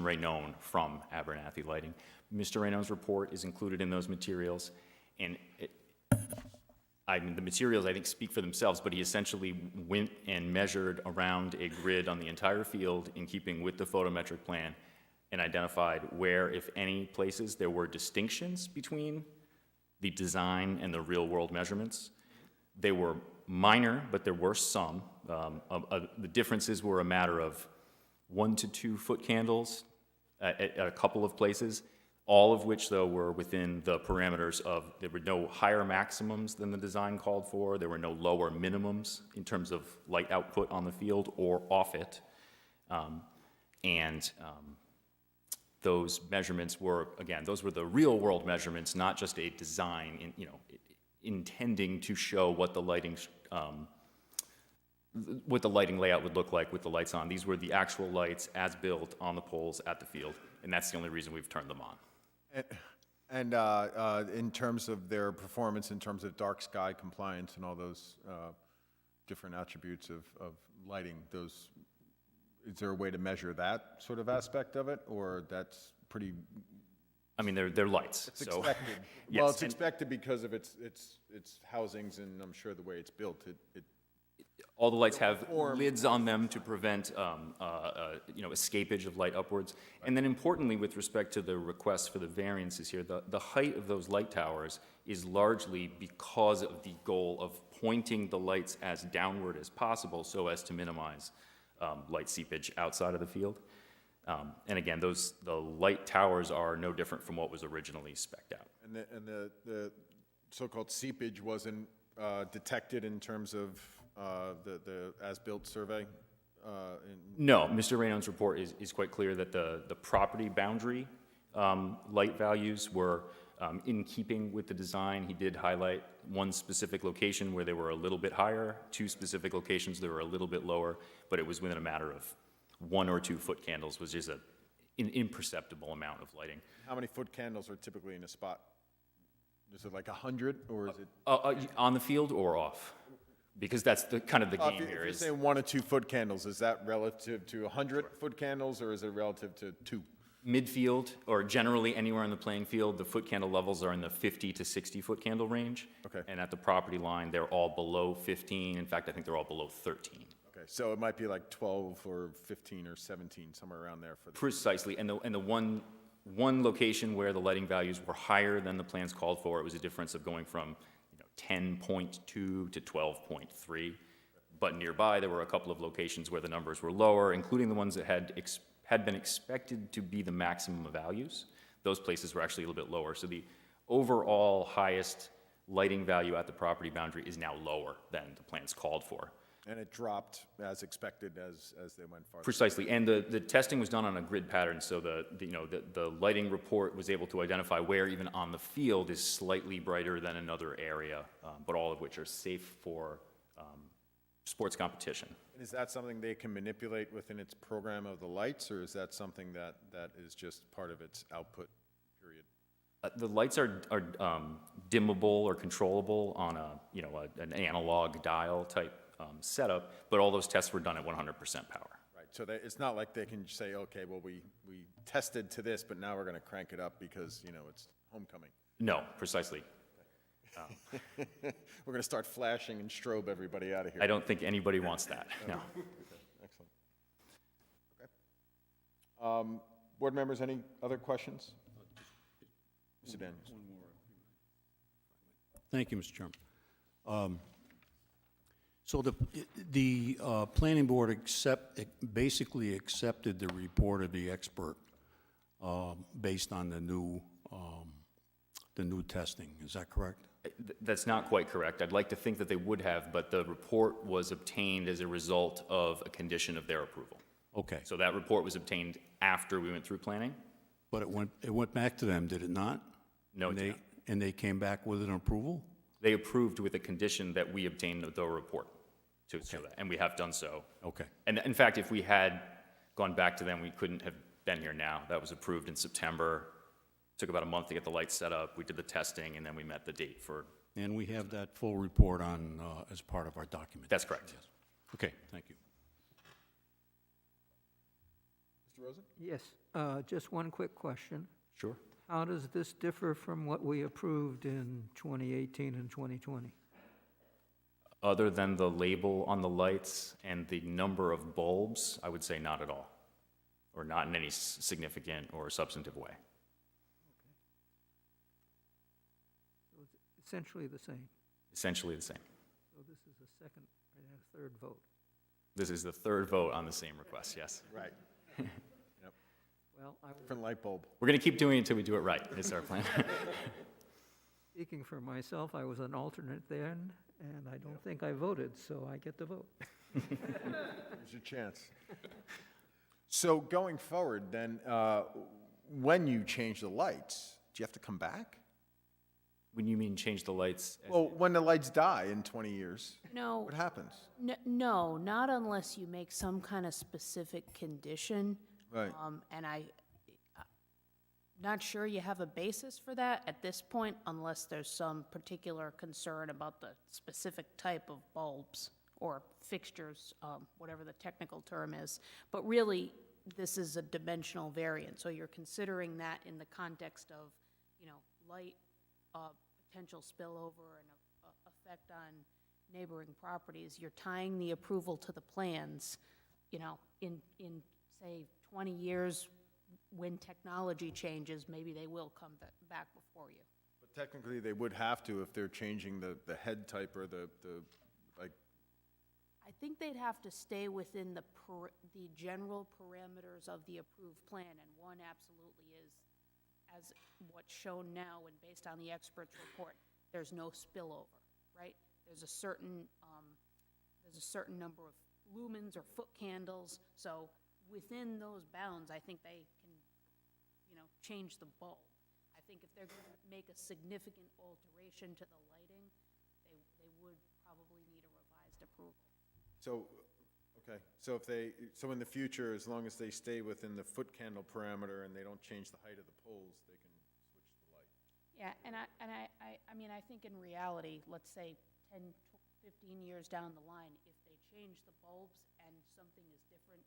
[SPEAKER 18] Raynone from Abernathy Lighting. Mr. Raynone's report is included in those materials, and the materials, I think, speak for themselves, but he essentially went and measured around a grid on the entire field in keeping with the photometric plan and identified where, if any places, there were distinctions between the design and the real-world measurements. They were minor, but there were some. The differences were a matter of 1 to 2 foot candles at a couple of places, all of which, though, were within the parameters of, there were no higher maximums than the design called for, there were no lower minimums in terms of light output on the field or off it. Those measurements were, again, those were the real-world measurements, not just a design, intending to show what the lighting layout would look like with the lights on. These were the actual lights as built on the poles at the field, and that's the only reason we've turned them on.
[SPEAKER 1] And in terms of their performance, in terms of dark sky compliance and all those different attributes of lighting, is there a way to measure that sort of aspect of it, or that's pretty?
[SPEAKER 18] I mean, they're lights.
[SPEAKER 1] It's
[SPEAKER 18] so.
[SPEAKER 1] expected.
[SPEAKER 18] Yes,
[SPEAKER 1] Well, it's expected because of its housings, and I'm sure the way it's built,
[SPEAKER 18] all the lights have lids on them to prevent escapage of light upwards. And then importantly, with respect to the request for the variances here, the height of those light towers is largely because of the goal of pointing the lights as downward as possible so as to minimize light seepage outside of the field. And again, the light towers are no different from what was originally spec'd out.
[SPEAKER 1] And the so-called seepage wasn't detected in terms of the as-built survey?
[SPEAKER 18] No, Mr. Raynone's report is quite clear that the property boundary light values were In keeping with the design, he did highlight one specific location where they were a little bit higher, two specific locations that were a little bit lower, but it was within a matter of 1 or 2 foot candles, was just an imperceptible amount of lighting.
[SPEAKER 1] How many foot candles are typically in a spot? Is it like 100, or is it?
[SPEAKER 18] On the field or off? Because that's the kind of the game
[SPEAKER 1] If
[SPEAKER 18] here
[SPEAKER 1] you're
[SPEAKER 18] is.
[SPEAKER 1] saying 1 or 2 foot candles, is that relative to 100 foot candles, or is it relative to 2?
[SPEAKER 18] Midfield, or generally anywhere on the playing field, the foot candle levels are in the 50 to 60 foot candle range.
[SPEAKER 1] Okay.
[SPEAKER 18] And at the property line, they're all below 15. In fact, I think they're all below 13.
[SPEAKER 1] Okay, so it might be like 12 or 15 or 17, somewhere around there for the.
[SPEAKER 18] Precisely, and the one location where the lighting values were higher than the plans called for, it was a difference of going from 10.2 to 12.3. But nearby, there were a couple of locations where the numbers were lower, including the ones that had been expected to be the maximum values. Those places were actually a little bit lower. So the overall highest lighting value at the property boundary is now lower than the plans called for.
[SPEAKER 1] And it dropped as expected as they went farther.
[SPEAKER 18] Precisely, and the testing was done on a grid pattern, so the lighting report was able to identify where even on the field is slightly brighter than another area, but all of which are safe for sports competition.
[SPEAKER 1] And is that something they can manipulate within its program of the lights, or is that something that is just part of its output period?
[SPEAKER 18] The lights are dimmable or controllable on an analog dial type setup, but all those tests were done at 100% power.
[SPEAKER 1] Right, so it's not like they can say, okay, well, we tested to this, but now we're going to crank it up because, it's homecoming.
[SPEAKER 18] No, precisely.
[SPEAKER 1] We're going to start flashing and strobe everybody out of here.
[SPEAKER 18] I don't think anybody wants that, no.
[SPEAKER 1] Okay, excellent. Okay. Board members, any other questions? Mr. Daniels.
[SPEAKER 10] Thank you, Mr. Chairman. So the planning board basically accepted the report of the expert based on the new testing. Is that correct?
[SPEAKER 18] That's not quite correct. I'd like to think that they would have, but the report was obtained as a result of a condition of their approval.
[SPEAKER 10] Okay.
[SPEAKER 18] So that report was obtained after we went through planning?
[SPEAKER 10] But it went back to them, did it not?
[SPEAKER 18] No, it did not.
[SPEAKER 10] And they came back with an approval?
[SPEAKER 18] They approved with a condition that we obtained the report to show that, and we have done so.
[SPEAKER 10] Okay.
[SPEAKER 18] And in fact, if we had gone back to them, we couldn't have been here now. That was approved in September. Took about a month to get the lights set up. We did the testing, and then we met the date for.
[SPEAKER 10] And we have that full report on as part of our document.
[SPEAKER 18] That's correct.
[SPEAKER 10] Yes. Okay, thank you.
[SPEAKER 1] Mr. Rosen?
[SPEAKER 4] Yes, just one quick question.
[SPEAKER 18] Sure.
[SPEAKER 4] How does this differ from what we approved in 2018 and 2020?
[SPEAKER 18] Other than the label on the lights and the number of bulbs, I would say not at all, or not in any significant or substantive way.
[SPEAKER 4] So it's essentially the same.
[SPEAKER 18] Essentially the same.
[SPEAKER 4] So this is a second and a third vote.
[SPEAKER 18] This is the third vote on the same request, yes.
[SPEAKER 1] Right. Yep.
[SPEAKER 4] Well,
[SPEAKER 1] Different light bulb.
[SPEAKER 18] We're going to keep doing it until we do it right, is our plan.
[SPEAKER 4] speaking for myself, I was an alternate then, and I don't think I voted, so I get to vote.
[SPEAKER 1] Here's your chance. So going forward, then, when you change the lights, do you have to come back?
[SPEAKER 18] When you mean change the lights?
[SPEAKER 1] Well, when the lights die in 20 years,
[SPEAKER 11] No.
[SPEAKER 1] what happens?
[SPEAKER 11] No, not unless you make some kind of specific condition.
[SPEAKER 1] Right.
[SPEAKER 11] And not sure you have a basis for that at this point, unless there's some particular concern about the specific type of bulbs or fixtures, whatever the technical term is. But really, this is a dimensional variant, so you're considering that in the context of, light, potential spillover and effect on neighboring properties. You're tying the approval to the plans, in say 20 years, when technology changes, maybe they will come back before you.
[SPEAKER 1] But technically, they would have to if they're changing the head type or the
[SPEAKER 11] I think they'd have to stay within the general parameters of the approved plan, and one absolutely is, as what's shown now and based on the expert's report, there's no spillover, right? There's a certain number of lumens or foot candles, so within those bounds, I think they can, change the bulb. I think if they're going to make a significant alteration to the lighting, they would probably need a revised approval.
[SPEAKER 1] So, okay, so so in the future, as long as they stay within the foot candle parameter and they don't change the height of the poles, they can switch the light.
[SPEAKER 11] Yeah, I mean, I think in reality, let's say 10, 15 years down the line, if they change the bulbs and something is different,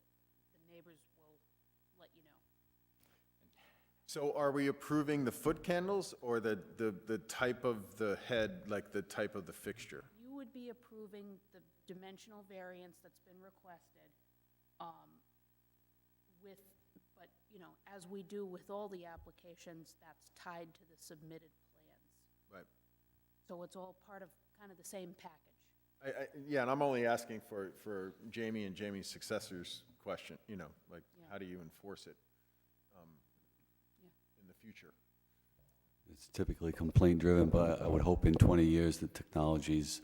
[SPEAKER 11] the neighbors will let you know.
[SPEAKER 1] So are we approving the foot candles or the type of the head, like the type of the fixture?
[SPEAKER 11] You would be approving the dimensional variance that's been requested, but, you know, as we do with all the applications, that's tied to the submitted plans.
[SPEAKER 1] Right.
[SPEAKER 11] So it's all part of kind of the same package.
[SPEAKER 1] Yeah, and I'm only asking for Jamie and Jamie's successor's question, you know, like,
[SPEAKER 11] Yeah.
[SPEAKER 1] how do you enforce it in the future?
[SPEAKER 9] It's typically complaint-driven, but I would hope in 20 years the technologies,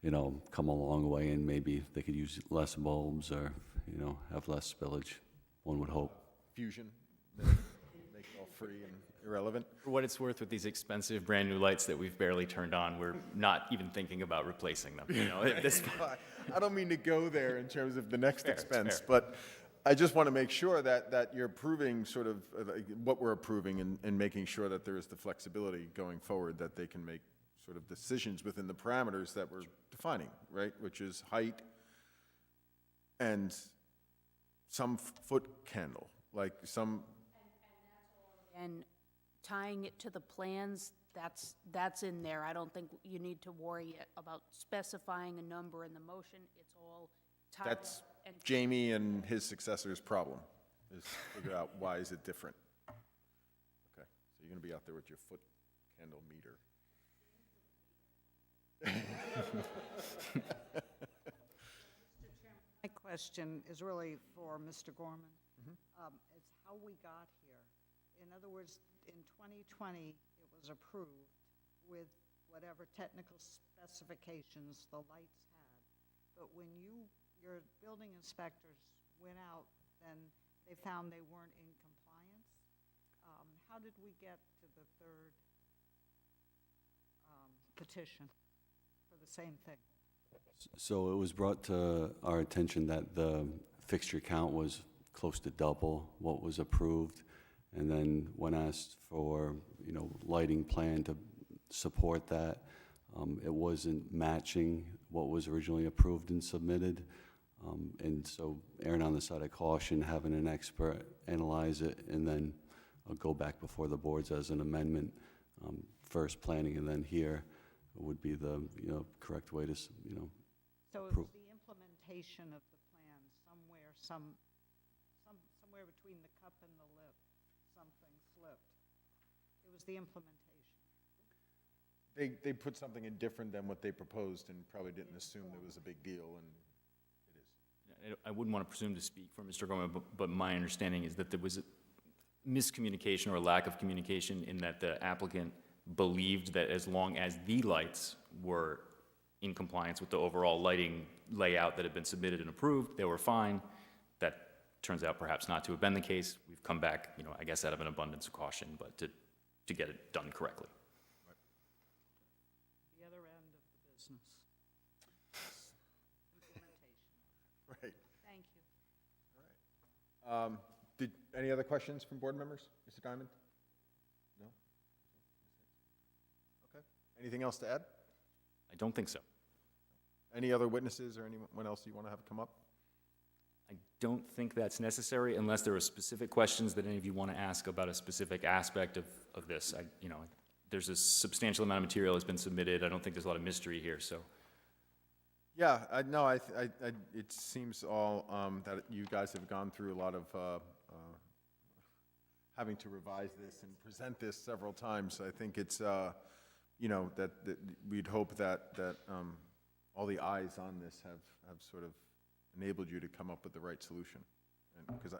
[SPEAKER 9] you know, come a long way and maybe they could use less bulbs or, you know, have less spillage, one would hope.
[SPEAKER 1] Fusion, make it all free and irrelevant?
[SPEAKER 18] For what it's worth, with these expensive brand-new lights that we've barely turned on, we're not even thinking about replacing them, you know, at this point.
[SPEAKER 1] I don't mean to go there in terms of the next
[SPEAKER 18] Fair, it's
[SPEAKER 1] expense,
[SPEAKER 18] fair.
[SPEAKER 1] but I just want to make sure that you're approving sort of like what we're approving and making sure that there is the flexibility going forward, that they can make sort of decisions within the parameters that we're defining, right? Which is height and some foot candle, like some,
[SPEAKER 11] And tying it to the plans, that's in there. I don't think you need to worry about specifying a number in the motion. It's all tied up.
[SPEAKER 1] that's
[SPEAKER 11] And
[SPEAKER 1] Jamie and his successor's problem, is figure out why is it different. Okay, so you're gonna be out there with your foot candle meter.
[SPEAKER 6] My question is really for Mr. Gorman. It's how we got here. In other words, in 2020, it was approved with whatever technical specifications the lights had. But when your building inspectors went out, then they found they weren't in compliance. How did we get to the third petition for the same thing?
[SPEAKER 9] So it was brought to our attention that the fixture count was close to double what was approved. And then when asked for, you know, lighting plan to support that, it wasn't matching what was originally approved and submitted. And so erring on the side of caution, having an expert analyze it and then go back before the boards as an amendment, first planning and then here would be the, you know, correct way to, you know,
[SPEAKER 6] So it
[SPEAKER 9] approve.
[SPEAKER 6] was the implementation of the plan somewhere, somewhere between the cup and the lip, something slipped. It was the implementation.
[SPEAKER 1] They put something in different than what they proposed and probably didn't assume there was a big deal, and it is.
[SPEAKER 18] I wouldn't want to presume to speak for Mr. Gorman, but my understanding is that there was a miscommunication or lack of communication in that the applicant believed that as long as the lights were in compliance with the overall lighting layout that had been submitted and approved, they were fine. That turns out perhaps not to have been the case. We've come back, you know, I guess out of an abundance of caution, but to get it done correctly.
[SPEAKER 6] The other end of the business. Implementation.
[SPEAKER 1] Right.
[SPEAKER 11] thank you.
[SPEAKER 1] Any other questions from board members? Mr. Diamond? No? Okay. Anything else to add?
[SPEAKER 18] I don't think so.
[SPEAKER 1] Any other witnesses or anyone else you want to have come up?
[SPEAKER 18] I don't think that's necessary unless there are specific questions that any of you want to ask about a specific aspect of this. You know, there's a substantial amount of material that's been submitted. I don't think there's a lot of mystery here, so.
[SPEAKER 1] Yeah, it seems all that you guys have gone through a lot of having to revise this and present this several times. I think it's, you know, that we'd hope that all the eyes on this have sort of enabled you to come up with the right solution. Because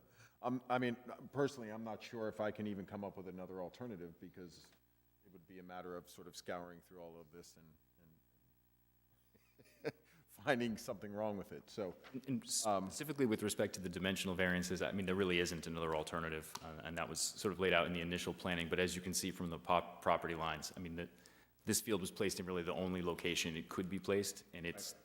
[SPEAKER 1] I mean, personally, I'm not sure if I can even come up with another alternative, because it would be a matter of sort of scouring through all of this and finding something wrong with it, so.
[SPEAKER 18] And specifically with respect to the dimensional variances, I mean, there really isn't another alternative, and that was sort of laid out in the initial planning, but as you can see from the property lines, I mean, this field was placed in really the only location it could be placed, and it's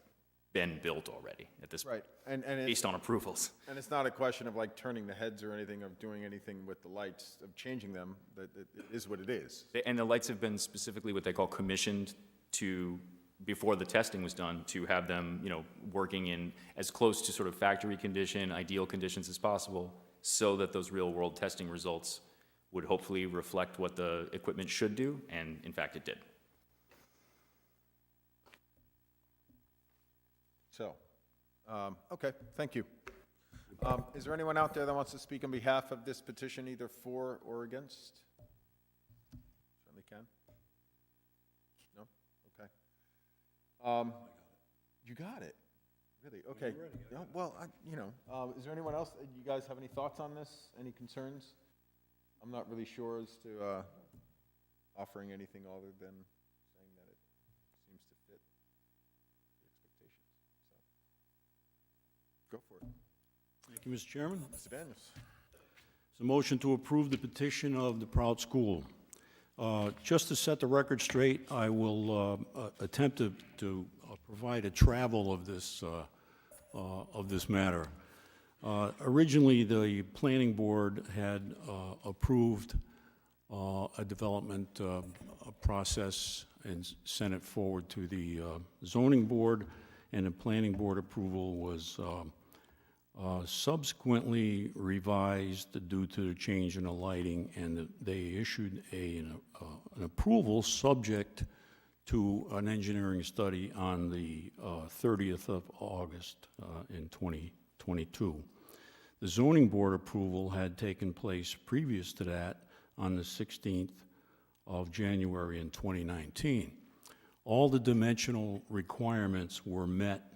[SPEAKER 18] been built already at this point,
[SPEAKER 1] Right, and it's,
[SPEAKER 18] based on approvals.
[SPEAKER 1] and it's not a question of like turning the heads or anything, of doing anything with the lights, of changing them, that it is what it is.
[SPEAKER 18] And the lights have been specifically what they call commissioned to, before the testing was done, to have them, you know, working in as close to sort of factory condition, ideal conditions as possible, so that those real-world testing results would hopefully reflect what the equipment should do, and in fact, it did.
[SPEAKER 1] So, okay, thank you. Is there anyone out there that wants to speak on behalf of this petition, either for or against? Certainly can. No? Okay. You got it? Really? Okay. No, well, is there anyone else? You guys have any thoughts on this? Any concerns? I'm not really sure as to offering anything other than saying that it seems to fit the expectations. So, go for it.
[SPEAKER 10] Thank you, Mr. Chairman.
[SPEAKER 1] Mr. Daniels.
[SPEAKER 10] It's a motion to approve the petition of the Proud School. Just to set the record straight, I will attempt to provide a travel of this matter. Originally, the planning board had approved a development process and sent it forward to the zoning board, and the planning board approval was subsequently revised due to the change in the lighting, and they issued an approval subject to an engineering study on the 30th of August in 2022. The zoning board approval had taken place previous to that on the 16th of January in 2019. All the dimensional requirements were met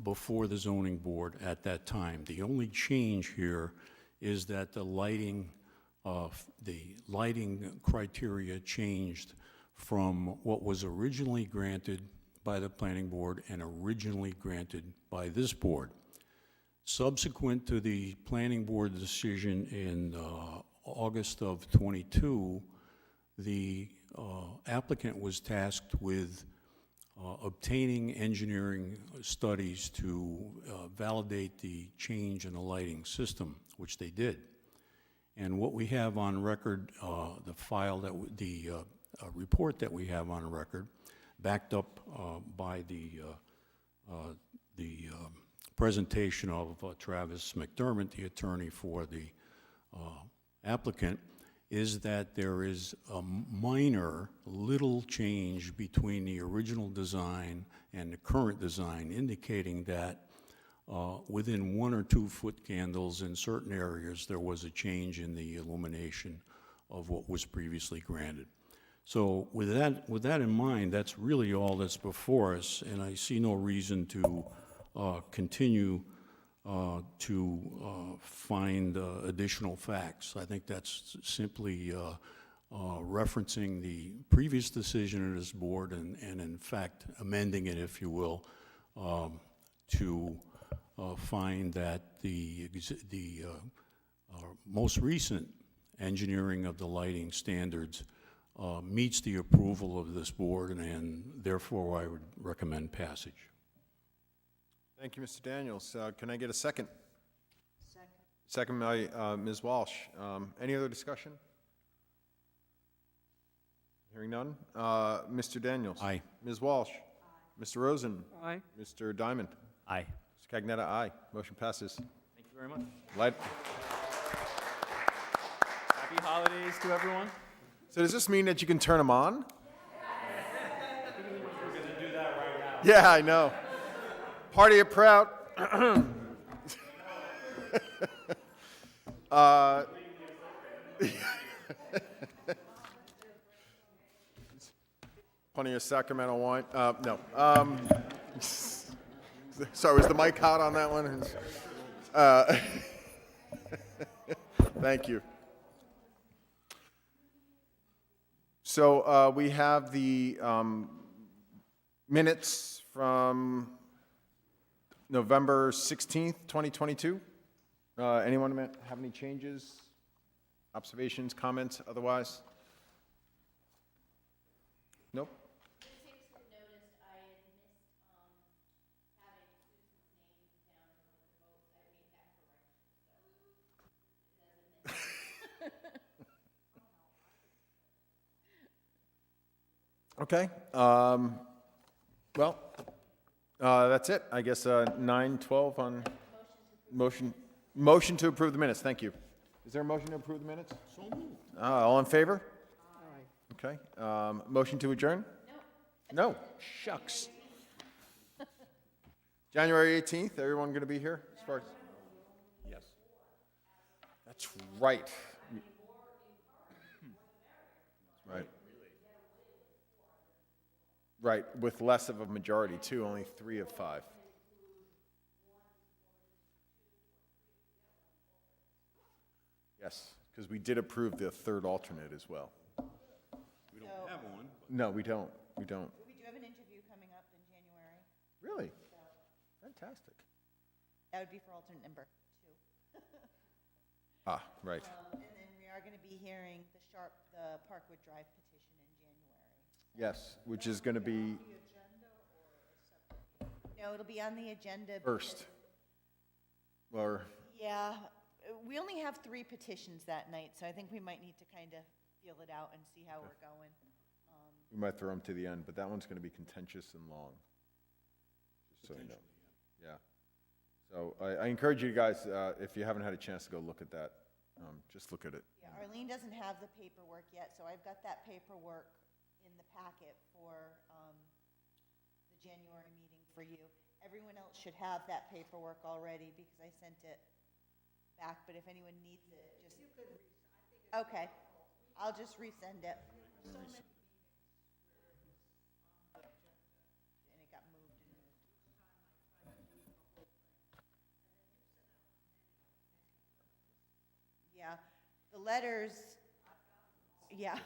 [SPEAKER 10] before the zoning board at that time. The only change here is that the lighting criteria changed from what was originally granted by the planning board and originally granted by this board. Subsequent to the planning board decision in August of 22, the applicant was tasked with obtaining engineering studies to validate the change in the lighting system, which they did. And what we have on record, the report that we have on record, backed up by the presentation of Travis McDermott, the attorney for the applicant, is that there is a minor, little change between the original design and the current design, indicating that within 1 or 2 foot candles in certain areas, there was a change in the illumination of what was previously granted. So with that in mind, that's really all that's before us, and I see no reason to continue to find additional facts. I think that's simply referencing the previous decision of this board and in fact amending it, if you will, to find that the most recent engineering of the lighting standards meets the approval of this board, and therefore I would recommend passage.
[SPEAKER 1] Thank you, Mr. Daniels. Can I get a second? Second by Ms. Walsh. Any other discussion? Hearing none. Mr. Daniels.
[SPEAKER 10] Aye.
[SPEAKER 1] Ms. Walsh. Aye. Mr. Rosen.
[SPEAKER 4] Aye.
[SPEAKER 1] Mr. Diamond.
[SPEAKER 7] Aye.
[SPEAKER 1] Mr. Cagnetta, aye. Motion passes.
[SPEAKER 7] Thank you very much.
[SPEAKER 1] Light.
[SPEAKER 7] Happy holidays to everyone.
[SPEAKER 1] So does this mean that you can turn them on?
[SPEAKER 7] We're going to do that right now.
[SPEAKER 1] Yeah, I know. Party of Proud. Plenty of Sacramento wine. No. Sorry, was the mic hot on that one? Thank you. So we have the minutes from November 16th, 2022. Anyone have any changes, observations, comments, otherwise? Nope. Okay, well, that's it. I guess 9:12 on motion to approve the minutes. Thank you. Is there a motion to approve the minutes?
[SPEAKER 10] So moved.
[SPEAKER 1] All in favor? Okay, motion to adjourn? No. Shucks. January 18th, everyone going to be here as far as? Yes. That's right. Right. Right, with less of a majority too, only 3 of 5. Yes, because we did approve the third alternate as well.
[SPEAKER 10] We don't have one.
[SPEAKER 1] No, we don't. We don't.
[SPEAKER 19] We do have an interview coming up in January.
[SPEAKER 1] Really? Fantastic.
[SPEAKER 19] That would be for alternate number 2.
[SPEAKER 1] Ah, right.
[SPEAKER 19] And then we are going to be hearing the Parkwood Drive petition in January.
[SPEAKER 1] Yes, which is going to be
[SPEAKER 19] No, it'll be on the agenda.
[SPEAKER 1] first. Or,
[SPEAKER 19] Yeah, we only have 3 petitions that night, so I think we might need to kind of feel it out and see how we're going.
[SPEAKER 1] we might throw them to the end, but that one's going to be contentious and long. Just so you know. Yeah. So I encourage you guys, if you haven't had a chance to go look at that, just look at it.
[SPEAKER 19] Yeah, Arlene doesn't have the paperwork yet, so I've got that paperwork in the packet for the January meeting for you. Everyone else should have that paperwork already because I sent it back, but if anyone needs it, just... Okay, I'll just resend it. And it got moved and moved. Yeah, the letters, yeah.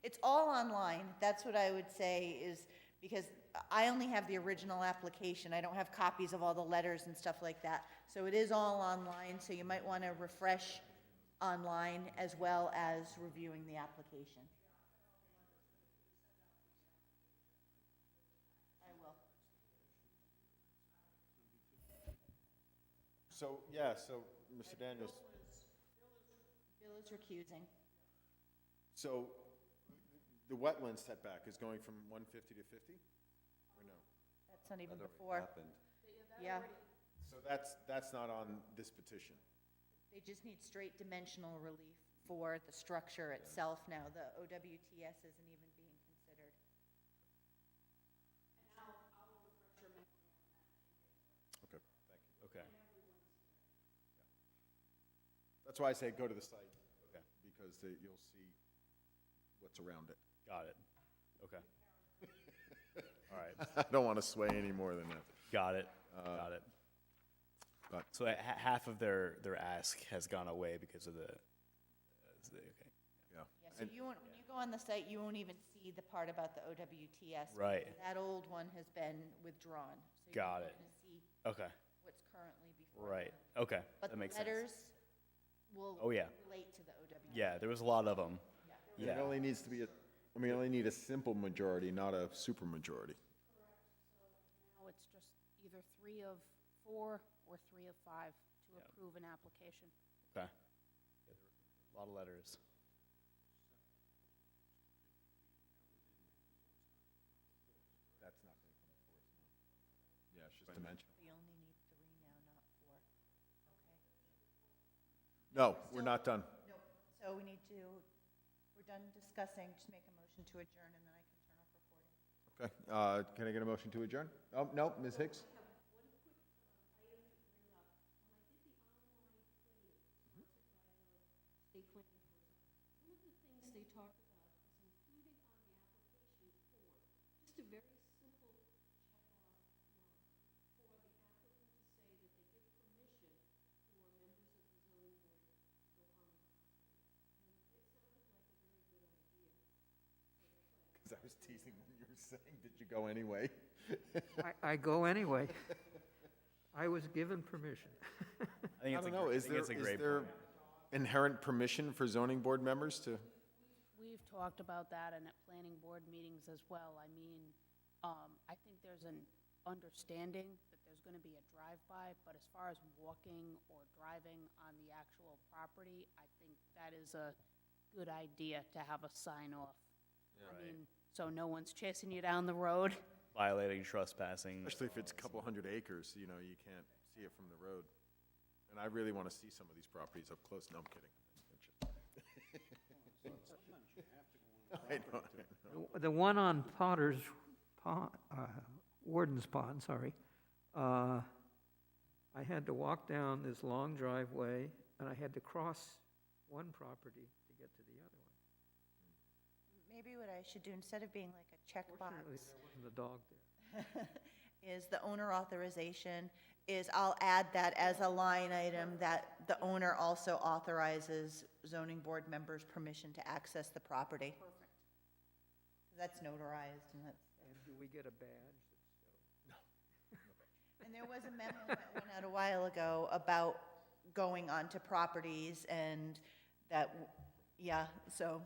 [SPEAKER 19] It's all online. That's what I would say is, because I only have the original application. I don't have copies of all the letters and stuff like that. So it is all online, so you might want to refresh online as well as reviewing the application. I will.
[SPEAKER 1] So, yeah, so, Mr. Daniels,
[SPEAKER 19] Bill is recusing.
[SPEAKER 1] so the wetland setback is going from 150 to 50? Or no?
[SPEAKER 19] That's not even before. Yeah,
[SPEAKER 1] So that's not on this petition?
[SPEAKER 19] they just need straight dimensional relief for the structure itself now. The OWTS isn't even being considered.
[SPEAKER 1] Okay, thank you.
[SPEAKER 7] Okay.
[SPEAKER 1] That's why I say go to the site. Okay. Because you'll see what's around it.
[SPEAKER 7] Got it. Okay. All right.
[SPEAKER 1] I don't want to sway any more than that.
[SPEAKER 7] Got it. Got it.
[SPEAKER 1] But
[SPEAKER 7] So half of their ask has gone away because of the okay.
[SPEAKER 1] yeah.
[SPEAKER 19] Yeah, so you won't, when you go on the site, you won't even see the part about the OWTS.
[SPEAKER 7] Right.
[SPEAKER 19] because that old one has been withdrawn. So
[SPEAKER 7] Got
[SPEAKER 19] you're
[SPEAKER 7] it.
[SPEAKER 19] not gonna see
[SPEAKER 7] Okay.
[SPEAKER 19] what's currently before.
[SPEAKER 7] Right.
[SPEAKER 19] them.
[SPEAKER 7] Okay.
[SPEAKER 19] But
[SPEAKER 7] That makes
[SPEAKER 19] the
[SPEAKER 7] sense.
[SPEAKER 19] letters will
[SPEAKER 7] Oh, yeah.
[SPEAKER 19] relate to the OWTS.
[SPEAKER 7] Yeah, there was a lot of them.
[SPEAKER 1] It only needs to be you only need a simple majority, not a super majority.
[SPEAKER 11] Now it's just either 3 of 4 or 3 of 5 to approve an application.
[SPEAKER 7] Okay. A lot of letters.
[SPEAKER 1] That's not going to come before us now. Yeah, it's just dimensional.
[SPEAKER 19] We only need 3 now, not 4. Okay?
[SPEAKER 1] No, we're not done.
[SPEAKER 19] No, so we need to, we're done discussing, just make a motion to adjourn and then I can turn off recording.
[SPEAKER 1] Okay, can I get a motion to adjourn? Oh, no, Ms. Hicks?
[SPEAKER 5] State planning person. One of the things they talked about is including on the application form, just a very simple check-off line for the applicant to say that they give permission for members of the zoning board to go on the property. And it sounded like a very good idea.
[SPEAKER 1] Because I was teasing when you were saying, did you go anyway?
[SPEAKER 4] I go anyway. I was given permission.
[SPEAKER 7] I think
[SPEAKER 1] I
[SPEAKER 7] it's
[SPEAKER 1] don't know,
[SPEAKER 7] I
[SPEAKER 1] is
[SPEAKER 7] think
[SPEAKER 1] there,
[SPEAKER 7] it's a
[SPEAKER 1] is
[SPEAKER 7] great
[SPEAKER 1] there
[SPEAKER 7] point.
[SPEAKER 1] inherent permission for zoning board members to?
[SPEAKER 11] We've talked about that and at planning board meetings as well. I mean, I think there's an understanding that there's gonna be a drive-by, but as far as walking or driving on the actual property, I think that is a good idea to have a sign off. I
[SPEAKER 7] Right.
[SPEAKER 11] mean, so no one's chasing you down the road.
[SPEAKER 7] Violating trespassing.
[SPEAKER 1] Especially if it's a couple hundred acres, you know, you can't see it from the road. And I really want to see some of these properties up close. No, I'm kidding. I know.
[SPEAKER 4] The one on Potter's Pond, Warden's Pond, sorry, I had to walk down this long driveway, and I had to cross one property to get to the other one.
[SPEAKER 19] Maybe what I should do, instead of being like a checkbox,
[SPEAKER 4] Fortunately, there wasn't a dog there.
[SPEAKER 19] is the owner authorization, is I'll add that as a line item, that the owner also authorizes zoning board members permission to access the property. Perfect. That's notarized, and that's.
[SPEAKER 4] And do we get a badge?
[SPEAKER 19] And there was a memo that went out a while ago about going onto properties and that, yeah, so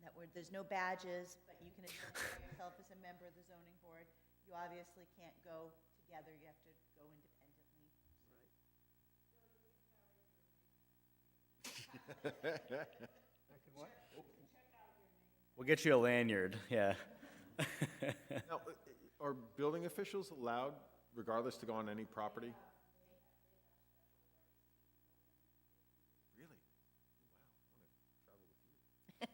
[SPEAKER 19] that there's no badges, but you can identify yourself as a member of the zoning board. You obviously can't go together, you have to go independently.
[SPEAKER 7] We'll get you a lanyard, yeah.
[SPEAKER 1] Now, are building officials allowed, regardless, to go on any property? Really? Wow, I want to travel with you.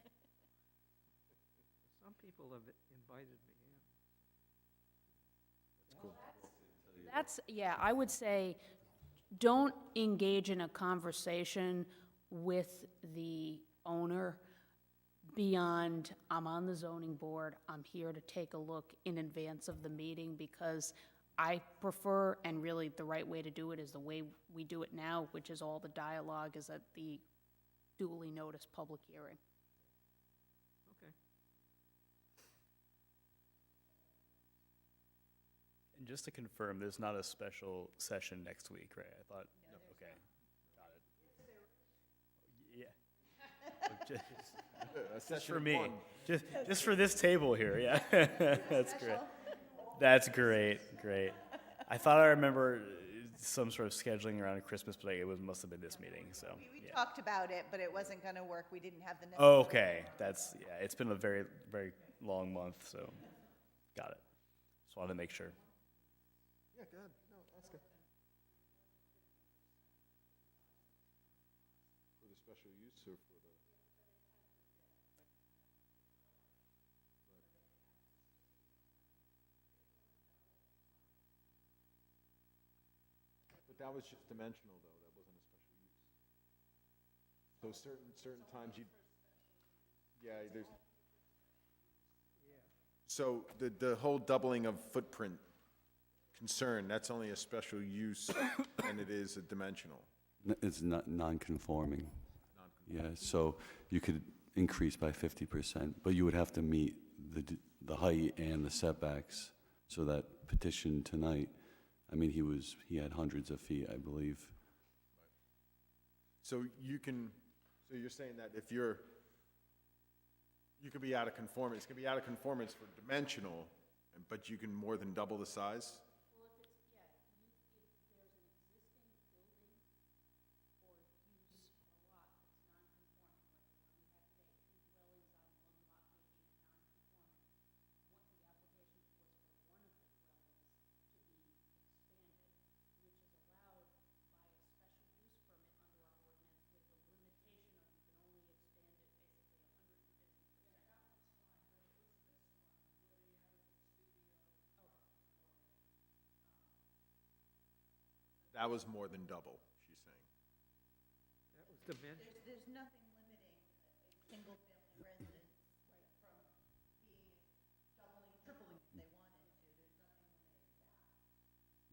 [SPEAKER 4] Some people have invited me in.
[SPEAKER 1] That's cool.
[SPEAKER 11] That's, yeah, I would say, don't engage in a conversation with the owner beyond, I'm on the zoning board, I'm here to take a look in advance of the meeting, because I prefer, and really the right way to do it is the way we do it now, which is all the dialogue is at the duly noticed public hearing.
[SPEAKER 4] Okay.
[SPEAKER 7] And just to confirm, there's not a special session next week, right? I thought, okay, got it. Yeah. Just for me, just for this table here, yeah. That's great. That's great, great. I thought I remember some sort of scheduling around Christmas, but it must have been this meeting, so.
[SPEAKER 19] We
[SPEAKER 7] yeah.
[SPEAKER 19] talked about it, but it wasn't gonna work, we didn't have the.
[SPEAKER 7] Oh, okay, that's, yeah, it's been a very, very long month, so, got it. Just wanted to make sure.
[SPEAKER 1] Yeah, go ahead. No, ask it. For the special use or for the? But that was just dimensional, though, that wasn't a special use. So certain times you, yeah, there's. So the whole doubling of footprint concern, that's only a special use and it is a dimensional.
[SPEAKER 9] It's not non-conforming. Yeah, so you could increase by 50%, but you would have to meet the height and the setbacks. So that petition tonight, I mean, he had hundreds of feet, I believe.
[SPEAKER 1] So you can, so you're saying that if you could be out of conformance, it could be out of conformance for dimensional, but you can more than double the size? That was more than double, she's saying.
[SPEAKER 4] That was dimension.
[SPEAKER 19] There's nothing limiting a single-family residence from being doubling, tripling if they wanted to. There's nothing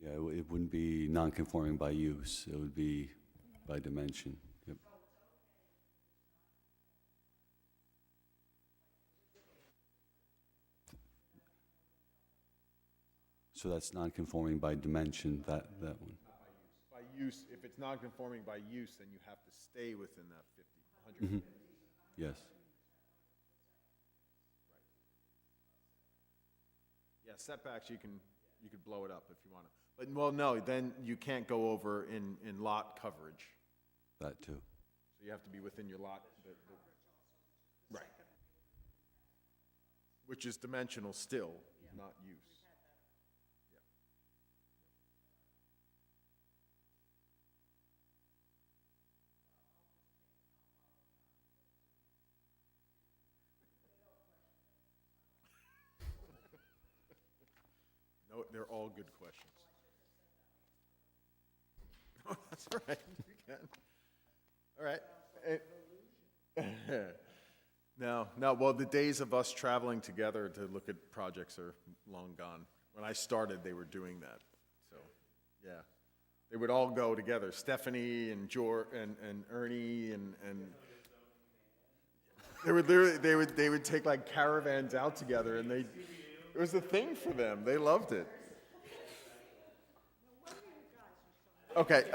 [SPEAKER 19] limiting that.
[SPEAKER 9] Yeah, it wouldn't be non-conforming by use, it would be by dimension. Yep. So that's non-conforming by dimension, that one.
[SPEAKER 1] By use, if it's non-conforming by use, then you have to stay within that 50, 100.
[SPEAKER 9] Yes.
[SPEAKER 1] Yeah, setbacks, you could blow it up if you want to. But, well, no, then you can't go over in lot coverage.
[SPEAKER 9] That too.
[SPEAKER 1] So you have to be within your lot. Right. Which is dimensional still, not use. No, they're all good questions. Oh, that's all right, you can. All right. No, well, the days of us traveling together to look at projects are long gone. When I started, they were doing that, so, yeah. They would all go together, Stephanie and and Ernie and they would literally, they would take like caravans out together and it was a thing for them. They loved it. Okay,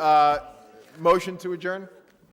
[SPEAKER 1] motion to adjourn?